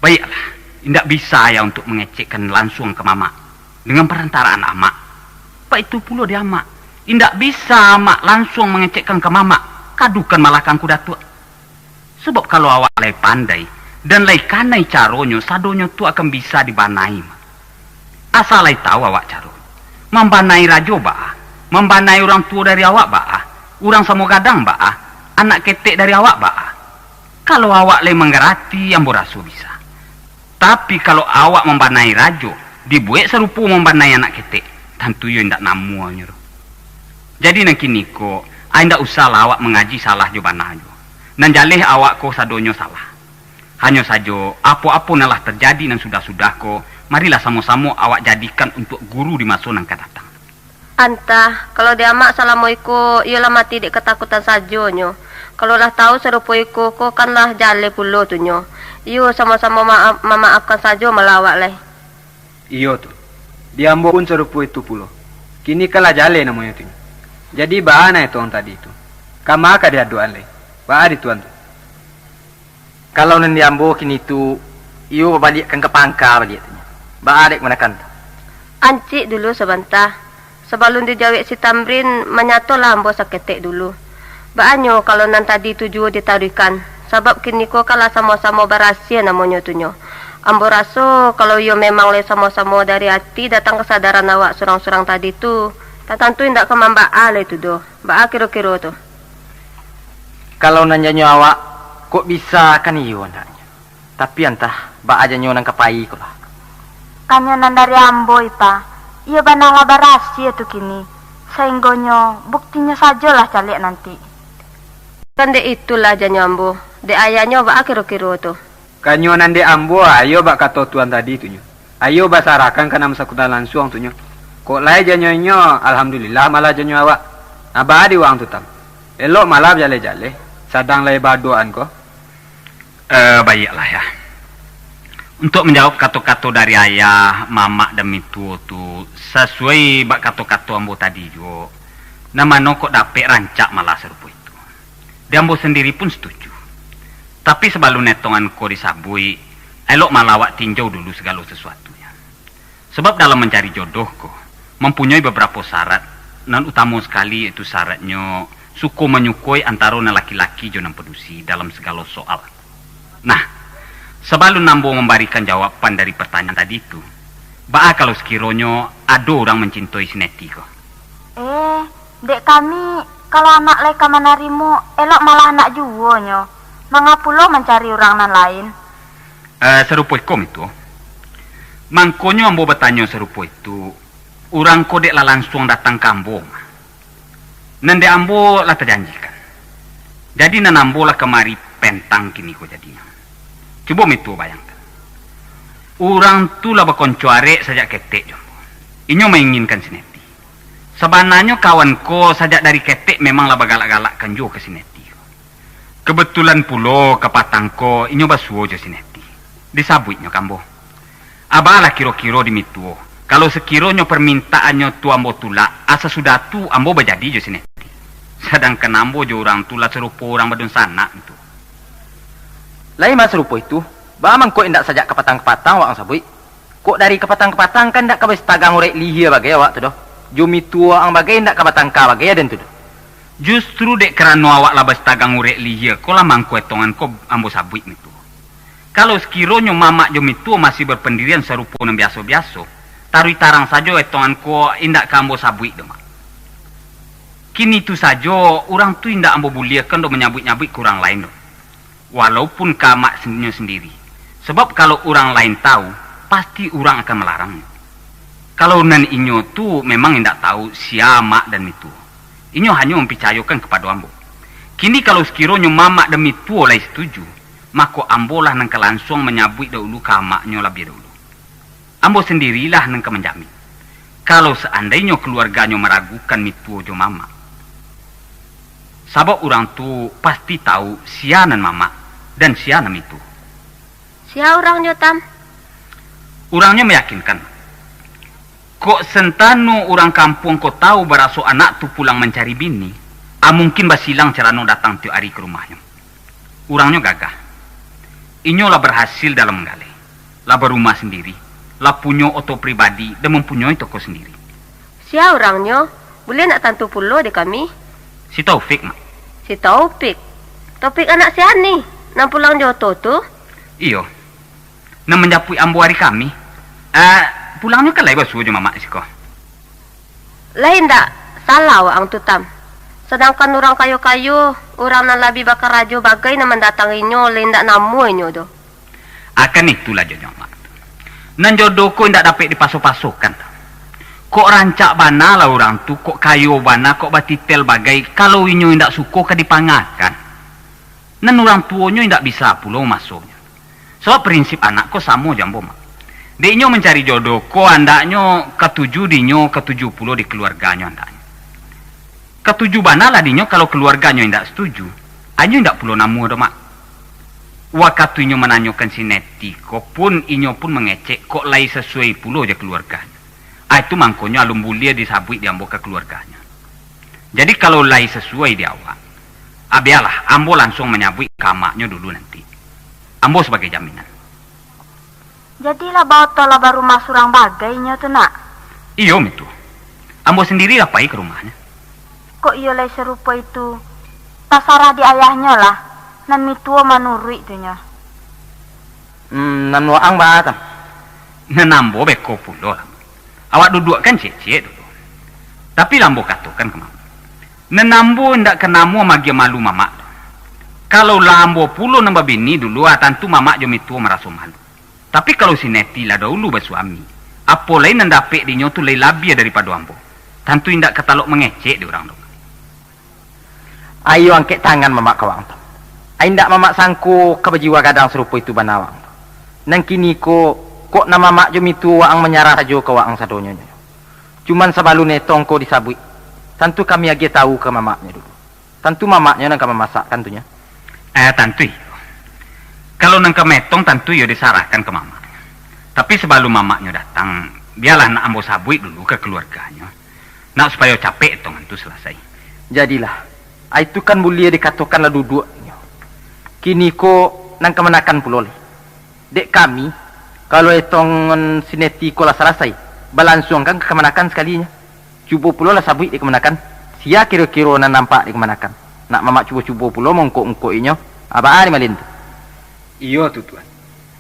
Baiklah, tidak bisa ya untuk mengecekkan langsung ke mama dengan perantaraan amak. Apa itu pula dia amak? Tidak bisa amak langsung mengecekkan ke mama, kadukan malah kang kudatua. Sebab kalau awak lai pandai dan lai kanai caronyo, sadonyo tu akan bisa dibanai. Asal lai tahu awak caro. Membanai rajo ba, membanai orang tua dari awak ba, orang samo gadang ba, anak ketek dari awak ba. Kalau awak lai menggerati, yang borasu bisa. Tapi kalau awak membanai rajo, dibuat serupu membanai anak ketek, tentu yo ndak namuanya. Jadi nak kini ko, ndak usah awak mengaji salah jo banajo. Nan jaleh awak ko sadonyo salah. Hanya saja apa-apa nalah terjadi dan sudah-sudah ko, marilah sama-sama awak jadikan untuk guru di masa yang akan datang. Antah, kalau dia mak salamu iko, ialah mati dek ketakutan sajonyo. Kalau lah tahu serupa iko, ko kan lah jale pulo tu nyo. Iyo sama-sama memaafkan saja melawak leh. Iyo tu. Dia ambo pun serupa itu pulo. Kini kalah jale namanya tu. Jadi bahana itu orang tadi itu. Kama ka dia doan leh. Bah di tuan tu. Kalau nanti ambo kini tu, iyo balikkan ke pangkal balik tu. Bah adek menekan tu. Ancik dulu sebentar. Sebelum dijawab si Tamrin, menyato lah ambo saketek dulu. Baanyo kalau nan tadi tujuh ditarikan. Sebab kini ko kalah sama-sama berasia namanya tu nyo. Ambo raso kalau yo memang le sama-sama dari hati datang kesadaran awak surang-surang tadi tu. Tak tentu ndak ke mambaa le tu do. Baa kira-kira tu. Kalau nanyanyo awak, kok bisa kan iyo andaknya. Tapi entah, baa aja nyo nang kepai ko lah. Kanyonan dari ambo ipa. Iya banala barasia tu kini. Sainggonyo buktinya sajalah calik nanti. Kan dek itulah janyo ambo. Dek ayahnya baa kira-kira tu. Kanyonan de ambo ayo bak kato tuan tadi tu nyo. Ayo basarakan kana masakutan langsung tu nyo. Kok lai janyo nyo, alhamdulillah malah janyo awak. Aba di wang tu tam. Elok malah jale-jale. Sadang lai badoan ko. Baiklah ya. Untuk menjawab kata-kata dari ayah, mamak dan mitu tu sesuai bak kata-kata ambo tadi jo. Nama no kok dapet rancak malah serupa itu. Dia ambo sendiri pun setuju. Tapi sebelum netongan ko disabui, elok malah awak tinjau dulu segala sesuatunya. Sebab dalam mencari jodoh ko mempunyai beberapa syarat. Dan utama sekali itu syaratnya suku menyukui antara laki-laki jonan pedusi dalam segala soal. Nah, sebelum nambo memberikan jawaban dari pertanyaan tadi itu, baa kalau sekiranya ada orang mencintai sineti kok. Dek kami kalau anak leka menarimu, elok malah anak juwonyo. Mangapulo mencari orang nan lain. Serupa ikom itu. Mangkonyo ambo bertanya serupa itu. Orang kodek lah langsung datang ke ambo. Nande ambo lah terjanjikan. Jadi nan ambo lah kemari pentang kini ko jadinya. Coba itu bayangkan. Orang tu lah berkoncuare sajak ketek jombo. Inyo menginginkan sineti. Sebenarnya kawan ko sajak dari ketek memang lah bagalak-galakkan jo ke sineti. Kebetulan pulo ke patangko inyo basuo jo sineti. Disabuitnya kambo. Abalah kiro-kiro dimituo. Kalau sekiranya permintaannya tu ambo tula, asa sudah tu ambo berjadi jo sineti. Sedangkan ambo jo orang tula serupa orang badun sana itu. Lain mas serupa itu, bamang kok indak sajak kepatang-kepatang wak sabui. Kok dari kepatang-kepatang kan ndak kabes tagang urek lihia bagai awak tu doh. Jumi tua ang bagai ndak kepatang ka bagai aden tu doh. Justru dek kerana awak labas tagang urek lihia, ko lamang ko etongan ko ambo sabui itu. Kalau sekiranya mamak jumi tua masih berpendirian serupa yang biasa-biasa, tarui tarang saja etongan ko indak ka ambo sabui doh. Kini tu saja orang tu indak ambo buliakan do menyabut-nyabut kurang lain doh. Walaupun kamak sendiri. Sebab kalau orang lain tahu, pasti orang akan melarangnya. Kalau nan inyo tu memang tidak tahu siapa dan itu. Inyo hanya mempercayakan kepada ambo. Kini kalau sekiranya mamak dan itu oleh setuju, maka ambolah nang langsung menyabui dahulu ke amaknya lebih dahulu. Ambo sendirilah nang menjamin. Kalau seandainya keluarganya meragukan mitu ojo mama. Sabab orang tu pasti tahu sianan mama dan sianan itu. Sia orangnya tam? Orangnya meyakinkan. Kok sentano orang kampung kau tahu baraso anak tu pulang mencari bini, mungkin basilang cerano datang tiap hari ke rumahnya. Orangnya gagah. Inyo lah berhasil dalam menggali. Lah berumah sendiri. Lah punya oto pribadi dan mempunyai toko sendiri. Sia orangnya? Boleh nak tantu pulau di kami? Si Taufik, mak. Si Taufik? Taufik anak si Ani? Nang pulang joto tu? Iyo. Nang menjapui ambo hari kami. Pulangnya kan lain basuh je mama siko. Lain tak? Salah wa ang tutam. Sedangkan orang kayu-kayu, orang nan labi bakar rajo bagai na mendatanginyo, lain tak namu inyo do. Akan itulah jodoh mak. Nan jodoh ko ndak dapat dipasok-pasokkan. Kok rancak bana lah orang tu, kok kayu bana, kok batitel bagai, kalau inyo ndak suko ka dipangakan. Nan orang tuonyo ndak bisa pulau masuknya. Sebab prinsip anak ko samo jambo mak. Dinyo mencari jodoh ko andaknyo ketujuh dinyo ke-70 di keluarganya andaknya. Ketujuh bana lah dinyo kalau keluarganya ndak setuju. Anyo ndak pulau namu do mak. Waktu inyo menanyakan si Neti, kok pun inyo pun mengecek kok lai sesuai pulau je keluarganya. Itu mangkonya alum bulia disabui diambo ke keluarganya. Jadi kalau lai sesuai di awal, biarlah ambo langsung menyabui kamaknya dulu nanti. Ambo sebagai jaminan. Jadilah bawa baru masuk orang bagainya tu nak. Iyo itu. Ambo sendiri lapai ke rumahnya. Kok iyo lai serupa itu? Tasarah di ayahnya lah. Nan mitua manurui tu nya. Nan waang batam. Nan ambo beko pulo lah. Awak duduk kan cecek dulu. Tapi lambo katakan ke mama. Nan ambo ndak kenamu magi malu mama. Kalau lambo pulo nambah bini dulu, tentu mama jom itu merasa malu. Tapi kalau si Neti lah dahulu bersuami, apa lain yang dapat dinyo tu lain labia daripada ambo. Tentu indak ketalok mengecek di orang tu. Ayo angkat tangan mama kawang tu. Indak mama sangku kebajiwa gadang serupa itu banawang. Nang kini kok nama mak jom itu waang menyarah saja ke waang sadonyo. Cuman sebalu netong ko disabui. Tentu kami lagi tahu ke mamaknya dulu. Tentu mamaknya nang kami masak tentunya. Tentu. Kalau nang kemetong tentu ya disarahkan ke mama. Tapi sebelum mamaknya datang, biarlah nak ambo sabui dulu ke keluarganya. Nak supaya capek tong itu selesai. Jadilah, itu kan mulia dikatakanlah duduk. Kini ko nang kemenakan pulau. Dek kami, kalau etong sineti ko lah selesai, balansung kan kemenakan sekalinya. Cuba pulau lah sabui di kemenakan. Sia kira-kira nan nampak di kemenakan. Nak mamak cuba-cuba pulau mongkok-mongkok inyo. Apa ari malin tu? Iyo tu tuan.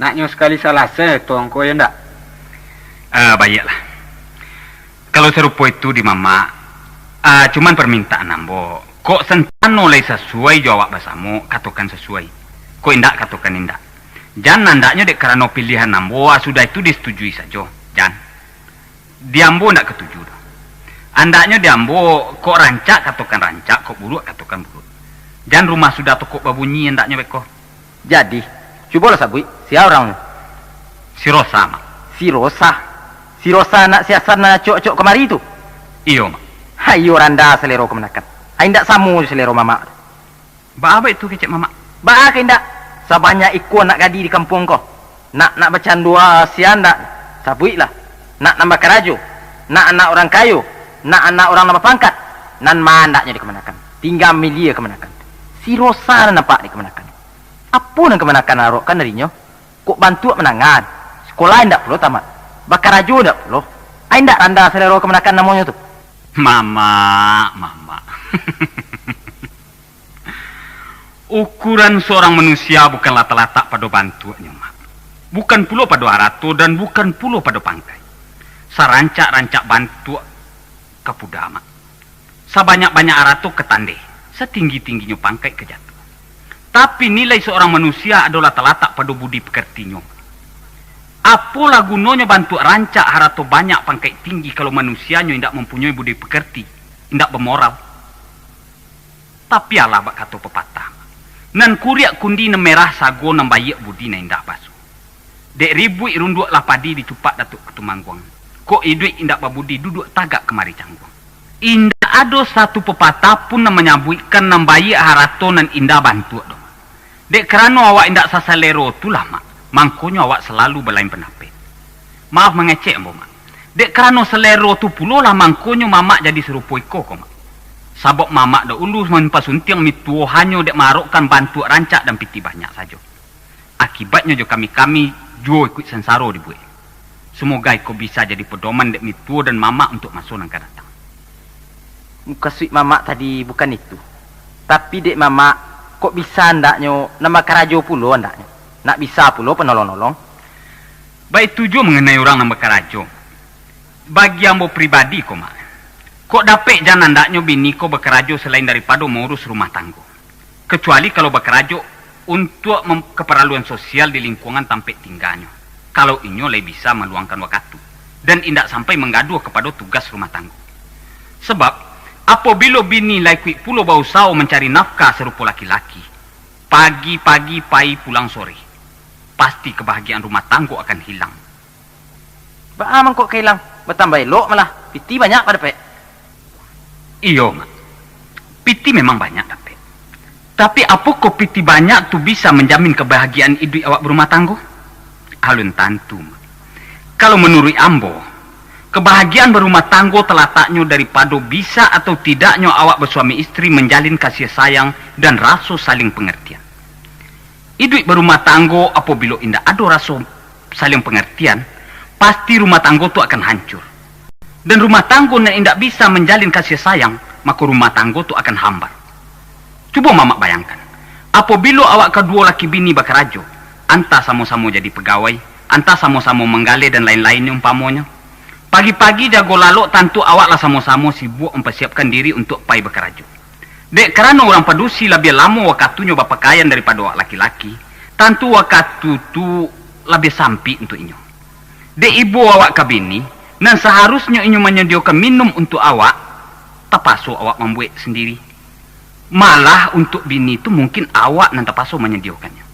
Naknya sekali salah saya tuan ko ya ndak. Baiklah. Kalau serupa itu di mama, cuman permintaan ambo. Kok sentano lai sesuai jawab basamu, katakan sesuai. Kok indak katakan indak. Jangan nandaknya dek karena pilihan ambo, sudah itu disetujui saja. Jangan. Di ambo ndak ketuju. Andaknya di ambo kok rancak katakan rancak, kok buruk katakan buruk. Jangan rumah sudah tokok babunyi andaknya beko. Jadi, cobalah sabui, siapa orangnya? Si Rosa, mak. Si Rosa? Si Rosa nak siasat nak cok-cok kemari itu? Iyo, mak. Hayo randa selero kemenakan. Indak samu selero mama. Ba apa itu kecek mama? Ba ke indak? Sebanyak ikut nak gadi di kampung kau. Nak bercandua sian ndak? Sabui lah. Nak nambah kerajo. Nak anak orang kayu. Nak anak orang nambah pangkat. Nan mandaknya di kemenakan. Tinggal milia kemenakan. Si Rosa nampak di kemenakan. Apa yang kemenakan narokkan darinya? Kok bantu menangan? Sekolah indak perlu tamat. Bakar rajo indak perlu. Indak anda selero kemenakan namanya tu. Mama. Ukuran seorang manusia bukanlah terletak pada bantuannya, mak. Bukan pula pada arato dan bukan pula pada pangkai. Sarancak-rancak bantu kapudama. Sabanyak-banyak arato ketande. Setinggi-tingginya pangkai kejatuh. Tapi nilai seorang manusia adalah terletak pada budi pekertinya. Apalah gunanya bantu rancak harato banyak pangkai tinggi kalau manusianya tidak mempunyai budi pekerti, tidak bermoral. Tapi Allah bak kata pepatah. Nan kuriak kundi na merah sago nan bayak budi na indak basu. Dek ribui runduk lah padi dicupak datuk ketumangguang. Kok idui indak babudi duduk tagak kemari cangguang. Indak ada satu pepatah pun nan menyabuikan nan bayak harato nan indah bantu dong. Dek kerana awak indak sasalero tu lah mak. Mangkonyo awak selalu berlain pendapat. Maaf mengecek mbak mak. Dek kerana selero tu puluh lah mangkonyo mamak jadi serupa iko kok mak. Sabok mamak dah ulus menimpa suntiang mituo hanyo dek marokkan bantu rancak dan piti banyak saja. Akibatnya jo kami jo ikut sensaro dibuat. Semoga iko bisa jadi pedoman dek mituo dan mamak untuk masuk nang datang. Muka suik mamak tadi bukan itu. Tapi dek mamak kok bisa ndaknyo nama karajo pulo ndaknyo. Nak bisa pulo penolong-nolong. Baik tujuh mengenai orang nama karajo. Bagi ambo pribadi kok mak. Kok dapet jangan ndaknyo bini ko berkerajo selain daripada mengurus rumah tangga. Kecuali kalau berkerajo untuk keperluan sosial di lingkungan tampek tinggalnya. Kalau inyo lebih bisa meluangkan waktu dan indak sampai menggaduh kepada tugas rumah tangga. Sebab apabila bini laikui pulo bausau mencari nafkah serupa laki-laki, pagi-pagi pai pulang sore, pasti kebahagiaan rumah tangga akan hilang. Baaman kok kehilang, bertambah elok malah, piti banyak pada pek. Iyo mak, piti memang banyak dapet. Tapi apa kok piti banyak tu bisa menjamin kebahagiaan hidup awak berumah tangga? Alun tantu mak. Kalau menurut ambo, kebahagiaan berumah tangga terletaknya daripada bisa atau tidaknya awak bersuami istri menjalin kasih sayang dan rasa saling pengertian. Hidup berumah tangga apabila indah ada rasa saling pengertian, pasti rumah tangga tu akan hancur. Dan rumah tangga yang tidak bisa menjalin kasih sayang, maka rumah tangga itu akan hambar. Coba mamak bayangkan, apabila awak kedua laki bini berkerajo, antah sama-sama jadi pegawai, antah sama-sama menggale dan lain-lainnya umpamanya. Pagi-pagi jago lalok tentu awak lah sama-sama sibuk mempersiapkan diri untuk pai berkerajo. Dek kerana orang padusi lebih lama wakatunya berpakaian daripada awak laki-laki, tentu wakatu tu lebih sampi untuk inyo. Dek ibu awak ke bini, dan seharusnya inyo menyediakan minum untuk awak, terpaksa awak membuat sendiri. Malah untuk bini itu mungkin awak nan terpaksa menyediakannya.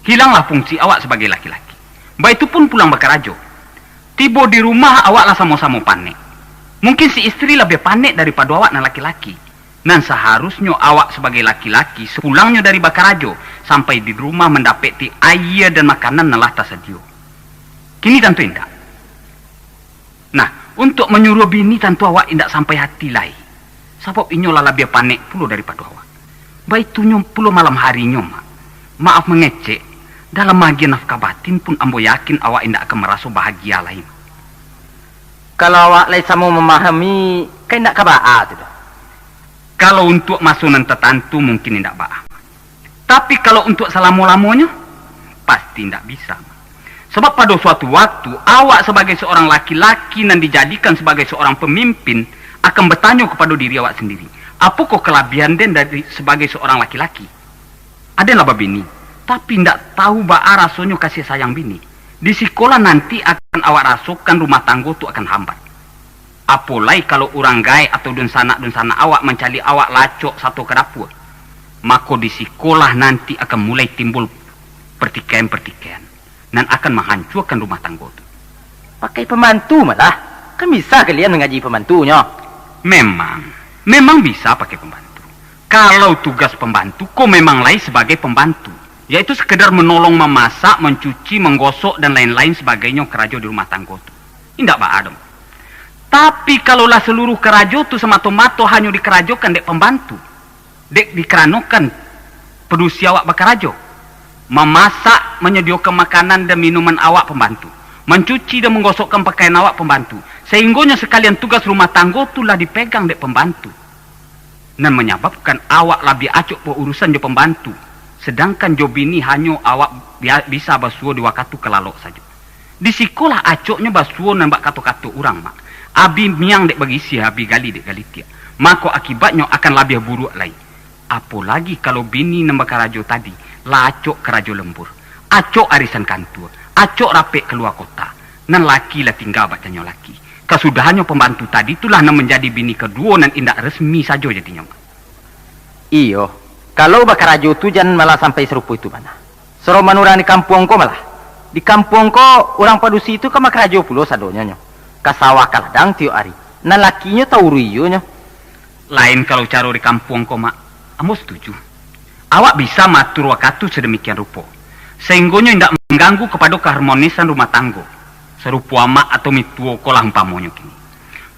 Hilanglah fungsi awak sebagai laki-laki. Baik itu pun pulang berkerajo. Tiba di rumah awak lah sama-sama panik. Mungkin si istri lebih panik daripada awak nan laki-laki. Dan seharusnya awak sebagai laki-laki sepulangnya dari berkerajo sampai di rumah mendapati air dan makanan nalah tersedia. Kini tentu indah. Nah, untuk menyuruh bini tentu awak indak sampai hati lai. Sebab inyo lah lebih panik puluh daripada awak. Baik tu nyom puluh malam harinya mak. Maaf mengecek, dalam magi nafkah batin pun ambo yakin awak indak akan merasa bahagia lain. Kalau awak lai sama memahami, kan indak kabaa tu dah. Kalau untuk masunan tertentu mungkin indak baah. Tapi kalau untuk selama-lamanya, pasti indak bisa. Sebab pada suatu waktu, awak sebagai seorang laki-laki dan dijadikan sebagai seorang pemimpin akan bertanya kepada diri awak sendiri. Apa kok kelebihan den dari sebagai seorang laki-laki? Ada lah bini, tapi tidak tahu baa rasanya kasih sayang bini. Di sekolah nanti akan awak rasakan rumah tangga itu akan hambat. Apalagi kalau orang gai atau dun sanak awak mencari awak lacok satu ke dapur. Maka di sekolah nanti akan mulai timbul pertikaian-pertikaian. Dan akan menghancurkan rumah tangga itu. Pakai pembantu malah. Kan bisa kalian mengaji pembantunya. Memang bisa pakai pembantu. Kalau tugas pembantu, kok memang lain sebagai pembantu. Yaitu sekedar menolong memasak, mencuci, menggosok, dan lain-lain sebagainya kerajo di rumah tangga itu. Tidak ada. Tapi kalaulah seluruh kerajo itu semata-mata hanya dikerajokan dek pembantu. Dek dikeranokan pedusi awak berkerajo. Memasak, menyediakan makanan dan minuman awak pembantu. Mencuci dan menggosokkan pakaian awak pembantu. Sehingganya sekalian tugas rumah tangga itulah dipegang dek pembantu. Dan menyebabkan awak lebih acuk urusan jo pembantu. Sedangkan jo bini hanya awak bisa basuh di waktu kelalok saja. Di sekolah acuknya basuh nambah kata-kata orang mak. Abi miang dek bagi si abi gali dek gali tiap. Maka akibatnya akan lebih buruk lagi. Apalagi kalau bini nambah karajo tadi. Lacok kerajo lembur, acok arisan kantor, acok rapek keluar kota, nan laki lah tinggal bacanya laki. Kesudahannya pembantu tadi itulah nan menjadi bini kedua dan indak resmi saja jadinya. Iyo, Kalau bakarajo tu jangan malah sampai serupu itu mana. Sero manurang di kampung ko malah. Di kampung ko orang padusi itu kan bakarajo pulo sadonya nyo. Kasawah kaladang tio ari. Nan lakinya tau riyo nyo. Lain kalau caro di kampung ko mak. Ambo setuju. Awak bisa matur wakatu sedemikian rupa. Sehinggonya tidak mengganggu kepada keharmonisan rumah tangga. Serupu amak atau mituo kolah umpamonyo kini.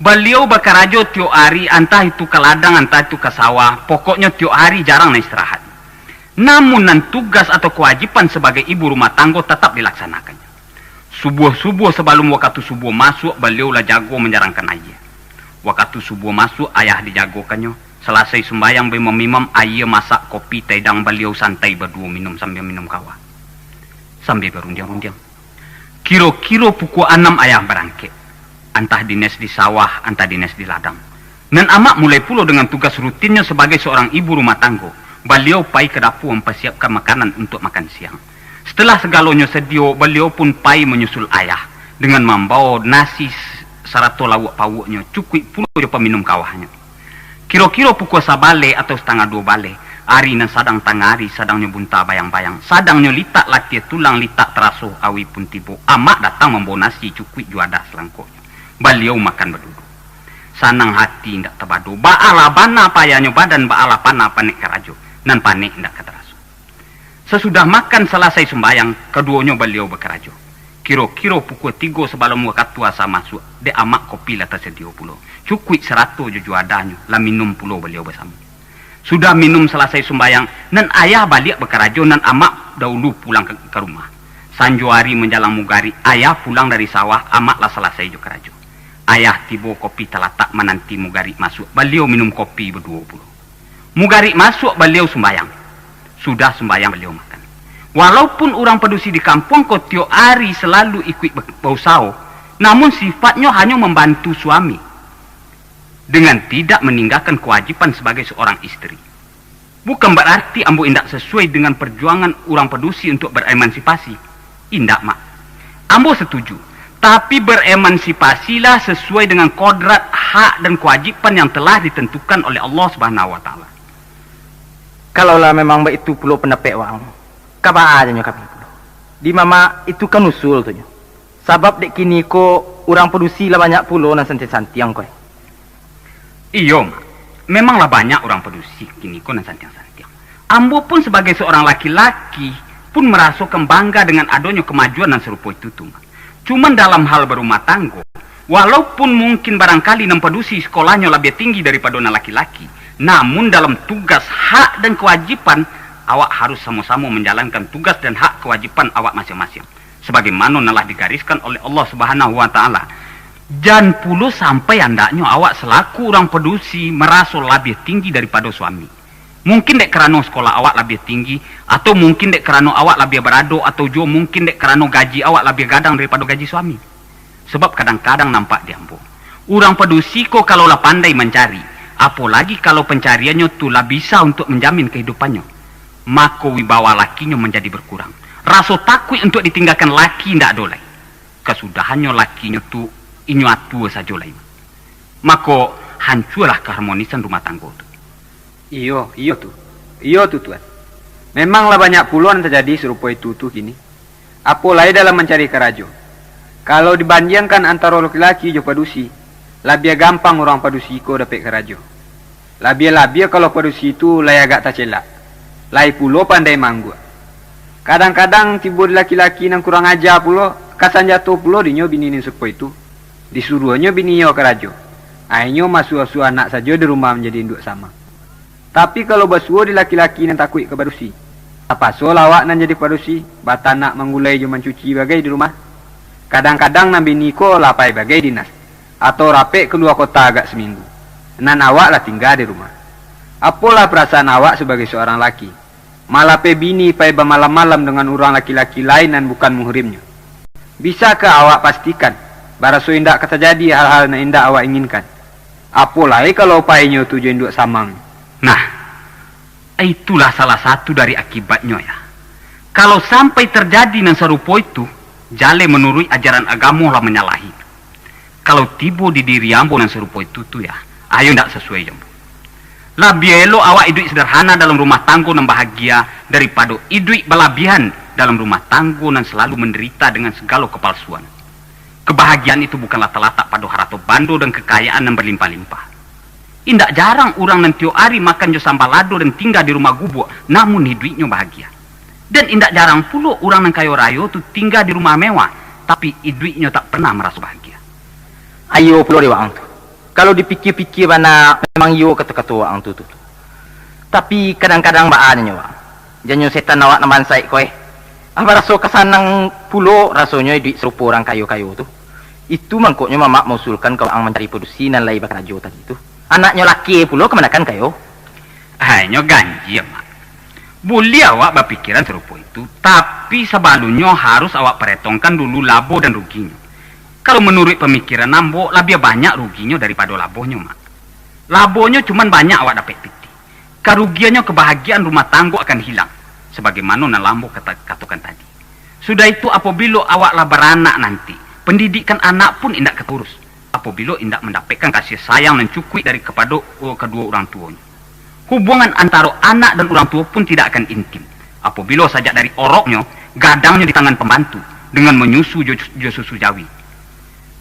Beliau bakarajo tio hari, entah itu ke ladang, entah itu ke sawah. Pokoknya tio hari jarang na istirahat. Namun nan tugas atau kewajiban sebagai ibu rumah tangga tetap dilaksanakannya. Subuh-subuh sebelum waktu subuh masuk, beliau lah jago menjarangkan ayah. Waktu subuh masuk, ayah dijagokannya. Selesai sembahyang memimam, ayah masak kopi tedang, beliau santai berdua minum sambil minum kawa. Sambil berundiang-undiang. Kiro-kiro pukul 6 ayah berangkat. Entah dinas di sawah, entah dinas di ladang. Dan amak mulai pula dengan tugas rutinnya sebagai seorang ibu rumah tangga. Beliau pai ke dapur mempersiapkan makanan untuk makan siang. Setelah segalanya sedia, beliau pun pai menyusul ayah dengan membawa nasi sarato lawak pawuknya, cukup pula dia peminum kawahnya. Kira-kira pukul 1 balik atau setengah 2 balik, ari nan sadang tangari, sadangnya bunta bayang-bayang, sadangnya litak latia tulang litak teraso awi pun tiba. Amak datang membawa nasi cukup juada selangkoknya. Beliau makan berduduk. Sanang hati ndak terbadu. Ba'ala bana payanya badan ba'ala pana panik kerajo. Nan panik ndak keterasu. Sesudah makan selesai sembahyang, keduanya beliau berkerajo. Kiro-kiro pukul 3 sebelum waktu puasa masuk, de amak kopi lah tersedia pulau. Cukup 100 adanya, lah minum pulau beliau bersama. Sudah minum selesai sembahyang, nan ayah balik berkerajo, nan amak dahulu pulang ke rumah. Sanjo hari menjalang mugari, ayah pulang dari sawah, amak lah selesai jo kerajo. Ayah tiba kopi telatak menanti mugari masuk. Beliau minum kopi berdua puluh. Mugari masuk, beliau sembahyang. Sudah sembahyang, beliau makan. Walaupun orang pedusi di kampung ko tiap hari selalu ikut bausau, namun sifatnya hanya membantu suami. Dengan tidak meninggalkan kewajiban sebagai seorang istri. Bukan berarti ambo indak sesuai dengan perjuangan orang pedusi untuk beremansipasi. Indak mak. Ambo setuju. Tapi beremansipasilah sesuai dengan kodrat, hak dan kewajiban yang telah ditentukan oleh Allah Subhanahu wa taala. Kalaulah memang itu pulau pendapat wang, kabar aja nyo kami pulau. Di mama itu kan usul tu nyo. Sebab dek kini ko orang produksi lah banyak pulau nan santiang-santiang ko. Iyo, memanglah banyak orang produksi kini ko nan santiang-santiang. Ambo pun sebagai seorang laki-laki pun merasakan bangga dengan adanya kemajuan dan serupa itu tuh. Cuman dalam hal berumah tangga, walaupun mungkin barangkali nempedusi sekolahnya lebih tinggi daripada laki-laki, namun dalam tugas hak dan kewajiban, awak harus sama-sama menjalankan tugas dan hak kewajiban awak masing-masing. Sebagaimana telah digariskan oleh Allah Subhanahu wa taala. Jan puluh sampai andaknya awak selaku orang pedusi merasa lebih tinggi daripada suami. Mungkin dek kerana sekolah awak lebih tinggi, atau mungkin dek kerana awak lebih berado, atau juga mungkin dek kerana gaji awak lebih gadang daripada gaji suami. Sebab kadang-kadang nampak diambo. Orang pedusi kok kalau lah pandai mencari, apalagi kalau pencariannya tu lah bisa untuk menjamin kehidupannya, maka wibawa lakinya menjadi berkurang. Rasa takut untuk ditinggalkan laki ndak dolai. Kesudahannya lakinya tu inyo atua saja lain. Maka hancurlah keharmonisan rumah tangga tu. Iyo tu tuan. Memanglah banyak puluhan terjadi serupa itu tuh gini. Apalagi dalam mencari kerajo. Kalau dibandingkan antara laki-laki jo padusi, lebih gampang orang padusi ko dapat kerajo. Lebih kalau padusi itu lai agak tak celak. Lai pulo pandai manggu. Kadang-kadang tiba laki-laki nang kurang ajar pulo, kasan jatuh pulo dinyo bini ni serupa itu. Disuruhnya bininya kerajo. Ainyo masuk-masuk anak saja di rumah menjadi induk sama. Tapi kalau basuh di laki-laki yang takut ke padusi, apa so lawak nan jadi padusi, batanak mengulai jo mencuci bagai di rumah. Kadang-kadang nan bini ko lapai bagai dinas, atau rape keluar kota agak seminggu. Nan awak lah tinggal di rumah. Apalah perasaan awak sebagai seorang laki? Malah pe bini pai bermalam-malam dengan orang laki-laki lain dan bukan muhrimnya. Bisakah awak pastikan baraso indak terjadi hal-hal yang indak awak inginkan? Apalagi kalau painya tujuan induk samang. Nah, itulah salah satu dari akibatnya ya. Kalau sampai terjadi yang serupa itu, jale menurut ajaran agama lah menyalahi. Kalau tiba di diri ambo yang serupa itu tuh ya, ayo ndak sesuai jambu. Lebih elok awak hidup sederhana dalam rumah tangga dan bahagia daripada hidup berlebihan dalam rumah tangga dan selalu menderita dengan segala kepalsuan. Kebahagiaan itu bukanlah terletak pada harta bando dan kekayaan yang berlimpah-limpah. Indak jarang orang yang tiap hari makan jo sambal lado dan tinggal di rumah gubuk, namun hidupnya bahagia. Dan indak jarang pula orang yang kaya raya tu tinggal di rumah mewah, tapi hidupnya tak pernah merasa bahagia. Ayo pulau dewa ang tu. Kalau dipikir-pikir mana memang yo kata-kata ang tu. Tapi kadang-kadang baannya wang. Jangan setan awak naman sai koe. Apa raso kesanang pulau rasanya duit serupa orang kayu-kayu tu. Itu mangkoknya mamak mengusulkan kau ang mencari produksi dan lai bakarajo tadi tu. Anaknya laki pulau kemanakan kayu? Hanya ganji ya mak. Boleh awak berpikiran serupa itu, tapi sebelumnya harus awak perhitungkan dulu labo dan ruginya. Kalau menurut pemikiran Nambo, lebih banyak ruginya daripada labonya, mak. Labonya cuma banyak awak dapat piti. Kerugiannya kebahagiaan rumah tangga akan hilang. Sebagaimana Lambo katakan tadi. Sudah itu apabila awak lah beranak nanti, pendidikan anak pun indak keturus. Apabila indak mendapatkan kasih sayang dan cukup dari kepada kedua orang tuanya. Hubungan antara anak dan orang tua pun tidak akan intim. Apabila saja dari oroknya, gadangnya di tangan pembantu dengan menyusu susu jawi.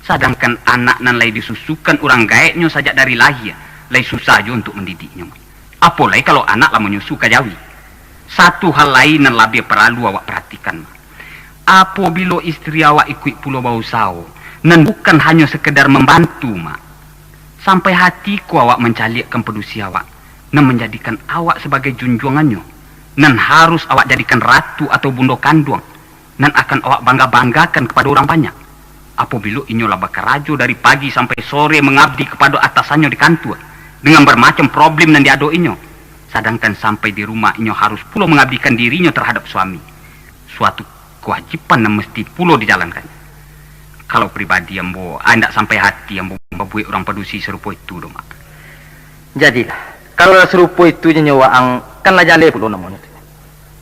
Sedangkan anak nan lay disusukan orang gaeknya saja dari lahir, lay susah aja untuk mendidiknya. Apalagi kalau anak lah menyusu kajawi. Satu hal lain yang lebih perlu awak perhatikan. Apabila istri awak ikut pulau bau sao, nan bukan hanya sekedar membantu, mak. Sampai hatiku awak mencalikan pedusi awak, nan menjadikan awak sebagai junjungannya, nan harus awak jadikan ratu atau bunda kandung, nan akan awak bangga-banggakan kepada orang banyak. Apabila inyolah bakarajo dari pagi sampai sore mengabdi kepada atasannya di kantor dengan bermacam problem yang diadoinya, sedangkan sampai di rumah inyo harus pula mengabdikan dirinya terhadap suami. Suatu kewajiban yang mesti pula dijalankan. Kalau pribadi yang anda sampai hati yang membuat orang pedusi serupa itu dong. Jadilah, kalau serupa itu nyawa ang kan lah jale pula namanya.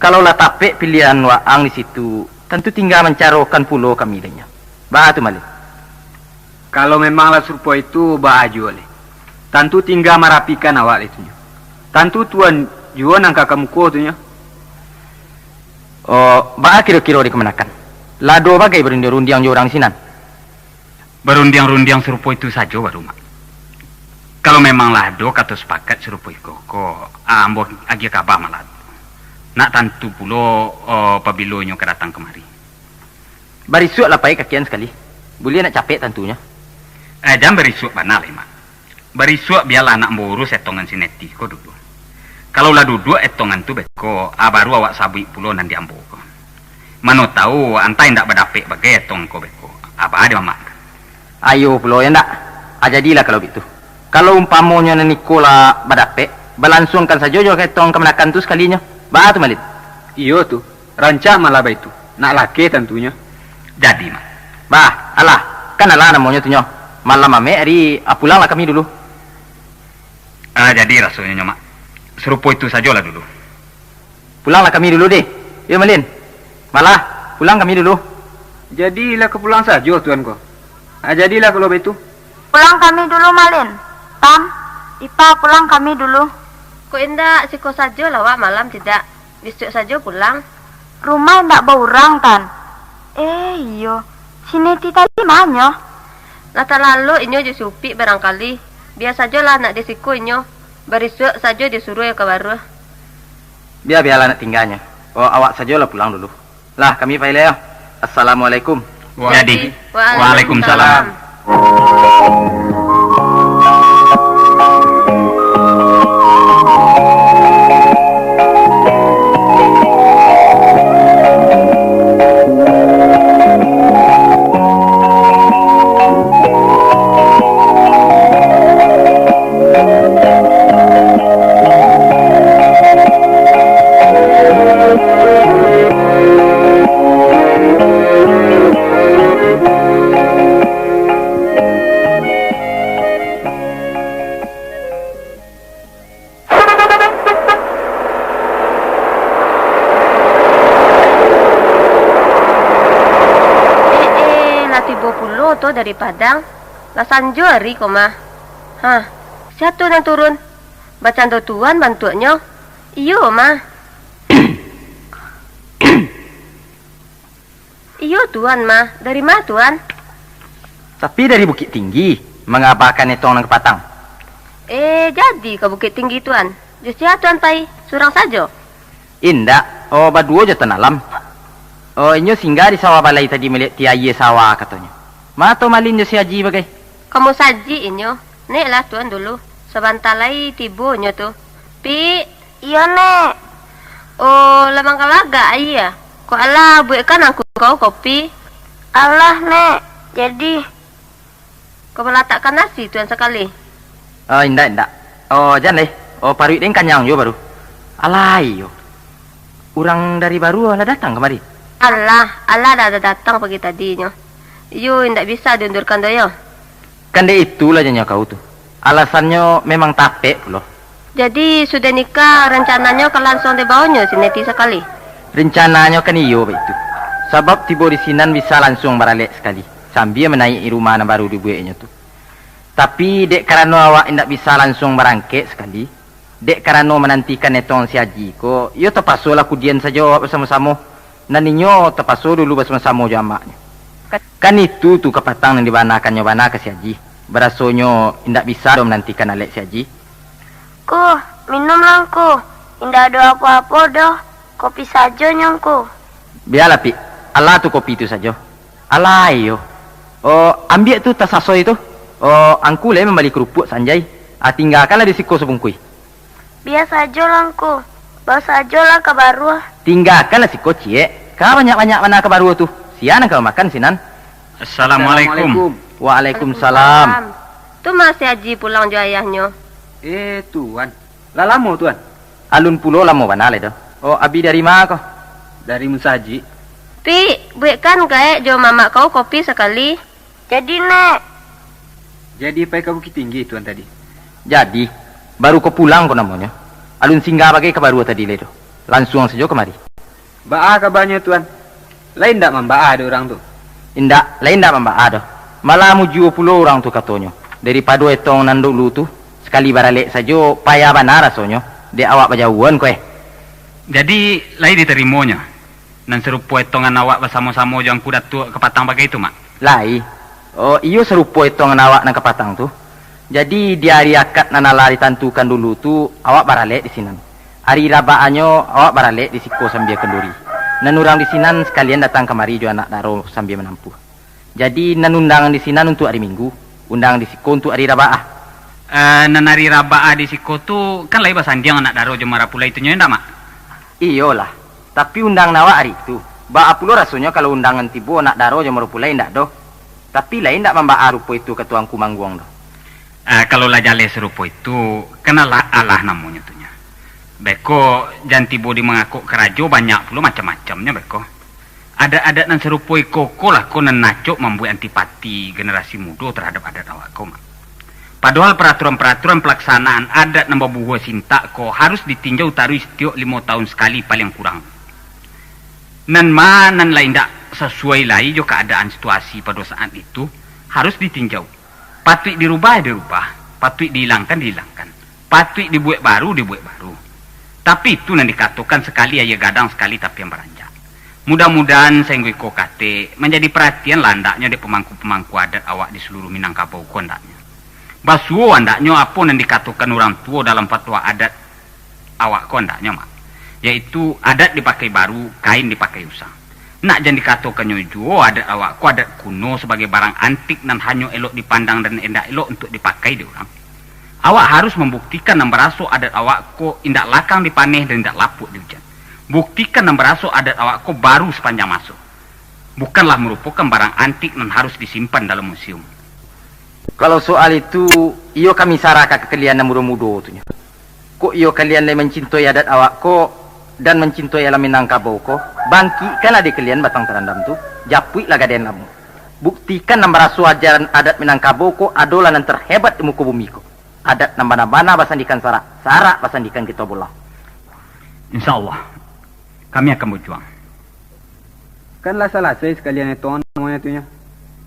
Kalau lah tapek pilihan waang di situ, tentu tinggal mencarokan pulau kami denya. Bah tu Malik. Kalau memanglah serupa itu baju oleh. Tentu tinggal merapikan awak itunya. Tentu tuan jual nang kakak muko tunya. Oh, bah kira-kira dikemenakan. Lado bagai berundiang-rundiang orang sinan. Berundiang-rundiang serupa itu saja baru mak. Kalau memang lado kata sepakat serupa itu kok ambo agi kabar malah. Nak tentu pulo pabilonyo kedatang kemari. Barisuk lah payah kakian sekali. Boleh nak capek tentunya. Jangan berisuk banal mak. Berisuk biarlah anak boru setongan sineti ko dulu. Kalau lah duduk etongan tu beko, baru awak sabui pulo nanti ambo ko. Mano tahu antai ndak berdapek bagai etong ko beko. Apa ada mak? Ayo pulo ya ndak. Jadilah kalau begitu. Kalau umpamonya Nikola berdapek, belangsungkan saja jo etong kemenakan tu sekalinya. Bah tu Malik. Iyo tu, rancak malah itu. Nak laki tentunya. Jadi mak. Bah, alah, kan alah namanya tu nyo. Malam ame hari pulang lah kami dulu. Jadi rasanya mak. Serupa itu sajalah dulu. Pulanglah kami dulu deh. Ya Malin. Malah pulang kami dulu. Jadilah ke pulang saja tuan ko. Jadilah kalau begitu. Pulang kami dulu Malin. Tam, Ipa pulang kami dulu. Kok indah siko saja lah wak malam tidak. Besok saja pulang. Rumah ndak baurang Tan. Iyo, sineti tadi manyo. Nata lalu inyo disupi barangkali. Biar sajalah nak disiko inyo. Berisuk saja disuruh ya ke baru. Biarlah nak tinggalnya. Oh, awak sajalah pulang dulu. Lah, kami payah ya. Assalamualaikum. Jadi, Waalaikumsalam. To dari Padang, lah Sanjo hari koma. Hah, siapa yang turun? Bacan do tuan bantuannya. Iyo mah. Iyo tuan mah. Dari mana tuan? Tapi dari Bukit Tinggi, mengabarkan itu orang kepatang. Jadi ke Bukit Tinggi tuan. Justru tuan pai surang saja. Indak, badua je tenalam. Inyo singgah di sawah balai tadi melihat tiaya sawah katanya. Mato malin je si Haji bagai. Kamu saji inyo. Nek lah tuan dulu. Sebentar lagi tibonya tuh. Pi. Iya, Nek. Oh, lamang kalaga iya. Kok alah buatkan aku kau kopi. Allah, Nek. Jadi Kau meletakkan nasi tuan sekali. Indak. Jangan leh. Paruit ini kanyang jo baru. Alai yo. Orang dari baru lah datang kemari. Allah dah datang pagi tadinya. Yo, indak bisa diundurkan doyo. Kan dia itulah janya kau tuh. Alasannya memang tapek pula. Jadi sudah nikah rencananya ke langsung di bawahnya si Neti sekali. Rencananya kan iyo itu. Sebab tiba di sinan bisa langsung beralek sekali. Sambil menaiki rumah yang baru dibuatnya tuh. Tapi dek karena awak indak bisa langsung berangkit sekali. Dek karena menantikan netong si Haji ko, yo terpaksa lah kudian saja bersama-sama. Naninyo terpaksa dulu bersama-sama jamaknya. Kan itu tuh kepatang yang dibanakannya bana ke si Haji. Berasonyo indak bisa menantikan alek si Haji. ku minum lang ku. Indah ada apa-apa dah. Kopi saja nyongku. Biarlah pi, Allah tuh kopi itu saja. Allah yo. Ambil tuh tas aso itu. Angku le membalik kerupuk sanjai. Tinggalkanlah di siko sebungkui. Biasa aja langku. Bawa saja lah ke baru. Tinggalkanlah si kocie. Kau banyak-banyak mana ke baru tuh. Sian kau makan sinan. Assalamualaikum. Waalaikumsalam. Tu masih Haji pulang jo ayahnya. Tuan. Lah lama tuan. Alun pulau lama mana le dah. Abi dari mana kau? Dari Musaji. Pi, buatkan kayak jo mama kau kopi sekali. Jadi, Nek. Jadi pai ke Bukit Tinggi tuan tadi. Jadi, baru kau pulang kau namanya. Alun singgah bagai ke baru tadi le dah. Langsung saja kemari. Baa kabarnya tuan. Lain ndak membaa ada orang tuh. Indak, lain ndak mbak ada. Malah muju pulau orang tu katanya. Daripada etong nan dulu tu, sekali baralek saja payah benar rasanya. Dia awak berjauhan kowe. Jadi lain diterimanya. Nan serupa etongan awak bersama-sama yang kuda tu ke patang bagai itu mak. Lai. Iyo serupa etongan awak nan ke patang tu. Jadi dia hari akad nan ala ditentukan dulu tu awak baralek di sini. Hari rabaannya awak baralek di siko sambil kenduri. Nan orang di sinan sekalian datang kemari jo anak daro sambil menampu. Jadi nan undangan di sinan untuk hari Minggu, undang di siko untuk hari Rabaah. Nan hari Rabaah di siko tu kan lain basandiang anak daro jemara pula itu ndak mak. Iyalah. Tapi undang nawa hari itu. Ba pulo rasanya kalau undangan tibo anak daro jemara pula ndak doh. Tapi lain ndak membaa rupa itu ketuangku mangguang doh. Kalau lah jale serupa itu kenalah Allah namanya tu. Beko jantibo di mengaku kerajo banyak pula macam-macamnya beko. Ada adat nan serupoi koko lah ko nan nacok membuat antipati generasi muda terhadap adat awak ko mak. Padahal peraturan-peraturan pelaksanaan adat nambah buah sinta ko harus ditinjau tarui setiap 5 tahun sekali paling kurang. Nan lain tak sesuai lai jo keadaan situasi pada saat itu harus ditinjau. Patut dirubah, patut dihilangkan. Patut dibuat baru. Tapi itu yang dikatakan sekali aja gadang sekali tapi yang beranjak. Mudah-mudahan sehingga ko kate menjadi perhatian landaknya di pemangku-pemangku adat awak di seluruh Minangkabau kondaknya. Basuo andaknya apa yang dikatakan orang tua dalam fatwa adat awak kondaknya mak. Yaitu adat dipakai baru, kain dipakai usang. Nak jangan dikatakan juo adat awak ko adat kuno sebagai barang antik dan hanya elok dipandang dan endak elok untuk dipakai di orang. Awak harus membuktikan dan berasuk adat awak ko indak lakang dipaneh dan indak lapuk di hujan. Buktikan dan berasuk adat awak ko baru sepanjang masuk. Bukanlah merupakan barang antik dan harus disimpan dalam museum. Kalau soal itu, iyo kami saraka ke kalian yang muda-muda tu. Kok iyo kalian yang mencintai adat awak ko dan mencintai alam Minangkabau ko, bangkitkanlah di kalian batang terandam tu, japuilah gaden lamu. Buktikan dan berasuk ajaran adat Minangkabau ko adalah yang terhebat di muka bumi ko. Adat nambana-bana basandikan sarak basandikan kita bola. InsyaAllah kami akan berjuang. Kanlah selesai sekalian itu namanya tunya.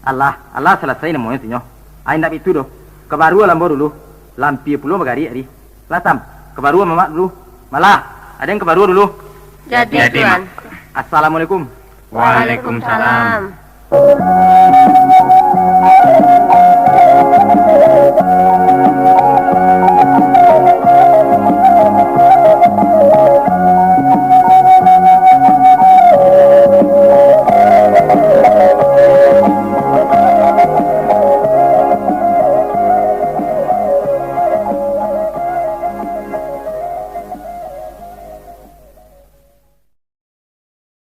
Allah selesai namanya tunya. Ain nak itu doh. Kebaru lambo dulu. Lampi pulau bagari hari. Lasam, kebaruan Mama dulu. Malah, ada yang kebaruan dulu. Jadi, Jadi, Tuan. Assalamualaikum. Waalaikumsalam.